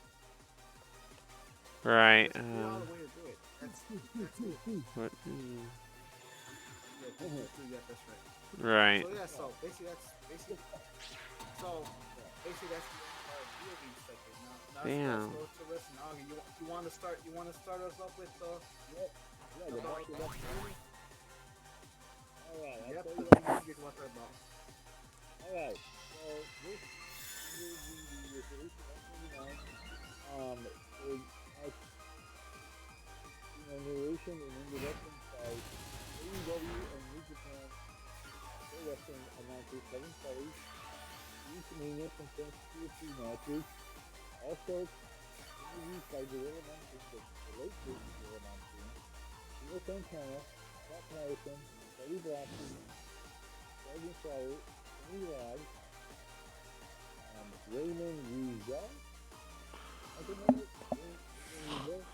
right. Just figure out a way to do it. That's it. What? Yeah, yeah, that's right. Right. So yeah, so so basically that's the end of our video game segment. Now let's Damn. go to wrestling. Now you want to start us up with Yep. Yeah, the go back to about wrestling. All right, I'll yep tell the you what. thing you want to talk about. All right. So this is the resolution 129. It has narration and introduction by AEW and New Japan Pro Wrestling announcers Kevin Kelly. Each Mania contains 2 or 3 matches. Also, interviews by Gorilla Monsoon, the late great Gorilla Monsoon, Neil Santana, Scott Patterson, Buddy Blackson, Dragon Fire, Tony Rod, Raymond Rizzo. I think that is Raymond Rizzo.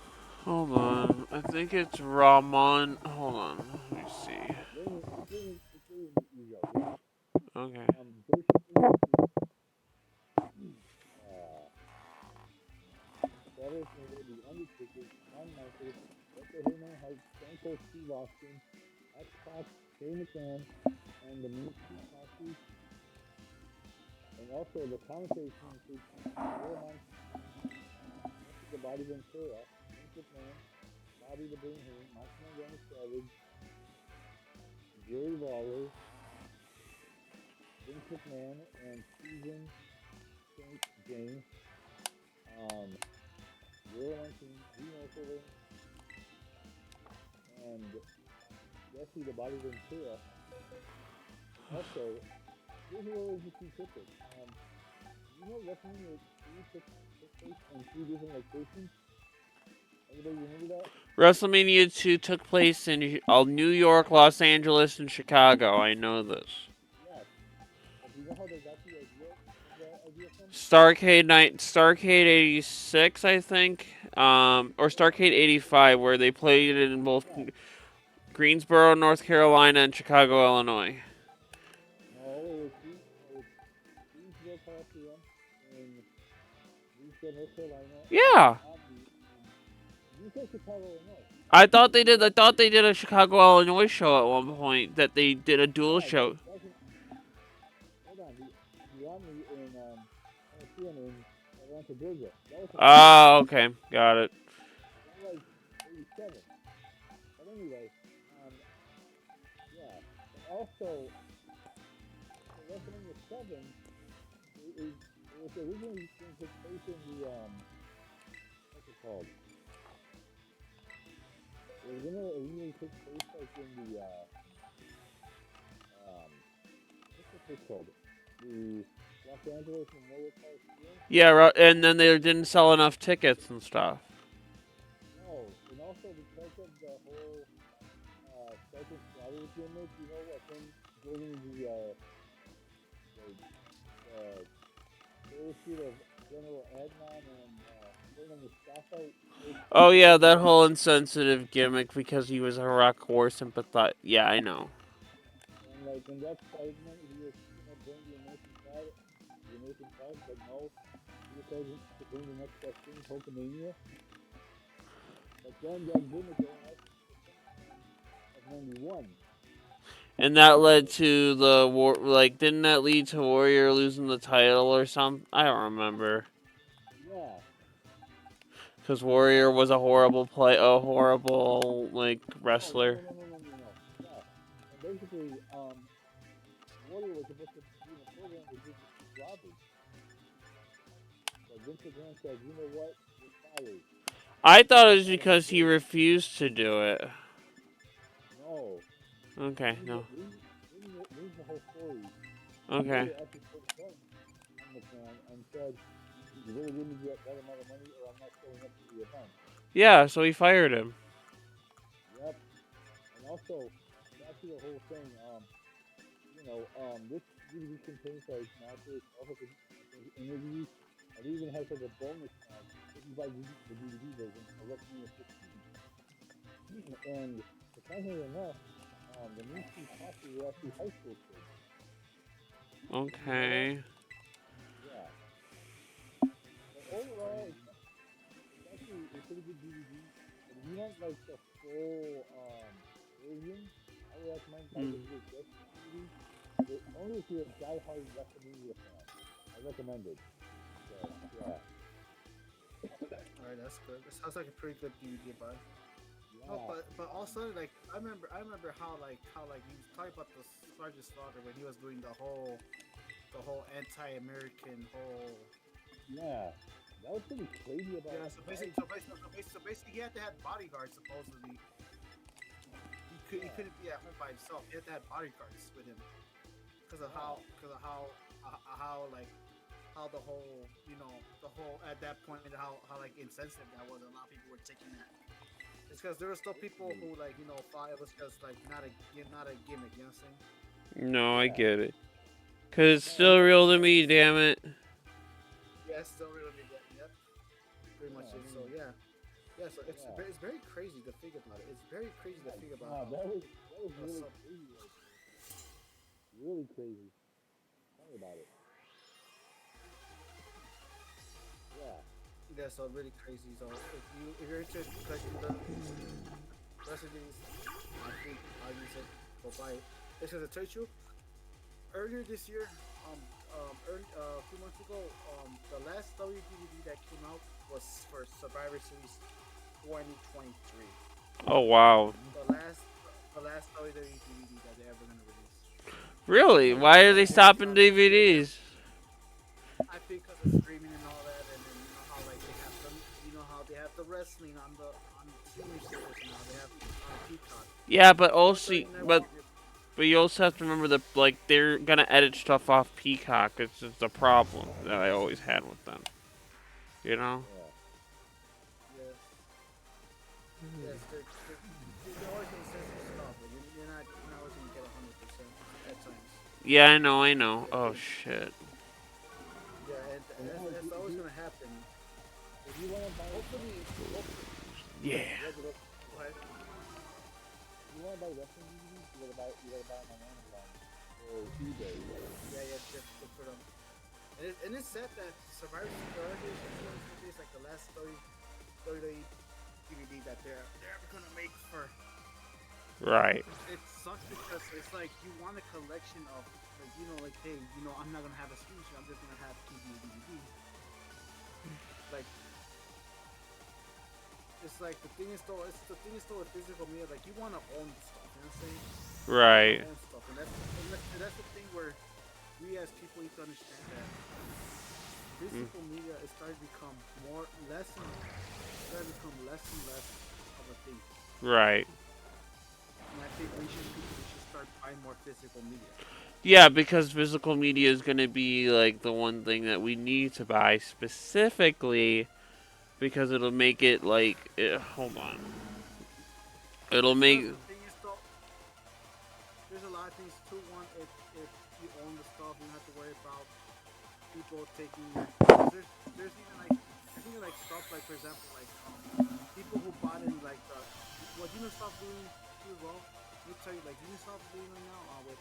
Hold on. I think it's Ramon. Hold on. Let me see. Raymond Rizzo. Yeah. Okay. Doshi, Travis Miller, The Undertaker, Shawn Michaels, Bret the Hitman Hart, Stone Cold Steve Austin, X-Pac, Shane McMahon, and the Ministry Posse. And also the commentary team includes Gorilla Monsoon, Jesse the Body Ventura, Vince McMahon, Bobby the Brain Heenan, Macho Randy Savage, Jerry Lawler, Vince McMahon, and Susan St. James. Um, Gorilla Monsoon, Dean Okerlund, and Jesse the Body Ventura. And also, here's a little interesting tidbit. you know WrestleMania 2 took place in three different locations? Anybody remember that? WrestleMania 2 took place in New York, Los Angeles, and Chicago. I know this. Yes. But do you know how they got the idea? That idea from? Starcade 86, I think, or Starcade 85, where they played it in both Yes. Greensboro, North Carolina, and Chicago, Illinois. No, it was Greensboro Coliseum in Greensboro, North Carolina, and then Yeah, Omni in. You said Chicago, Illinois. I thought they did. I thought they did a Chicago, Illinois show at one point. That they did a dual Yeah, show. that's hold on. The Omni in Coliseum in Atlanta, Georgia. That was Chicago. Oh, okay, got it. That was '87. But anyway, um, yeah. But also, for WrestleMania 7, it was originally going to take place in the what's it called? It was going to originally take place like in the um what's the place called? The Los Angeles Memorial Coliseum. Yeah, and then they didn't sell enough tickets and stuff. No, and also because of the whole Sergeant Slaughter gimmick, you know, of him joining the parachute of General Adnan and Colonel Mustafa. Oh yeah, that whole insensitive gimmick because he was a Iraq War sympathizer. Yeah, I know. And like in that segment, he was bring the American flag, but no, he decided to bring the next best thing, Hulkamania. But then that gimmick only lasted to SummerSlam of '91. And that led So to the war. Like, didn't that lead to Warrior losing the title or something? I don't remember. yeah, Because Warrior was a horrible like no, no, wrestler. no, no, no, no, no, no. Yeah, and basically, Warrior was supposed to be in a program with Steve Roberts, but Vince McMahon said, you know what, you're fired. I thought it That's was how it because he ended. refused to do it. No, Okay, no. reading the whole story, Okay. Warrior actually put a gun on McMahon and said, you really give me that amount of money or I'm not showing up to the event. Yeah, so he fired him. Yep. And also, back to the whole thing, this DVD contains like matches, also contains interviews, and it even has like a bonus match if you buy the DVD version of WrestleMania 15. And surprisingly enough, the new two passes were actually high school kids. Did you know that? Okay. Yeah. But overall, it's actually a pretty good DVD. But if you want like the full version, I would recommend buy Mm. the VHS DVD. Only if you're a die-hard WrestleMania fan. I recommend it. So yeah, All right, that's good. That sounds like a pretty good DVD buy. Oh, yeah, but also like I remember how you was talking about the Sergeant Slaughter when he was doing the whole anti-American whole. yeah. That was pretty crazy about Yeah, it. so basically he had to have bodyguards supposedly. He Yeah, couldn't be at home by himself. He had to have bodyguards with him because of yeah, how like how the whole the whole at that point how like insensitive that was. A lot of people were taking that. It's because there were still people definitely. who thought it was just like not a gimmick. You know what I'm saying? No, I Yeah. get it. Cause it's No, and still that's real to that. me, damn it. Yeah, it's still really big. Yep, pretty much Yeah, I it. So mean, yeah, yeah. So yeah, it's very crazy to think about it. It's very crazy to yeah. think about No, how that was really some crazy. Like really crazy. Tell me about it. Yeah, yeah. So really crazy. So if you're interested in collecting the rest of these, I think I use it. Go buy it. It's because I told you earlier this year, a few months ago, the last WDVD that came out was for Survivor Series 2023. Oh wow. hmm The last, the last WDVD that they're ever gonna release. Really? Why are So they based stopping on the streaming, DVDs? I think because of streaming and all that, and then how like they have how they have the wrestling on streaming service now. They have on Peacock. Yeah, but All the also, certain but networks. But you also have to remember that like they're gonna edit stuff off Peacock. It's just a problem that I always had with them. You know? Yeah. Yes. Yes. They're always gonna censor stuff. But you're not always gonna get 100% at times. Yeah, I know, I know. If Oh they, shit. yeah, and You know, that's always gonna happen. if you want to buy Hopefully, Yeah. regular, what? if you want to buy wrestling DVDs, you gotta buy them on Amazon or eBay. Yeah, yeah, just for them. And it's said that Survivor Series is like the last 30 DVD that they're ever gonna make for. Right. It sucks because it's like you want a collection of like like hey I'm not gonna have a screenshot, I'm just gonna have DVD. Like it's like the thing is though with physical media, like you want to own stuff, you know what I'm saying? You want to Right. own stuff, and that's the thing where we as people need to understand that Mm. physical media is starting to become less and less of a thing. Right. And I think we should start buying more physical media. Yeah, because physical media is going to be like the one thing that we need to buy specifically because it'll make it like hold on. It'll Because make the thing is though, there's a lot of things too. One, if you own the stuff, you don't have to worry about people taking. There's even like I think like stuff like for example like people who bought in like what Ubisoft doing too as well. Let me tell you like Ubisoft doing right now with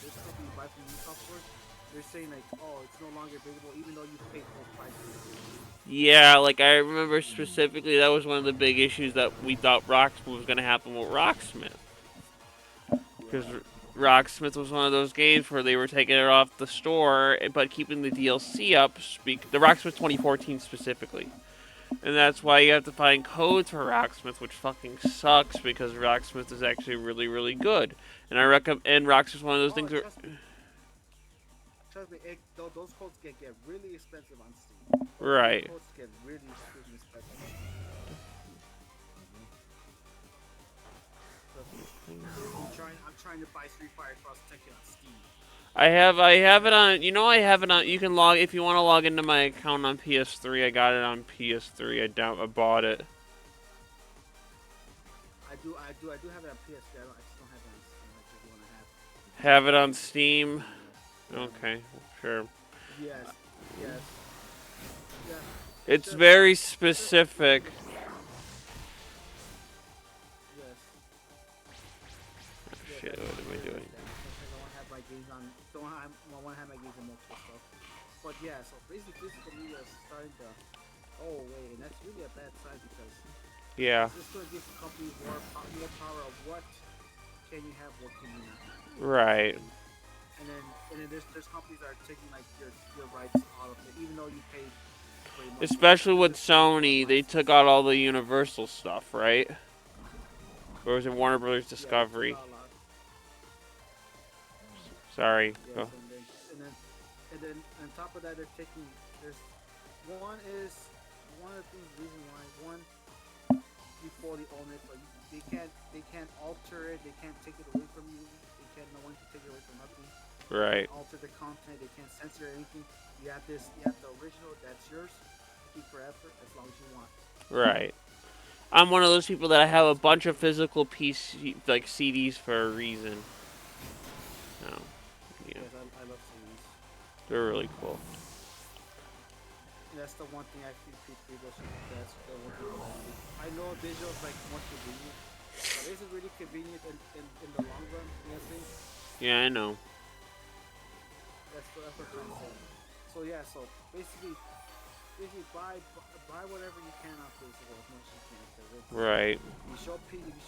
this stuff you buy from Ubisoft stores. They're saying like it's no longer visible even though you paid full price for it. yeah, like I remember specifically that was one of the big issues that we thought Rocksmith was going to happen with Rocksmith. Because Yeah. Rocksmith was one of those games where they were taking it off the store, but keeping the DLC up. The Rocksmith 2014 specifically, and that's why you have to find codes for Rocksmith, which fucking sucks because Rocksmith is actually really, really good. And I recommend. And Rocksmith is one of those Oh, things where, trust me, those codes get really expensive on Steam. Those right, codes get really freaking expensive. Trust me. I'm trying to buy Street Fighter Cross Tekken on Steam. I have it on. I have it on. You can log if you want to log into my account on PS3. I got it on PS3. I bought it. I do have it on PS3. I just don't have it on Steam. I just want to Have it on have Steam. it. Okay, sure. Yes. Yes. Yeah. It's Just, very just specific. yes. Yes. Shit, what am I doing? Because I want to have my games on. I want to have my games on multiple stuff. But yeah, so basically, physical media is starting to go away, and that's really a bad sign because Yeah. it's going to give companies more power of what can you have, what can you not have. Right. And then there's companies that are taking like your rights out of it, even though you paid pretty much. Especially with Just taking the Sony, they license. took out all the Universal stuff, right? Or was it Warner Brothers Yeah, they took Discovery? out a lot. Sorry. Yes, Go. and then on top of that, they're taking. There's one of the things reason why you fully own it, but they can't alter it. They can't take it away from you. They can't no one can take it away from nothing. They Right. can't alter the content. They can't censor anything. You have this. You have the original. That's yours. Keep forever as long as you want. Right. I'm one of those people that I have a bunch of physical like CDs for a reason. No. Yeah. Yes, I love series. They're really cool. That's the one thing I think people should. That's the one thing I know digital is like more convenient, but is it really convenient in the long run? You know what I'm saying? Yeah, I know. That's what I'm trying to say. So yeah, so basically buy whatever you can on physical as much as you can. Because Right. if you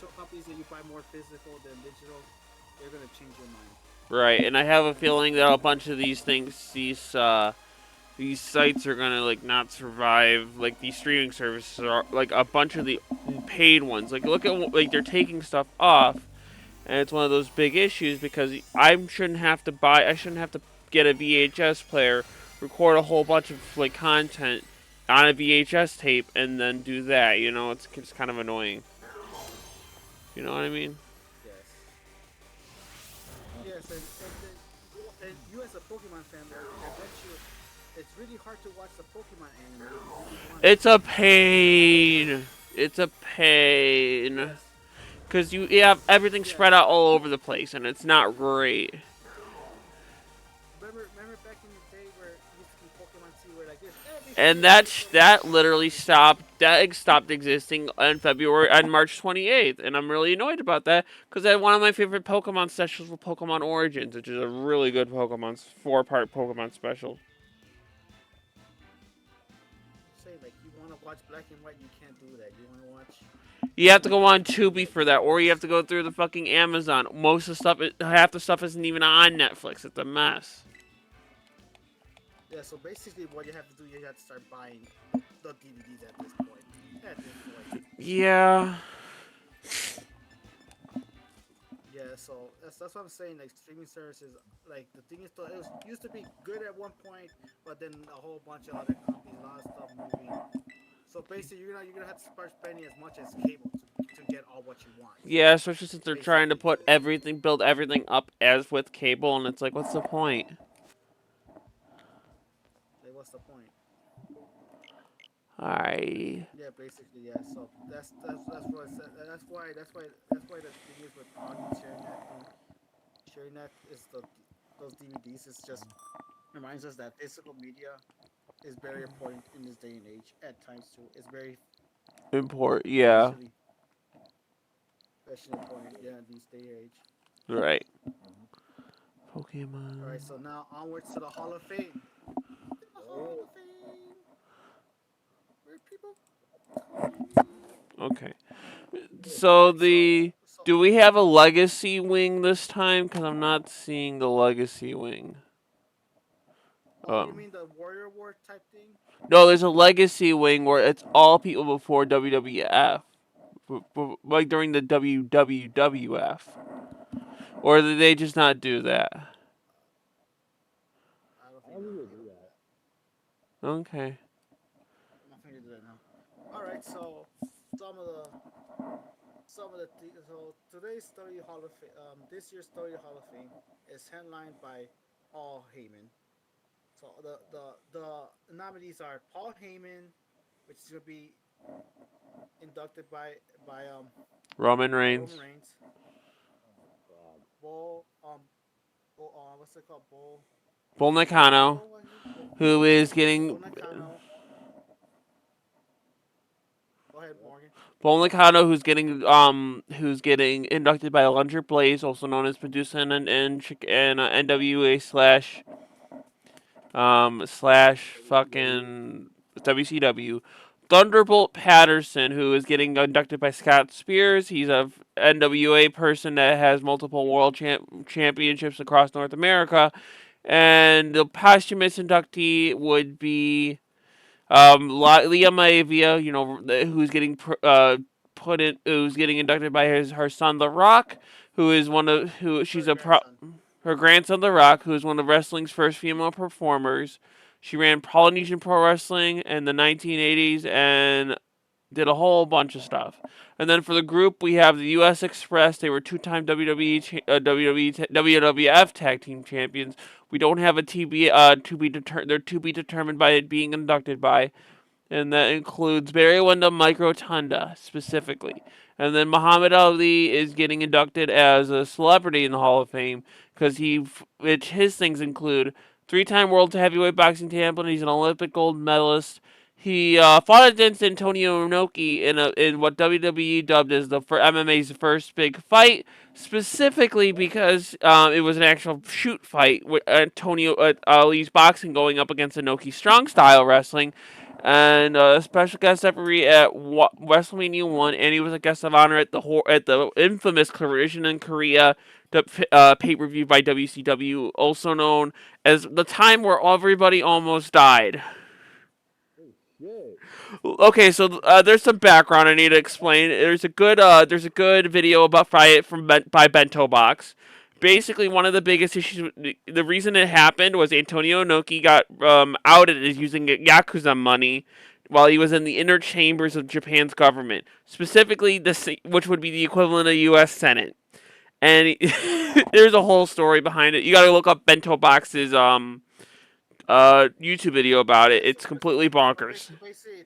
show companies that you buy more physical than digital, they're gonna change your mind. Right. And I have a feeling that a bunch of these things, these sites are gonna like not survive. Like these streaming services are like a bunch of the paid ones. Like look at like they're taking stuff off, and it's one of those big issues because I shouldn't have to buy. I shouldn't have to get a VHS player, record a whole bunch of like content on a VHS tape, and then do that. It's kind of annoying. You know what I mean? Yes. and you as a Pokemon fan, I bet you it's really hard to watch the Pokemon anime if you really want to. It's a Because pain. It's a pain. yes, Because you have everything yes, spread out all over the place, and it's not great. remember back in the day where it used to be Pokemon C, where like there's everything And in this little that section. literally stopped. That stopped existing on March 28th, and I'm really annoyed about that because one of my favorite Pokemon specials was Pokemon Origins, which is a really good Pokemon 4-part Pokemon special. Say like you want to watch Black and White, you can't do that. You want to watch You have to go Pokemon on X, Tubi for that, or you have to go through the fucking Amazon. Most of the stuff, half the stuff isn't even on Netflix. It's a mess. yeah. So basically, what you have to do, you have to start buying the DVDs at this point. At this point. Yeah. Yeah, so that's what I'm saying. Like streaming services, like the thing is, though, it was used to be good at one point, but then a whole bunch of other companies, a lot of stuff moving. So basically, you're gonna have to start spending as much as cable to get all what you want. Yeah, especially since they're trying to Basically, put everything, build everything up as with cable, and it's like, what's the point? like what's the point? I. Yeah, basically, yeah. So that's what I said. That's why the thing is with audience sharing that is those DVDs is just reminds us that physical media is very important in this day and age. At times too, it's very Import, yeah. especially important. Yeah, in this day and age. Right. Mm-hmm. All right, Pokemon. so now onwards to the Hall of Fame. The Hall of Fame, where people come. Okay. All So right, the. Do we have a legacy wing this time? Because I'm not seeing the legacy wing. oh, you Um. mean the Warrior War type thing? No, there's a legacy wing where it's all people before WWF. Like during the WWF. Or did they just not do that? I don't I think don't they think do they that do now. that. Okay. I don't think they do that now. All right, so some of the so today's Story Hall of Fame, this year's Story Hall of Fame is headlined by Paul Heyman. So the nominees are Paul Heyman, which is gonna be inducted Roman by Roman Reigns. Reigns. Oh my god. Bull what's it called? Bull Nakano, Bull what who is Bull getting Nakano. Go ahead, Morgan. Bull Nakano, who's getting inducted by Alundra Blaze, also known as Medusa and NWA slash WCW. fucking WCW. Thunderbolt Patterson, who is getting inducted by Scott Spears. He's a NWA person that has multiple world championships across North America. And the posthumous inductee would be Leah Maivia, who's getting who's getting inducted by her son The Rock, who is one of who she's Her a pro grandson. her grandson The Rock, who is one of wrestling's first female performers. She ran Polynesian Pro Wrestling in the 1980s and did a whole bunch of stuff. And then for the group, we have the U.S. Express. They were two-time WWF Tag Team Champions. We don't have a they're to be determined by it being inducted by, and that includes Barry Windham, Mike Rotunda specifically. And then Muhammad Ali is getting inducted as a celebrity in the Hall of Fame because which his things include three-time world heavyweight boxing champion. He's an Olympic gold medalist. He fought against Antonio Inoki in what WWE dubbed as for MMA's first big fight, specifically because it was an actual shoot fight with Antonio Ali's boxing going up against Inoki strong style wrestling, and a special guest referee at WrestleMania 1, and he was a guest of honor at the infamous Collision in Korea, the pay-per-view by WCW, also known as the time where everybody almost died. Oh shit. Okay, so there's some background I need to explain. There's a good video about Riot by Bento Box. Basically, one of the biggest issues, the reason it happened was Antonio Inoki got outed as using Yakuza money while he was in the inner chambers of Japan's government, specifically which would be the equivalent of U.S. Senate. and there's a whole story behind it. You got to look up Bento Box's YouTube video about it. It's completely bonkers. Basically,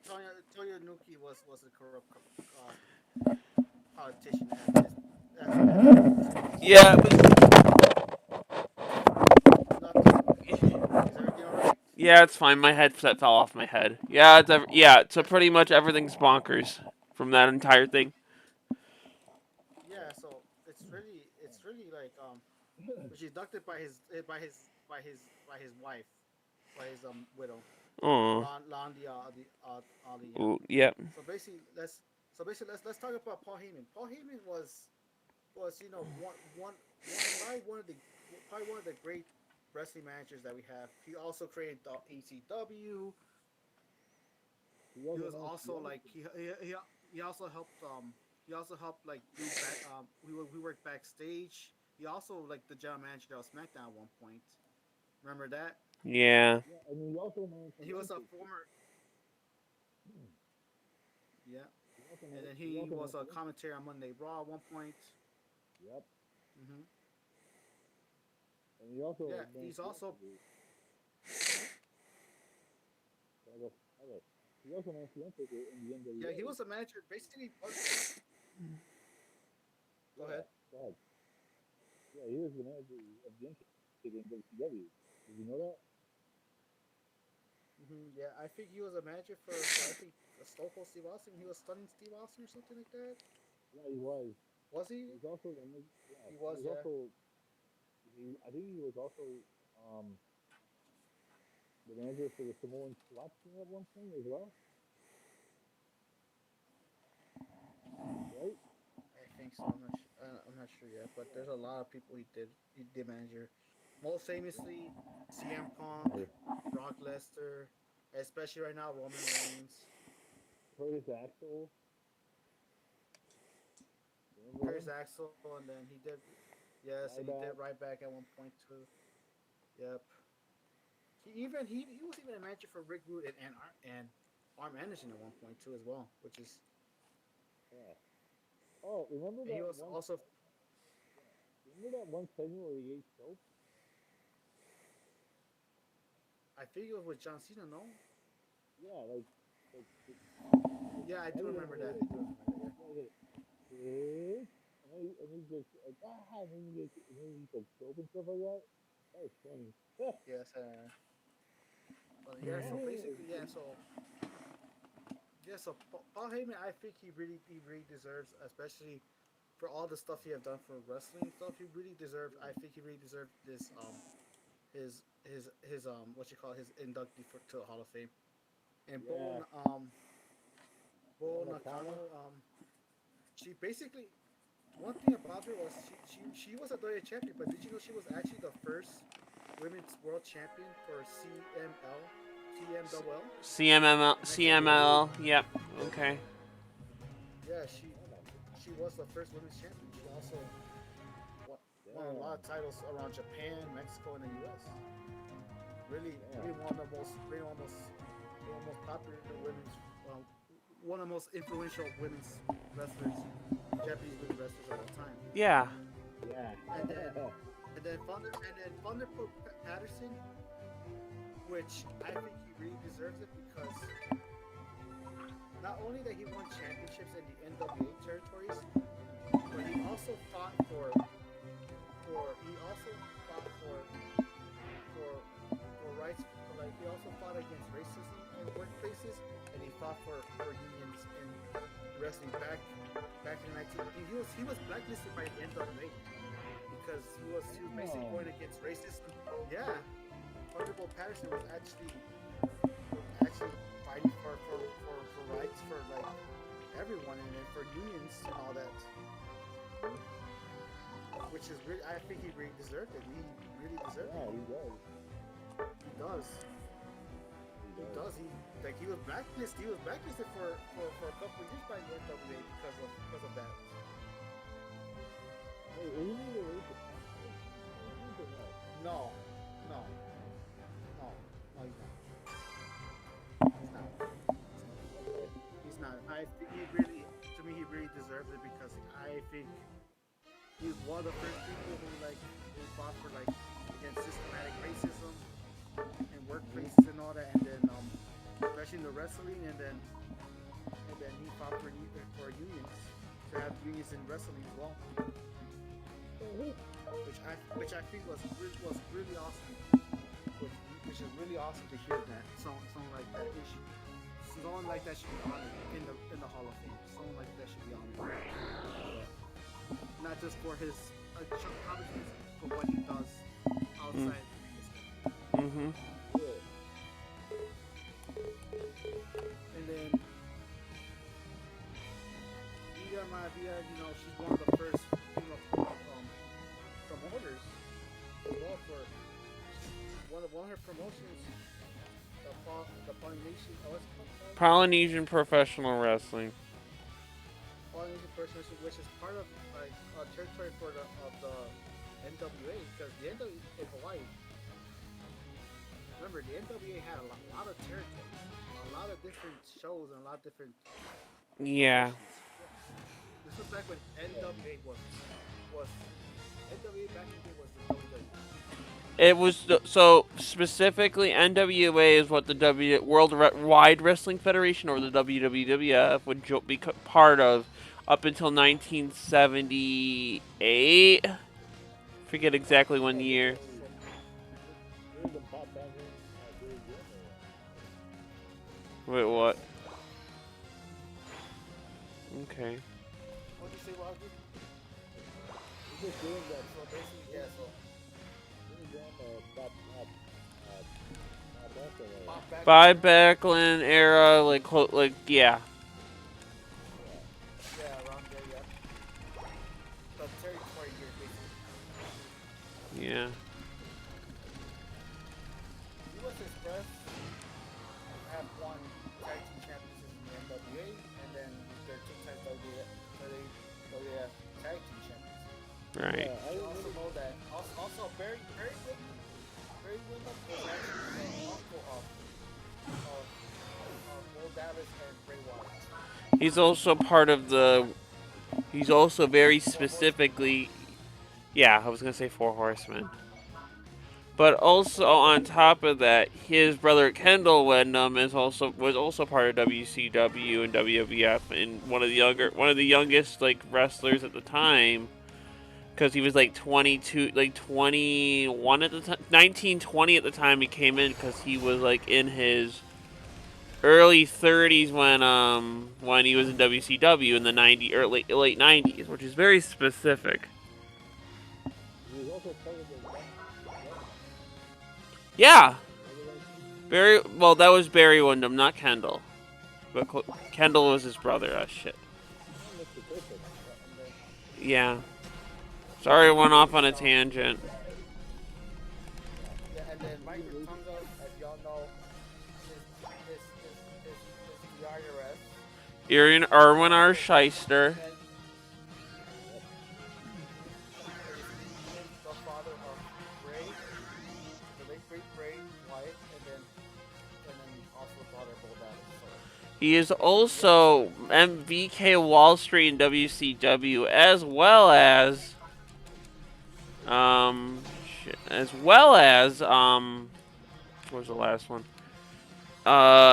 Toya Nuki was a corrupt politician as his mistress. Yeah, but Nothing. Is everything all right? yeah, it's fine. My headset fell off my head. Yeah, yeah. So pretty much everything's bonkers from that entire thing. Yeah. So it's really like was abducted by his wife, by his widow, Oh, Landia. yeah, So basically let's talk about Paul Heyman. Paul Heyman was probably one of the great wrestling managers that we have. He also created the ECW. He He also was managed also the like Undertaker. he also helped like do back we worked backstage. He also like the general manager of SmackDown at one point. Remember that? yeah, Yeah, and he also managed And the he was a Undertaker. former yeah. And then He he also was managed a the Undertaker. commentator on Monday Raw at one point. Yep. Hmm. And he also Yeah, he's managed the also Undertaker. Okay. He also managed the Undertaker in the yeah he NWA. was a manager. Basically, go Yeah. ahead. Go ahead. Yeah, he was the manager of the Undertaker in WCW. Did you know that? Yeah, I think he was a manager for I think Stone Cold Steve Austin. He was stunning Steve Austin or something like that. Yeah, he was. Was He he? was also the yeah. He He was, was yeah. also I think he was also the manager for the Samoan SWAT team at one point as well, right? I think so. I'm not sure yet, but there's a lot of people he did. He did manager. Most famously, CM Punk, Yeah. Brock Lesnar, especially right now Roman Reigns, Curtis Axel, remember Curtis him? Axel, and then he did yes, and he did Ryback. right back at one point too. Yep. He was even a manager for Rick Rude and Arm Anderson at one point too as well, which is Yeah. Oh, and he was also remember that one segment where he ate soap? I think it was with John Cena, no? Yeah, like Yeah, I do Eddie remember was that. I do remember that. Yeah. like, and he just like and then he eats like soap and stuff like that. That was funny. Yes. But yeah. So basically, so Paul Heyman, I think he really deserves, especially for all the stuff he have done for wrestling stuff. He really deserved. I think he really deserved this his what you call his inductee to the Hall of Fame. And Yeah. Bo Nakano. Nakano she basically one thing about her was she was a WWE champion, but did you know she was actually the first women's world champion for CMLL, CMML, Mexico. CML. Yep. Okay. Yeah, she was the first women's champion. She also won a lot Damn. of titles around Japan, Mexico, and the U.S. Really Damn. one of the most popular women's, one of the most influential women's wrestlers, Japanese women wrestlers of all time. Yeah. Yeah. And then Thunderbolt Patterson, which I think he really deserves it because not only that he won championships in the NWA territories, but he also fought for he also fought for rights like he also fought against racism in workplaces and he fought for unions in wrestling back in 19 he was blacklisted by the NWA because he was basically Oh. going against racism. Yeah, Thunderbolt Patterson was actually fighting for rights for like everyone and for unions and all that, which is really I think he really deserved it. He really deserved Yeah, it. he does. He does. He does. He was blacklisted. He was blacklisted for a couple of years by the NWA because of that. Hey, isn't he the racist? No, no, no, no. He's not. He's not. I think he really, to me, he really deserves it because I think He was one of the first people who fought for against systematic racism in workplaces and all that, and then especially in the wrestling, and then he fought for unions to have unions in wrestling as well, which I think was really awesome, which is really awesome to hear that someone like that issue. Someone like that should be honored in the Hall of Fame. Someone like that should be honored, not just for his accomplishments, but what he does outside the ring. Mm-hmm. And then Ida Maria, she's one of the first promoters as well for one of her promotions, the Polynesian, Polynesian Professional Wrestling. Polynesian Professional, which is part of territory of the NWA, because the NWA in Hawaii. Remember, the NWA had a lot of territory, a lot of different shows, and a lot of different Yeah. This was back when NWA was NWA back in the day was the WWE. It was so specifically NWA is what the Worldwide Wrestling Federation or the WWF would be part of up until 1978. Forget exactly when year. Wait, what? Okay. What did you say, Roger? Just doing that. So basically, yeah. So. By Backlund era, like yeah. Yeah, around there, yeah. The territory here, basically. Yeah. US Express have won tag team championships in the NWA, and then they're 2 times WWF tag team champions. Right. You also know that. Also, Barry Windham was actually the uncle of Bo Dallas and Bray Wyatt. He's also part of the. He's also very specifically. Yeah, I was gonna say 4 Horsemen. But also on top of that, his brother Kendall Windham was also part of WCW and WWF, and one of the youngest wrestlers at the time, because he was 22, 21 at the time, 19, 20 at the time he came in, because he was in his early 30s when he was in WCW in the late 90s, which is very specific. Yeah. That was Barry Windham, not Kendall. But Kendall was his brother. Oh, shit. Yeah. Sorry, I went off on a tangent. Yeah, and then Mike Rotundo, as y'all know, is the IRS. Erwin R. Shyster. The father of Bray, the late great Bray Wyatt, and then also the father of Bo Dallas. He is also MVK Wall Street in WCW, as well as what was the last one?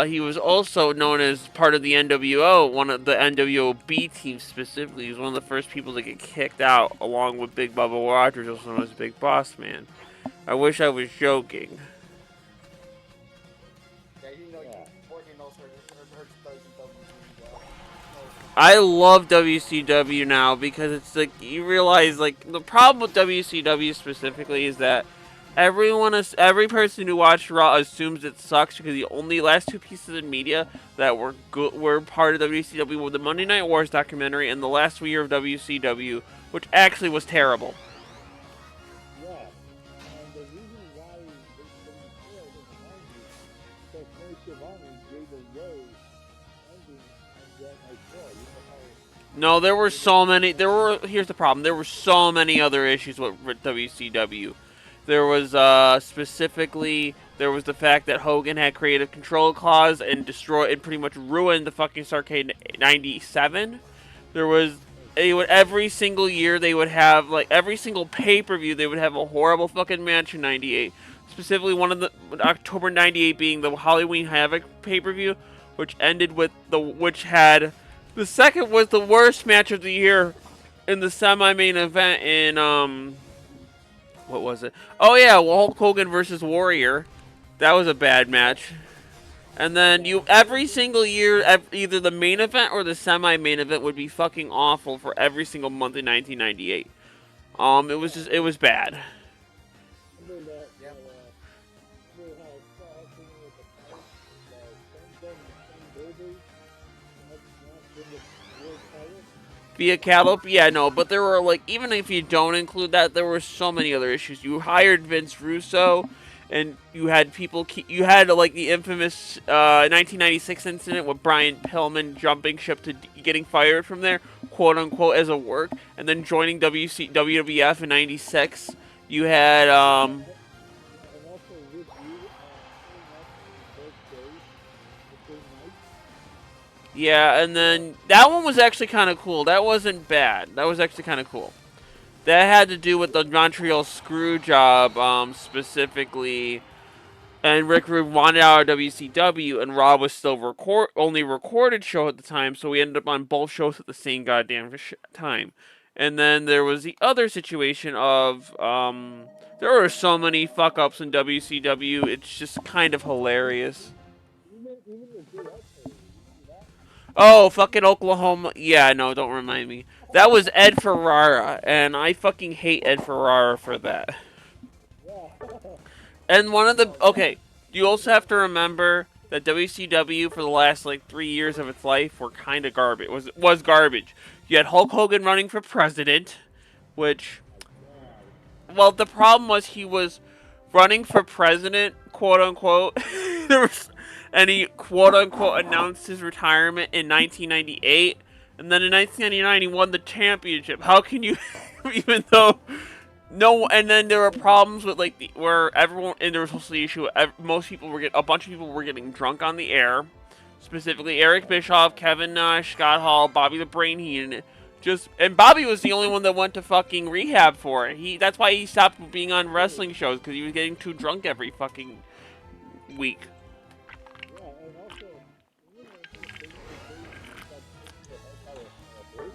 He was also known as part of the NWO, one of the NWO B team specifically. He was one of the first people to get kicked out, along with Big Bubba Rogers, also known as Big Boss Man. I wish I was joking. Yeah, Courtney knows her studies in WCW. I love WCW now because it's you realize the problem with WCW specifically is that every person who watched Raw assumes it sucks because the only last 2 pieces of media that were part of WCW were the Monday Night Wars documentary and the last year of WCW, which actually was terrible. Yeah, and the reason why they failed in the 90s because Tony Schiavone gave a low ending on that night show. You know how. No, there were so many. Here's the problem. There were so many other issues with WCW. There was there was the fact that Hogan had creative control clause and pretty much ruined the fucking Starrcade '97. There was they would every single year they would have like every single pay-per-view they would have a horrible fucking match in '98. Specifically, one of the October '98 being the Halloween Havoc pay-per-view, which ended with which had the second was the worst match of the year in the semi-main event in what was it? Oh yeah, Hulk Hogan versus Warrior. That was a bad match. And then you every single year, either the main event or the semi-main event would be fucking awful for every single month in 1998. It was bad. Remember that, Yep. remember how Scott came in with the fight, Stone Goldberg, the next match in the world title? Via Catalp, yeah, no, but there were like even if you don't include that, there were so many other issues. You hired Vince Russo, and you had people. You had like the infamous 1996 incident with Brian Pillman jumping ship to getting fired from there, quote unquote, as a work, and then joining WWF in '96. You had And also Rick Rude showing up on both days, the same night. yeah, and then that one was actually kind of cool. That wasn't bad. That was actually kind of cool. That had to do with the Montreal screw job, specifically. And Rick Rude wanted out of WCW, and Raw was still only recorded show at the time, so we ended up on both shows at the same goddamn time. And then there was the other situation of there were so many fuck ups in WCW. It's just kind of hilarious. Even the Great Outfitter, did you see that? Oh, fucking Oklahoma. Yeah, no, don't remind me. That was Ed Ferrara, and I fucking hate Ed Ferrara for that. Yeah. And one of the Oh yeah. okay, you also have to remember that WCW for the last like 3 years of its life were kind of garbage. Was garbage. You had Hulk Hogan running for president, which My God. well the problem was he was running for president, quote unquote. there was, and he quote unquote announced his retirement in 1998, and then in 1999 he won the championship. How can you, even though no, and then there were problems with like where everyone, and there was also the issue. Most people were a bunch of people were getting drunk on the air, specifically Eric Bischoff, Kevin Nash, Scott Hall, Bobby the Brain Heenan. And Bobby was the only one that went to fucking rehab for it. That's why he stopped being on wrestling shows because he was getting too drunk every fucking week. Yeah, and also, some famous days when he got taken to the health by a horse?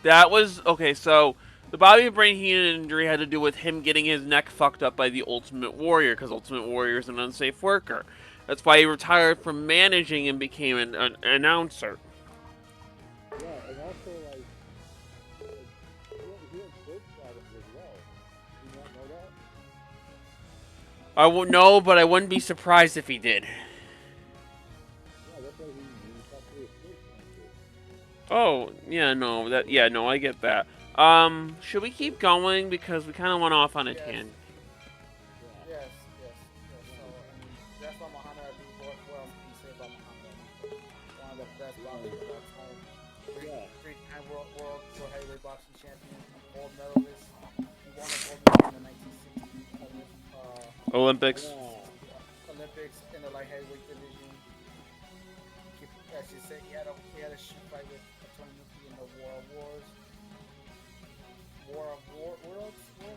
That was okay. So the Bobby the Brain Heenan injury had to do with him getting his neck fucked up by the Ultimate Warrior because Ultimate Warrior is an unsafe worker. That's why he retired from managing and became an announcer. Yeah, and also, he had throat problems as well. Did you not know that? I won't know, but I wouldn't be surprised if he did. Yeah, that's why he thought he was throat cancer. Oh, yeah, no, I get that. Should we keep going because we kind of went off on a Yes. tangent? Yeah. Yes. So I mean, that's why Muhammad Ali. What else can you say about Muhammad Ali? One of the best boxers of all time. Yeah. Three-time world heavyweight boxing champion, gold medalist. He won a gold medal in the 1960 Olympics. Yeah. Olympics in the light heavyweight division. As you said, he had a shoot fight with Tony Nuki in the War of Wars.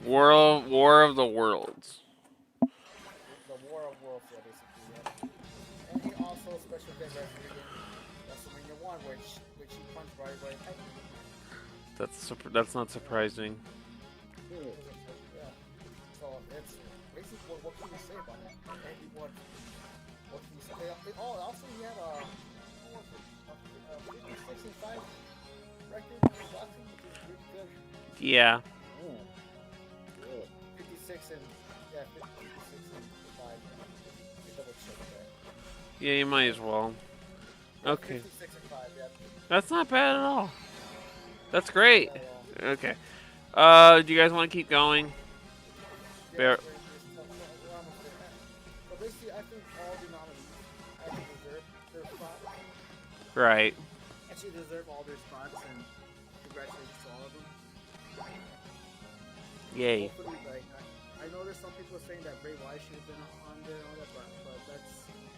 Worlds? War of the Worlds. The War of Worlds, yeah, basically, yeah. And he also special guest referee in WrestleMania 1, which he punched Roddy Piper. That's not surprising. Sure. Yeah. So it's basically what can you say about it? Maybe what can you say? Also he had a what was it? 56 and 5 record in boxing, which is really good. Yeah. Yeah. Yeah. 56 and yeah, 56 and 5. You double check that. Yeah, you might as well. Yeah, Okay. 56 and 5. Yeah. That's not bad at all. That's great. So, Okay. Do you guys want to keep going? yeah, Bear- we're almost there. But basically, I think all the nominees actually deserve their spot. Right. Actually deserve all their spots, and congratulations to all of them. Yay. Hopefully, like I know there's some people saying that Bray Wyatt should have been on there and all that,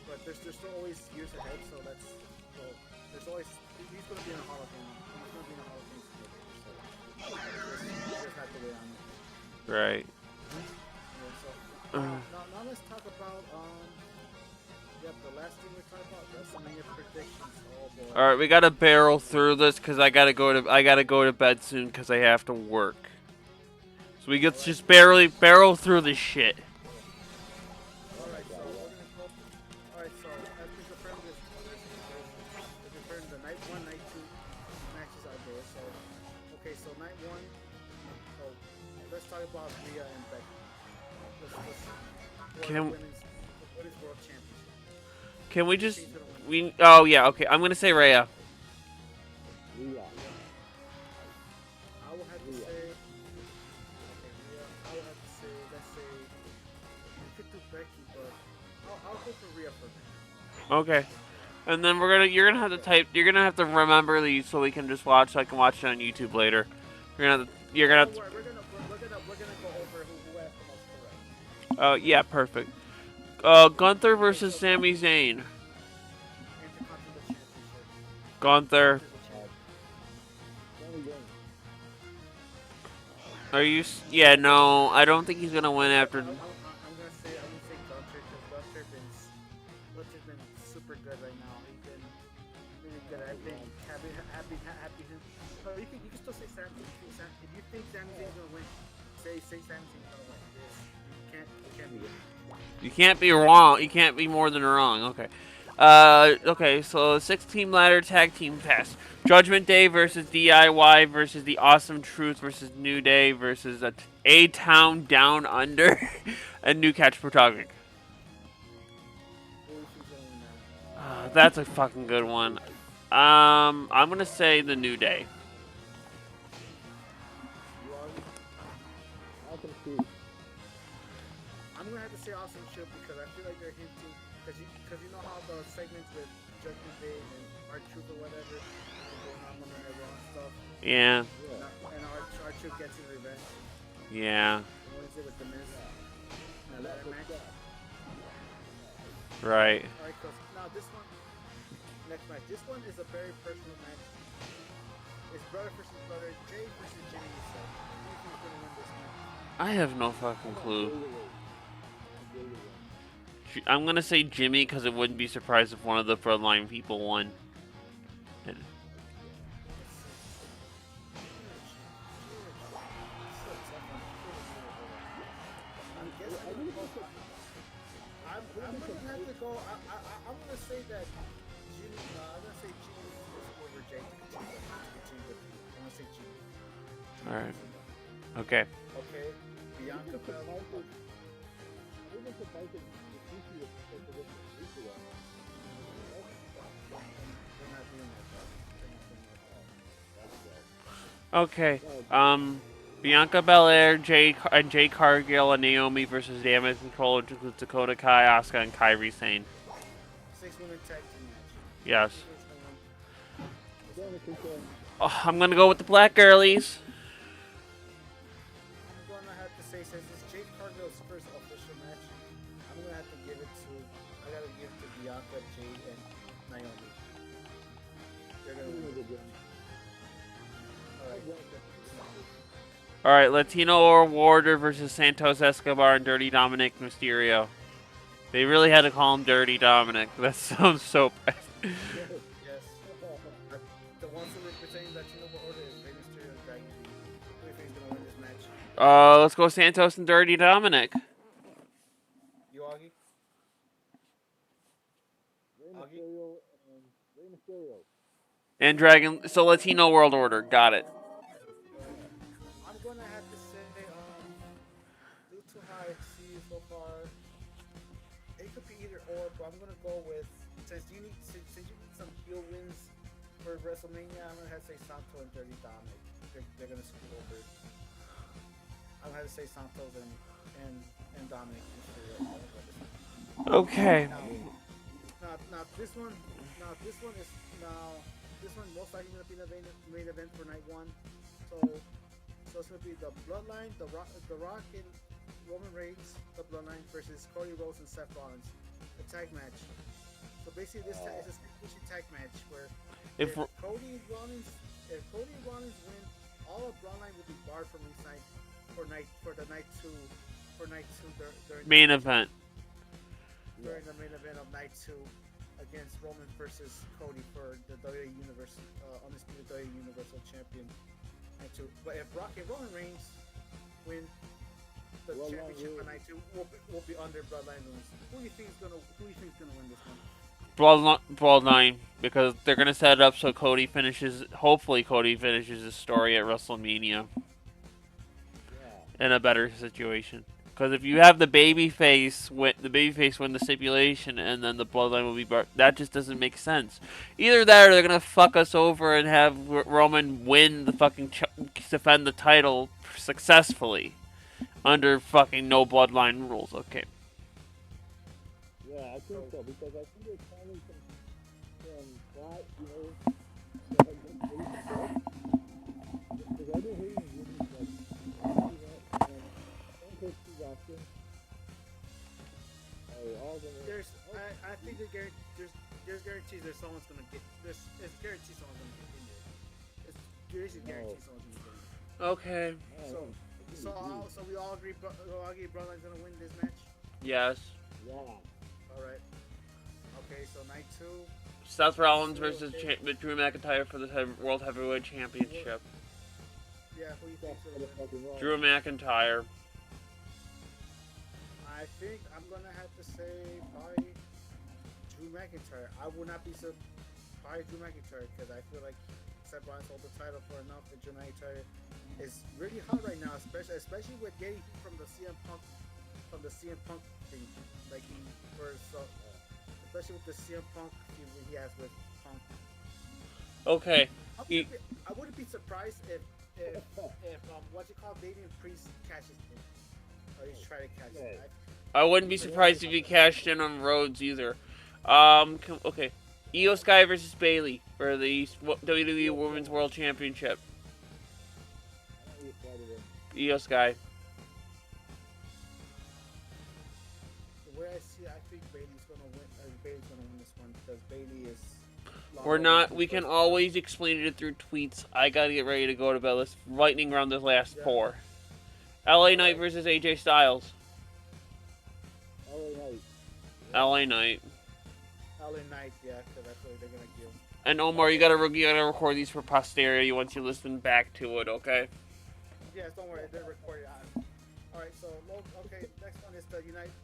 but there's still always years ahead, so there's always he's gonna be in the Hall of Fame. He's gonna be in the Hall of Fame. So Right. Yeah. So Uh, now let's talk about yep, the last thing we're talking about WrestleMania predictions. Oh boy. all right, we gotta barrel through this because I gotta go to bed soon because I have to work. So we All get right. just barely barrel through this shit. All right. So Yeah, we're gonna go. All right. So as we confirmed this, we confirmed the night one, night two matches are there. So okay. So night one. So let's talk about Rhea and Becky. Let's for the Can women's world championship. can Who we do you just think's gonna win? we? Oh yeah, okay. I'm gonna say Rhea. Rhea. I will have to Rhea. say. Okay, Rhea. I will have to say. Let's say you could do Becky, but I'll go for Rhea for now. Okay. And then you're gonna have to type you're gonna have to remember these so we can just watch so I can watch it on YouTube later. You're Yeah, gonna have don't worry. We're gonna go over who has the most correct. to yeah, perfect. Gunther Okay, versus so Sami Zayn. Intercontinental Championship. Gunther. Gunther's the Uh, champ. Sami Zayn. Yeah, no, I don't think he's gonna win after. I'm gonna say Gunter because Gunter's been super good right now. He's been really good. I've been happy. No, you can still say Sam. If you think Sami Zayn's gonna win, say Sami Zayn's gonna win. You can't be. You can't be wrong. You can't be more than wrong. Okay. Okay, so 6-team ladder tag team test. Judgment Day versus DIY versus the Awesome Truth versus New Day versus A Town Down Under and New Catch Protonic. Who do you think's gonna win that? That's a fucking good one. I'm gonna say the New Day. You Augie? Awesome Truth. I'm gonna have to say Awesome Shield because I feel like they're hinting because you know how the segments with Judgment Day and our Truth or whatever going on when they're Raw and stuff, Yeah, Yeah. and our Truth gets his revenge. yeah, And what is it with the Miz? And Yeah, ladder but match. yeah. right. Alright, cause now this one, next match. This one is a very personal match. It's brother versus brother, Jay versus Jimmy Uso. Who do you think's gonna win this match? I have no fucking clue. Jay to win. I'm gonna say Jimmy because it wouldn't be surprised if one of the frontline people won. Let's see. This is a tough one. I'm guessing. I really think that I'm gonna have to go. I'm gonna say that Jimmy. I'm gonna say Jimmy is over Jay to continue with you. I'm gonna say Jimmy. All right. Okay. Okay. Bianca Belair. I think it's surprising the Sushi is so position to Sushi one. They're not doing that though. They're not doing that though. That's Okay. good. Bianca Belair, Jay Cargill, and Naomi versus Damage Control, which includes Dakota Kai, Asuka, and Kairi Sane. 6-woman tag team match. Yes. Who do you think's gonna win? Damn it, Sushi. Oh, I'm gonna go with the Black Girlies. I'm gonna have to say since it's Jade Cargill's first official match, I'm gonna have to give it to. I gotta give it to Bianca, Jade, and Naomi. They're gonna win. All right. All right, Latino Warder versus Santos Escobar and Dirty Dominic Mysterio. They really had to call him Dirty Dominic. That sounds so bad. Yes. The ones who representing Latino order is Rey Mysterio and Dragon Lee. Who do you think is gonna win this match? Let's go Santos and Dirty Dominic. You Augie? Rey Mysterio. And Dragon. So Latino World Order. Got it. I'm gonna have to say, due to how I see it so far, it could be either or, but I'm gonna go with since you need some heel wins for WrestleMania. I'm gonna have to say Santos and Dirty Dominic. They're gonna screw over. I'm gonna have to say Santos and Dominic Mysterio. Okay. Now this one most likely gonna be the main event for night one. So it's gonna be the Bloodline, the Rock and Roman Reigns, the Bloodline versus Cody Rhodes and Seth Rollins, a tag match. So basically, this is a stipulation tag match where If Cody and Rollins win, all of Bloodline will be barred from ringside for the night two during Main event. the main event of night two against Roman versus Cody for the WWE Universe undisputed WWE Universal Champion. But if Roman Reigns win the championship on night two, will be under Bloodline rules. Who do you think is gonna win this one? Bloodline, because they're gonna set it up so Cody finishes. Hopefully, Cody finishes his story at WrestleMania in a better situation. Because if you have the babyface win the stipulation, and then the Bloodline will be that just doesn't make sense. Either that, or they're gonna fuck us over and have Roman win the fucking defend the title successfully under fucking no Bloodline rules. Okay. Yeah, I think so because I think they're planning some plot, because I've been hearing rumors that and Chris Austin are all gonna. I think there's guarantees there's someone's gonna get it's guaranteed someone's gonna get in there. There's guaranteed someone's gonna get in there. Okay. So we all agree Bloodline's gonna win this match. Yes. Yeah. All right. Okay, so night two. Seth Rollins versus Drew McIntyre for the World Heavyweight Championship. Yeah, who you think's gonna win? Drew McIntyre. I think I'm gonna have to say probably Drew McIntyre. I would not be surprised Drew McIntyre because I feel like Seth Rollins hold the title for enough, and Drew McIntyre is really hot right now, especially with getting heat from the CM Punk thing, like he first, especially with the CM Punk feud he has with Punk. Okay. I wouldn't be surprised if what's it called, Damian Priest catches him, or he's trying to catch him. I wouldn't be surprised if he cashed in on Rhodes either. Okay. Io Sky versus Bayley for the WWE Women's World Championship. Io Sky. The way I see it, I think Bayley's gonna win. Bayley's gonna win this one because Bayley is. We're not. We can always explain it through tweets. I gotta get ready to go to bed. Let's lightning round this last four. LA Knight versus AJ Styles. LA Knight. LA Knight, yeah, because that's what they're gonna give. And Omar, you gotta record these for posterity once you listen back to it, okay? Yes, don't worry, they're recorded. Alright, so next one is the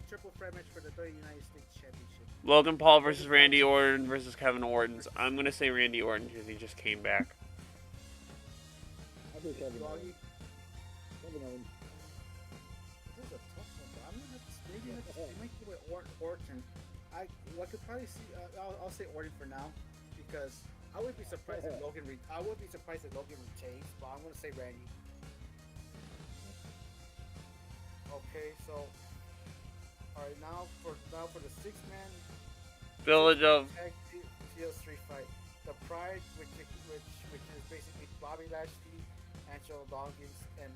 triple threat match for the United States Championship. Logan Paul versus Randy Orton versus Kevin Owens. I'm gonna say Randy Orton because he just came back. I think Kevin Owens. This is a tough one, but I'm gonna maybe they might go with Orton. I could probably see. I'll say Orton for now because I would be surprised if Logan. I would be surprised if Logan retains, but I'm gonna say Randy. Okay, so alright, now for the 6-man Village of TO3 fight, the Pride, which is basically Bobby Lashley, Angelo Dawkins, and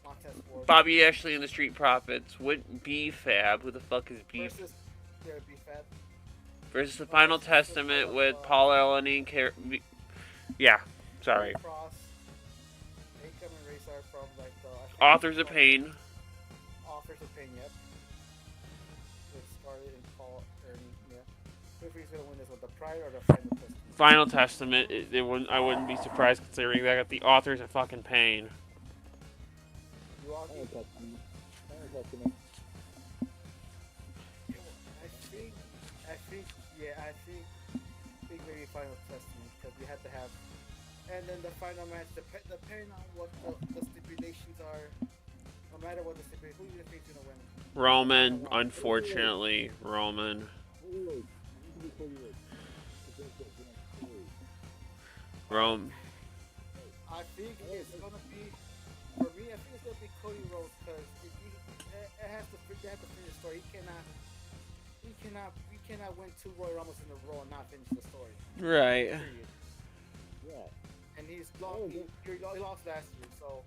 Montez Ford. Bobby Ashley and the Street Profits with B-Fab. Who the fuck is B? Versus B-Fab. Versus the Final Testament with Paul Allen and yeah, sorry. Cross, Akam and Razor from like the Authors of Pain. Authors of Pain, yep. With Scarlett and Paul Ernie, yeah. Who's gonna win this one, the Pride or the Final Testament? Final Testament. I wouldn't be surprised considering they got the Authors of fucking Pain. You all Final Testament. I think maybe Final Testament because we had to have, and then the final match, depending on what the stipulations are, no matter what the stipulations, who do you think is gonna win? Roman, unfortunately, Roman. Rome. I think it's gonna be, for me, I think it's gonna be Cody Rhodes because they have to finish the story. We cannot win 2 Royal Rumbles in a row and not finish the story. Right. Period. Yeah. And he lost last year, so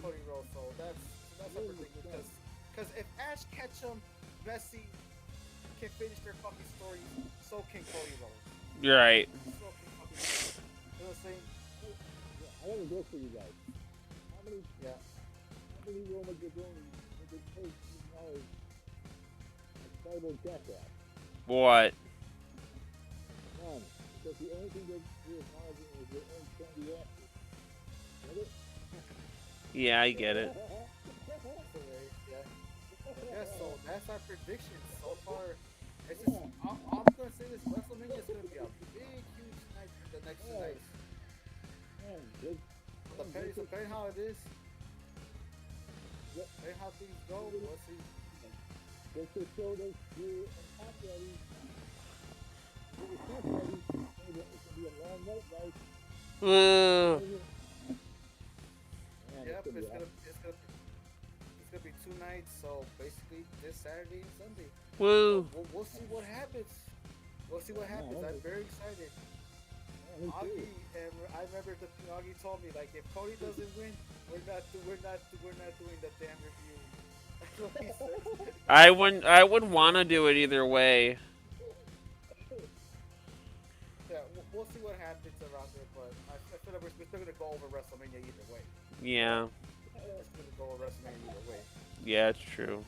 Cody Rhodes. So that's a particular because if Ash Ketchum, Messi can finish their fucking story, so can Cody Rhodes. You're right. So can fucking Rhodes. You know what I'm saying? I have a go for you guys. How many? Yeah. company will make its own, make its first $1 cyborg jackass. What? None. Because the only thing that you're acknowledging is your own trendy asses. Get it? Yeah, I get it. Yeah, so that's our prediction so far. It's just I'm gonna say this WrestleMania is gonna be a big, huge night for the next 2 nights. Man, good. Depending how it is, Yep. depending how things go, we'll see. Just to show those you and Pop Daddy, it's Pop Daddy, it's gonna be a long night, guys. Woo. Man, Yep, it's gonna be it's gonna be 2 nights. So basically, this Saturday and Sunday. So Woo. we'll see what happens. We'll see what happens. I'm very excited. me too. Augie, and I remember Augie told me like if Cody doesn't win, we're not doing the damn review. That's what he said. I would want to do it either way. Yeah, we'll see what happens around there, but I feel like we're still gonna go over WrestleMania either way. Yeah. We're still gonna go over WrestleMania either way. Yeah, it's true.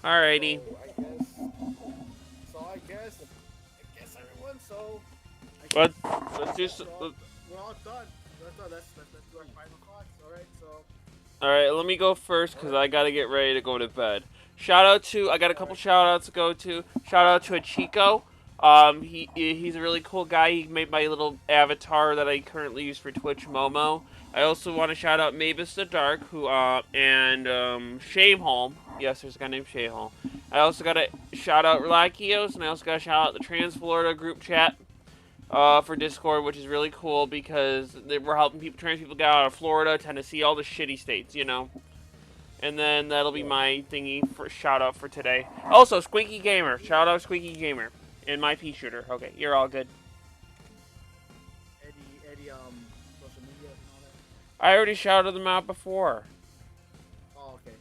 Alrighty. So I guess everyone. So Let's do. we're all done. Let's do our final thoughts. All right. So All right, let me go first because I gotta get ready to go to bed. I got a couple shout outs to go to. Shout out to Chico. He's a really cool guy. He made my little avatar that I currently use for Twitch, Momo. I also want to shout out Mavis the Dark, and Shameholm. Yes, there's a guy named Shameholm. I also got to shout out Relakios, and I also got to shout out the Trans Florida group chat for Discord, which is really cool because we're helping trans people get out of Florida, Tennessee, all the shitty states, you know. And then that'll be my thingy for shout out for today. Also, Squeaky Gamer. Shout out Squeaky Gamer and my pea shooter. Okay, you're all good. Eddie, social media and all that. I already shouted them out before. Oh, okay.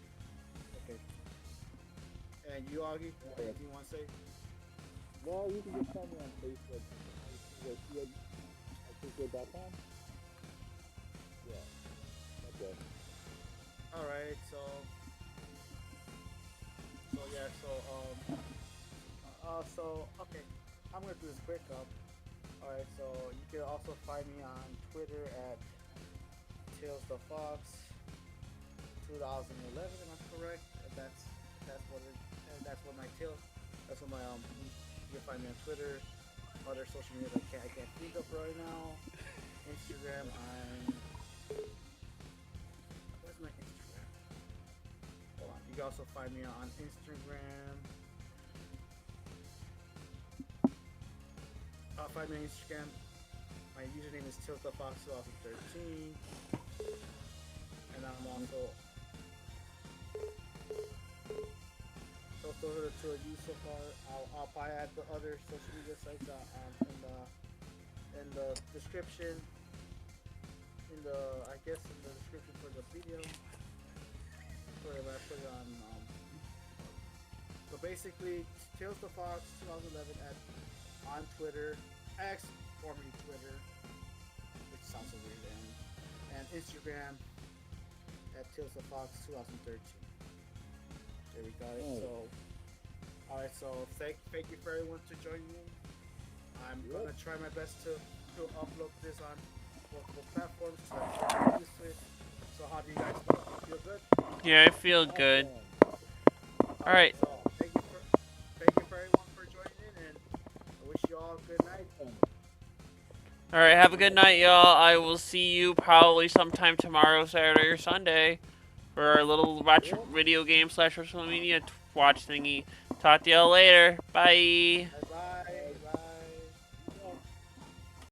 And you, Augie, anything you want to say? Well, you can just find me on Facebook. Facebook.com. Yeah. Okay. All right. So yeah. So okay. I'm gonna do this quick. All right. So you can also find me on Twitter at Tails the Fox 2011. Am I correct? That's what my tail. That's what my You can find me on Twitter. Other social media I can't think of right now. Instagram, where's my Instagram? Hold on. You can also find me on Instagram. Find me on Instagram. My username is TiltTheFox2013. And I'm also those are the two I use so far. I'll probably add the other social media sites in the description. In the description for the video. When I put it on. So basically, Tails the Fox 2011 on Twitter, X, formerly Twitter, which sounds so weird, and Instagram at Tails the Fox 2013. There we got it. So, all right. So thank you for everyone to join me. I'm gonna try my best to upload this on multiple platforms. So how do you guys feel? Good? Yeah, I feel good. All right. So thank you for everyone for joining in, and I wish you all a good night. All right, have a good night, y'all. I will see you probably sometime tomorrow, Saturday or Sunday, for our little watch video game / social media watch thingy. Talk to y'all later. Bye.